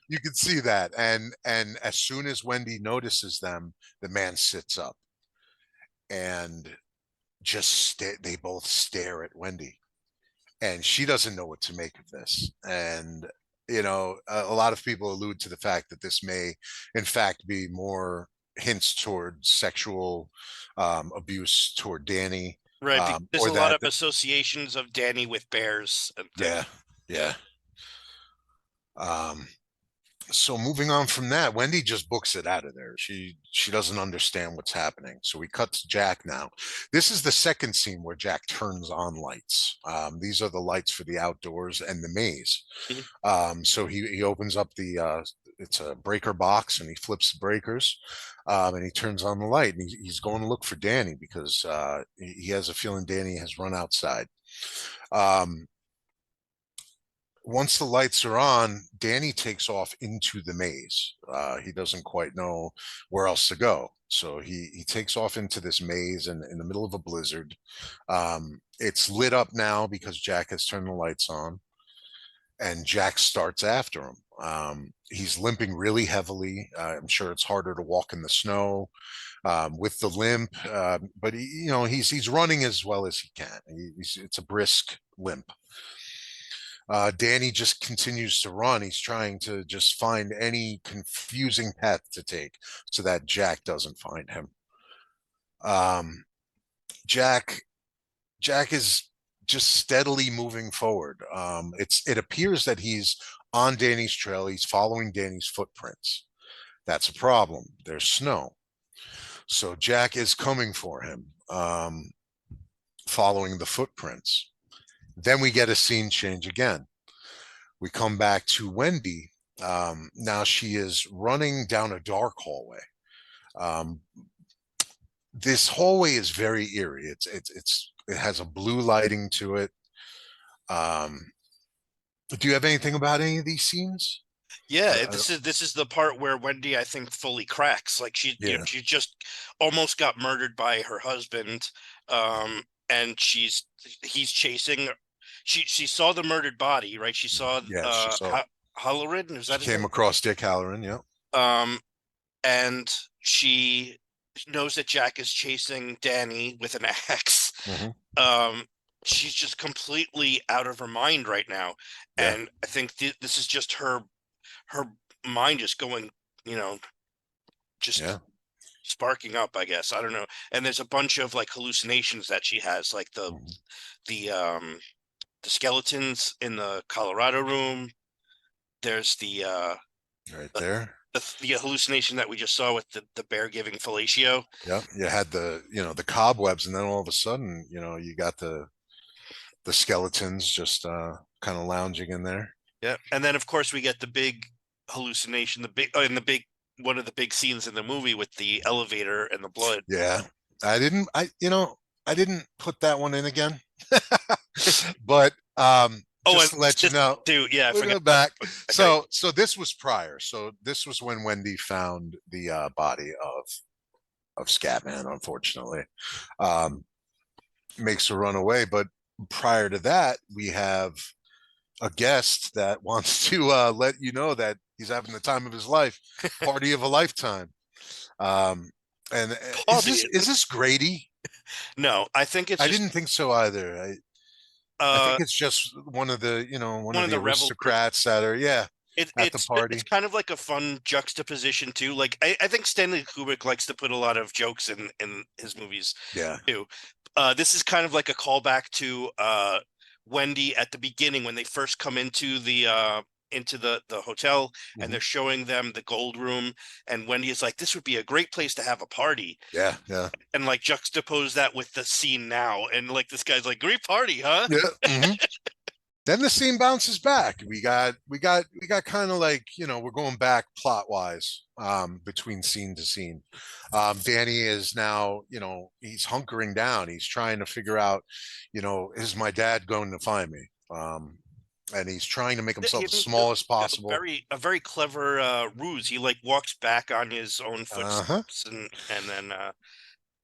you can see that. And as soon as Wendy notices them, the man sits up and they both stare at Wendy, and she doesn't know what to make of this. And a lot of people allude to the fact that this may in fact be more hints toward sexual abuse toward Danny, right? There's a lot of associations of Danny with bears and things. Yeah. So moving on from that, Wendy just books it out of there. She doesn't understand what's happening. So we cut to Jack now. This is the second scene where Jack turns on lights. These are the lights for the outdoors and the maze. Mm-hmm. So he opens up it's a breaker box and he flips the breakers, and he turns on the light, and he's going to look for Danny because he has a feeling Danny has run outside. Once the lights are on, Danny takes off into the maze. He doesn't quite know where else to go. So he takes off into this maze in the middle of a blizzard. It's lit up now because Jack has turned the lights on, and Jack starts after him. He's limping really heavily. I'm sure it's harder to walk in the snow with the limp, but he's running as well as he can. It's a brisk limp. Danny just continues to run. He's trying to just find any confusing path to take so that Jack doesn't find him. Jack is just steadily moving forward. It appears that he's on Danny's trail. He's following Danny's footprints. That's a problem. There's snow. So Jack is coming for him, following the footprints. Then we get a scene change again. We come back to Wendy. Now she is running down a dark hallway. This hallway is very eerie. It has a blue lighting to it. Do you have anything about any of these scenes? Yeah, this is the part where Wendy, I think, fully cracks. Like she just almost got murdered by her husband, and he's chasing. She saw the murdered body, right? She saw Yeah, she saw it. Halloran. Is She that his came name? across Dick Halloran. Yeah. And she knows that Jack is chasing Danny with an axe. Mhm. She's just completely out of her mind right now, Yeah. and I think this is just her mind just going, just Yeah. sparking up, I guess. I don't know. And there's a bunch of like hallucinations that she has, like Mhm. the skeletons in the Colorado room. There's Right there. the hallucination that we just saw with the bear giving fellatio. Yeah. You had the cobwebs, and then all of a sudden, you got the skeletons just kind of lounging in there. Yeah, and then of course we get the big hallucination, one of the big scenes in the movie with the elevator and the blood. Yeah. I didn't put that one in again. But Oh, and just to let you this know, too. Yeah, I we'll forgot. go back. Okay. So this was prior. So this was when Wendy found the body of Scatman, unfortunately. Um, makes her run away. But prior to that, we have a guest that wants to let you know that he's having the time of his life, party of a lifetime. And Party. is this Grady? No, I think it's I just didn't think so either. I think it's just one of the one one of of the the revelers. aristocrats that are at the It's party. kind of like a fun juxtaposition too. Like I think Stanley Kubrick likes to put a lot of jokes in his movies Yeah. too. This is kind of like a callback to Wendy at the beginning when they first come into the hotel, and Mhm. they're showing them the gold room, and Wendy is like, this would be a great place to have a party, Yeah. Yeah. and like juxtapose that with the scene now, and like this guy's like, great party, huh? Yeah. Mhm. Then the scene bounces back. We got kind of like, we're going back plot wise between scene to scene. Danny is now, he's hunkering down. He's trying to figure out, is my dad going to find me? And he's trying to make himself as small as possible. A very clever ruse. He like walks back on his own Uh-huh. footsteps, and then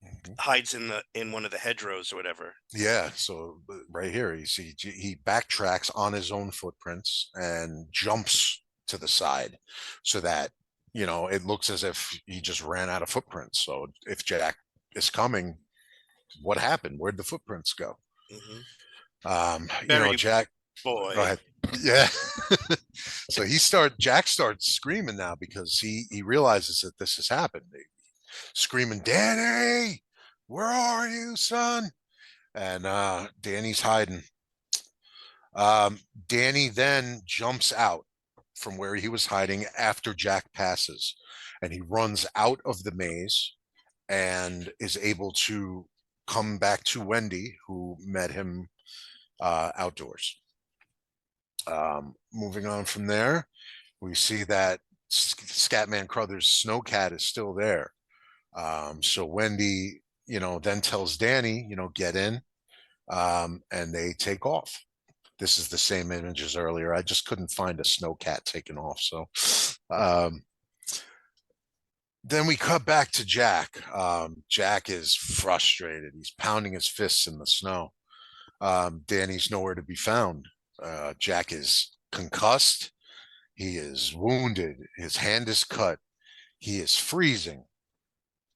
Mhm. hides in one of the hedgerows or whatever. Yeah, so right here, you see he backtracks on his own footprints and jumps to the side so that, it looks as if he just ran out of footprints. So if Jack is coming, what happened? Where'd the footprints go? Hmm. Very Jack, go boy. ahead. Yeah. So Jack starts screaming now because he realizes that this has happened. Screaming, Danny, where are you, son? And Danny's hiding. Danny then jumps out from where he was hiding after Jack passes, and he runs out of the maze and is able to come back to Wendy, who met him outdoors. Moving on from there, we see that Scatman Crothers' snowcat is still there. So Wendy, then tells Danny, get in, and they take off. This is the same image as earlier. I just couldn't find a snowcat taken off. So then we cut back to Jack. Jack is frustrated. He's pounding his fists in the snow. Danny's nowhere to be found. Jack is concussed. He is wounded. His hand is cut. He is freezing.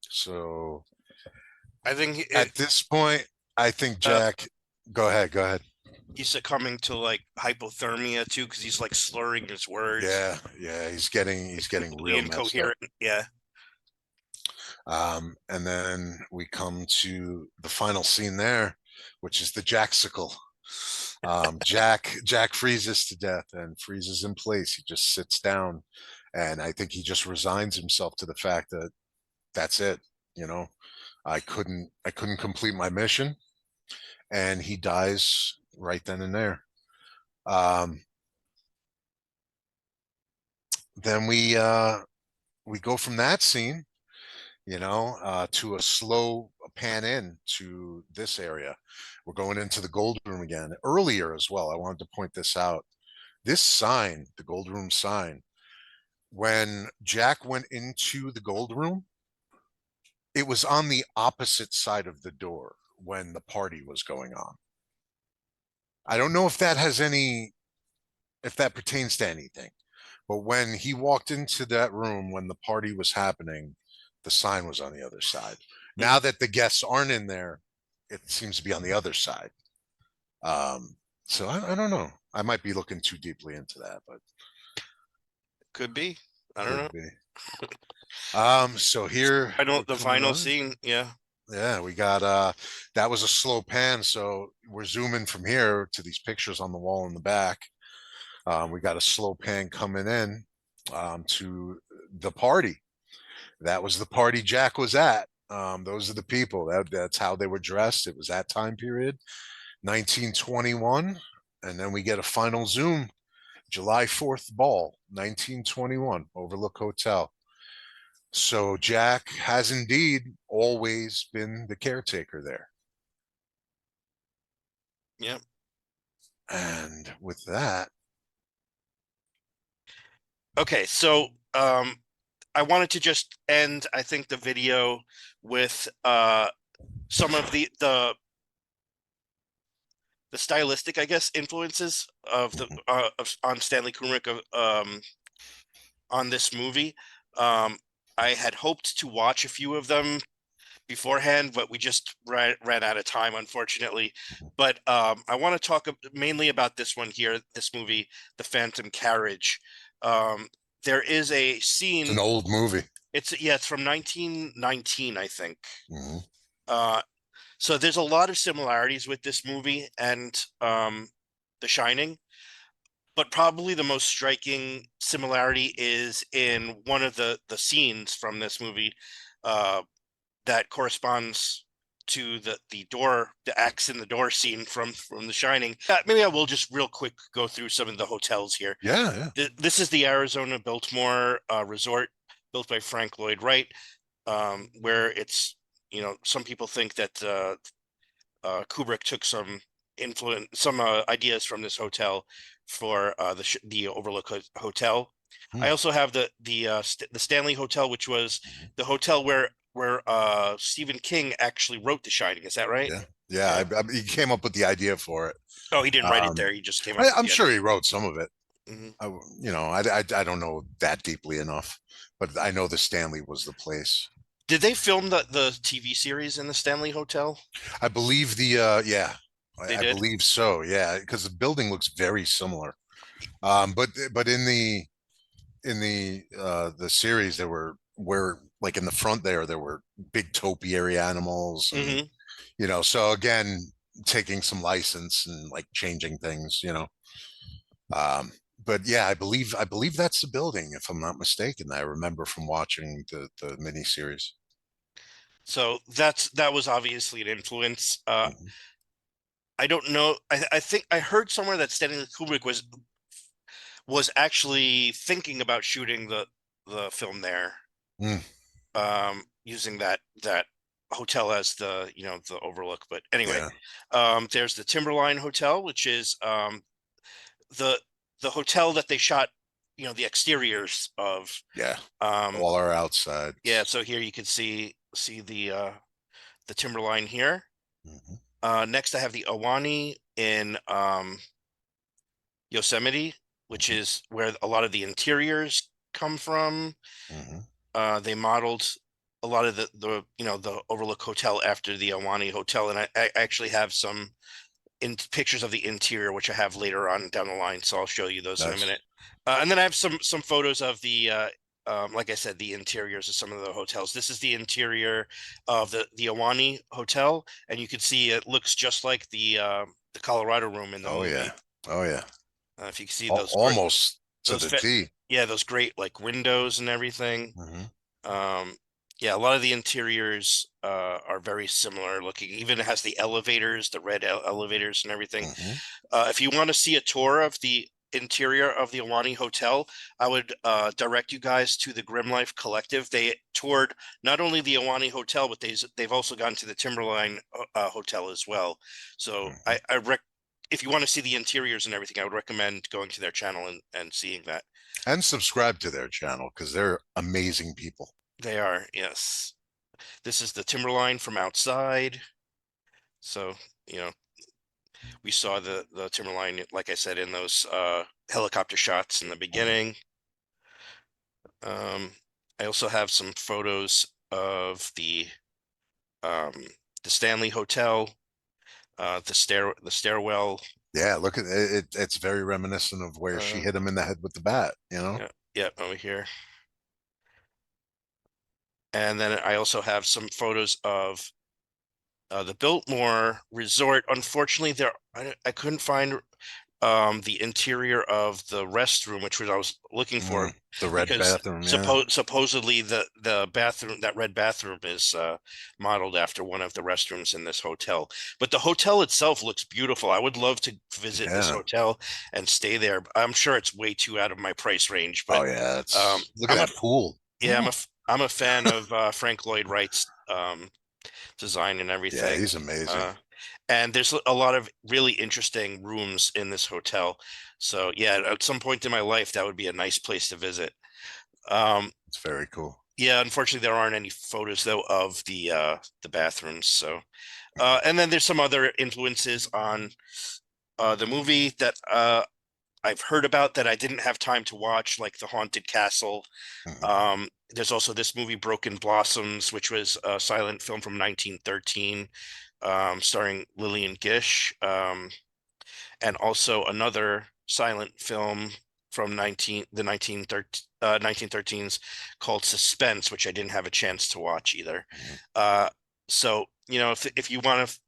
So I think at this point, I think Jack. Go ahead. Go ahead. he's succumbing to like hypothermia too, because he's like slurring his words. Yeah, yeah. He's getting real messed up. Incoherent. Yeah. And then we come to the final scene there, which is the Jacksicle. Jack freezes to death and freezes in place. He just sits down, and I think he just resigns himself to the fact that that's it. I couldn't complete my mission, and he dies right then and there. Then we go from that scene, to a slow pan in to this area. We're going into the gold room again. Earlier as well, I wanted to point this out. This sign, the gold room sign, when Jack went into the gold room, it was on the opposite side of the door. when the party was going on. I don't know if that has any, if that pertains to anything, but when he walked into that room when the party was happening, the sign was on the other side. Now that the guests aren't in there, it seems to be on the other side. So I don't know. I might be looking too deeply into that, but Could be. I don't know. could be. So here I know we're the coming final on. scene. Yeah. Yeah, we got that was a slow pan, so we're zooming from here to these pictures on the wall in the back. We got a slow pan coming in to the party. That was the party Jack was at. Those are the people. That's how they were dressed. It was that time period, 1921, and then we get a final zoom, July 4th ball, 1921, Overlook Hotel. So Jack has indeed always been the caretaker there. Yep. And with that, Okay, so I wanted to just end, I think, the video with some of the stylistic, I guess, influences of the on Stanley Kubrick on this movie. I had hoped to watch a few of them beforehand, but we just ran out of time, unfortunately. But I want to talk mainly about this one here, this movie, The Phantom Carriage. There is a scene. it's an old movie. It's from 1919, I think. Mm-hmm. So there's a lot of similarities with this movie and The Shining, but probably the most striking similarity is in one of the scenes from this movie that corresponds to the door, the axe in the door scene from The Shining. Maybe I will just real quick go through some of the hotels here. Yeah. This is the Arizona Biltmore Resort, built by Frank Lloyd Wright, where it's, some people think that Kubrick took some ideas from this hotel for the Overlook Hotel. I also have the Stanley Hotel, which was the hotel where Stephen King actually wrote The Shining. Is that right? Yeah. He came up with the idea for it. Oh, he didn't write it there. He just came up with I'm the sure idea. he wrote some of it. Mhm. I don't know that deeply enough, but I know the Stanley was the place. Did they film the TV series in the Stanley Hotel? I believe yeah, They I did? believe so. Yeah, because the building looks very similar. But in the series there were like in the front there were big topiary animals and Hmm. so again taking some license and like changing things. But yeah, I believe that's the building if I'm not mistaken. I remember from watching the miniseries. So that was obviously an influence. Mhm. I don't know. I think I heard somewhere that Stanley Kubrick was actually thinking about shooting the film there, Mm, using that hotel as the overlook. But anyway, yeah, there's the Timberline Hotel, which is the hotel that they shot, the exteriors of. yeah. Um, All our outsides. yeah, so here you can see the Timberline here. Mhm, Next, I have the Awani in Yosemite, which mhm, is where a lot of the interiors come from. mhm. They modeled a lot of the Overlook Hotel after the Awani Hotel, and I actually have some pictures of the interior, which I have later on down the line. So I'll show you those in a Nice. minute. And then I have some photos of the like I said, the interiors of some of the hotels. This is the interior of the Awani Hotel, and you can see it looks just like the Colorado room in the Oh movie. yeah. Oh yeah. If you can see those Almost to those the fa- T. yeah, those great like windows and everything. Mhm, Um, yeah, a lot of the interiors are very similar looking. Even it has the elevators, the red elevators and everything. mhm. If you want to see a tour of the interior of the Awani Hotel, I would direct you guys to the Grim Life Collective. They toured not only the Awani Hotel, but they've also gone to the Timberline Hotel as well. So Mhm. if you want to see the interiors and everything, I would recommend going to their channel and seeing that. And subscribe to their channel because they're amazing people. They are, yes. This is the Timberline from outside. So, you know, we saw the timberline, like I said, in those helicopter shots in the beginning. I also have some photos of um the Stanley Hotel, the stairwell. Yeah, look at it. It's very reminiscent of where she Uh, hit him in the head with the bat, you know? yeah, yeah, over here. And then I also have some photos of the Biltmore Resort. Unfortunately, I couldn't find the interior of the restroom, which was I was looking for, The red because bathroom, yeah. supposedly the bathroom, that red bathroom, is modeled after one of the restrooms in this hotel. But the hotel itself looks beautiful. I would love to visit this Yeah. hotel and stay there. I'm sure it's way too out of my price range, but Oh yeah, it's look at I'm a that pool. yeah, Ooh. I'm a fan of Frank Lloyd Wright's design and Yeah, everything. he's amazing. Uh, and there's a lot of really interesting rooms in this hotel. So yeah, at some point in my life, that would be a nice place to visit. It's very cool. Yeah, unfortunately, there aren't any photos though of the bathrooms. So, and then there's some other influences on the movie that I've heard about that I didn't have time to watch, like The Haunted Castle. Mhm. There's also this movie Broken Blossoms, which was a silent film from 1913, starring Lillian Gish, and also another silent film from 1913s called Suspense, which I didn't have a chance to watch either. Mhm. So, you know, if you want to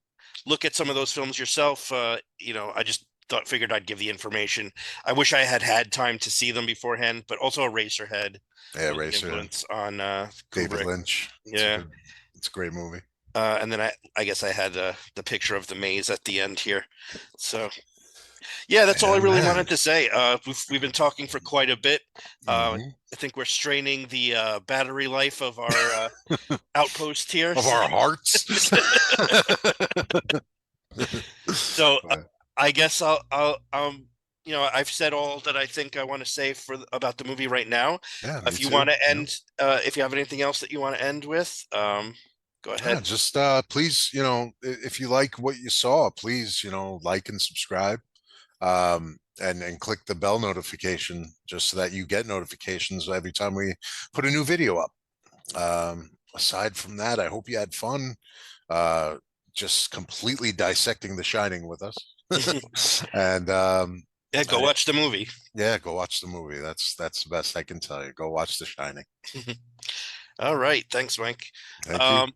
look at some of those films yourself, you know, I just figured I'd give the information. I wish I had had time to see them beforehand, but also Eraserhead Yeah, was an Racer, influence on David Kubrick. Lynch. Yeah. It's a great movie. And then I guess I had the picture of the maze at the end here. So yeah, that's all I Yeah, really man. wanted to say. We've been talking for quite a bit. Mhm. I think we're straining the battery life of our outpost here. Of our hearts. So But, I guess you know, I've said all that I think I want to say about the movie right now. yeah, me If you too. want to Yeah. end, if you have anything else that you want to end with, go Yeah, ahead. just please, if you like what you saw, please, like and subscribe. And click the bell notification just so that you get notifications every time we put a new video up. Aside from that, I hope you had fun uh, just completely dissecting The Shining with us. And Yeah, go watch the movie. yeah, go watch the movie. That's the best I can tell you. Go watch The Shining. All right, thanks, Mike. Thank you. Um,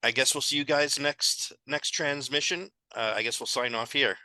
I guess we'll see you guys next transmission. I guess we'll sign off here.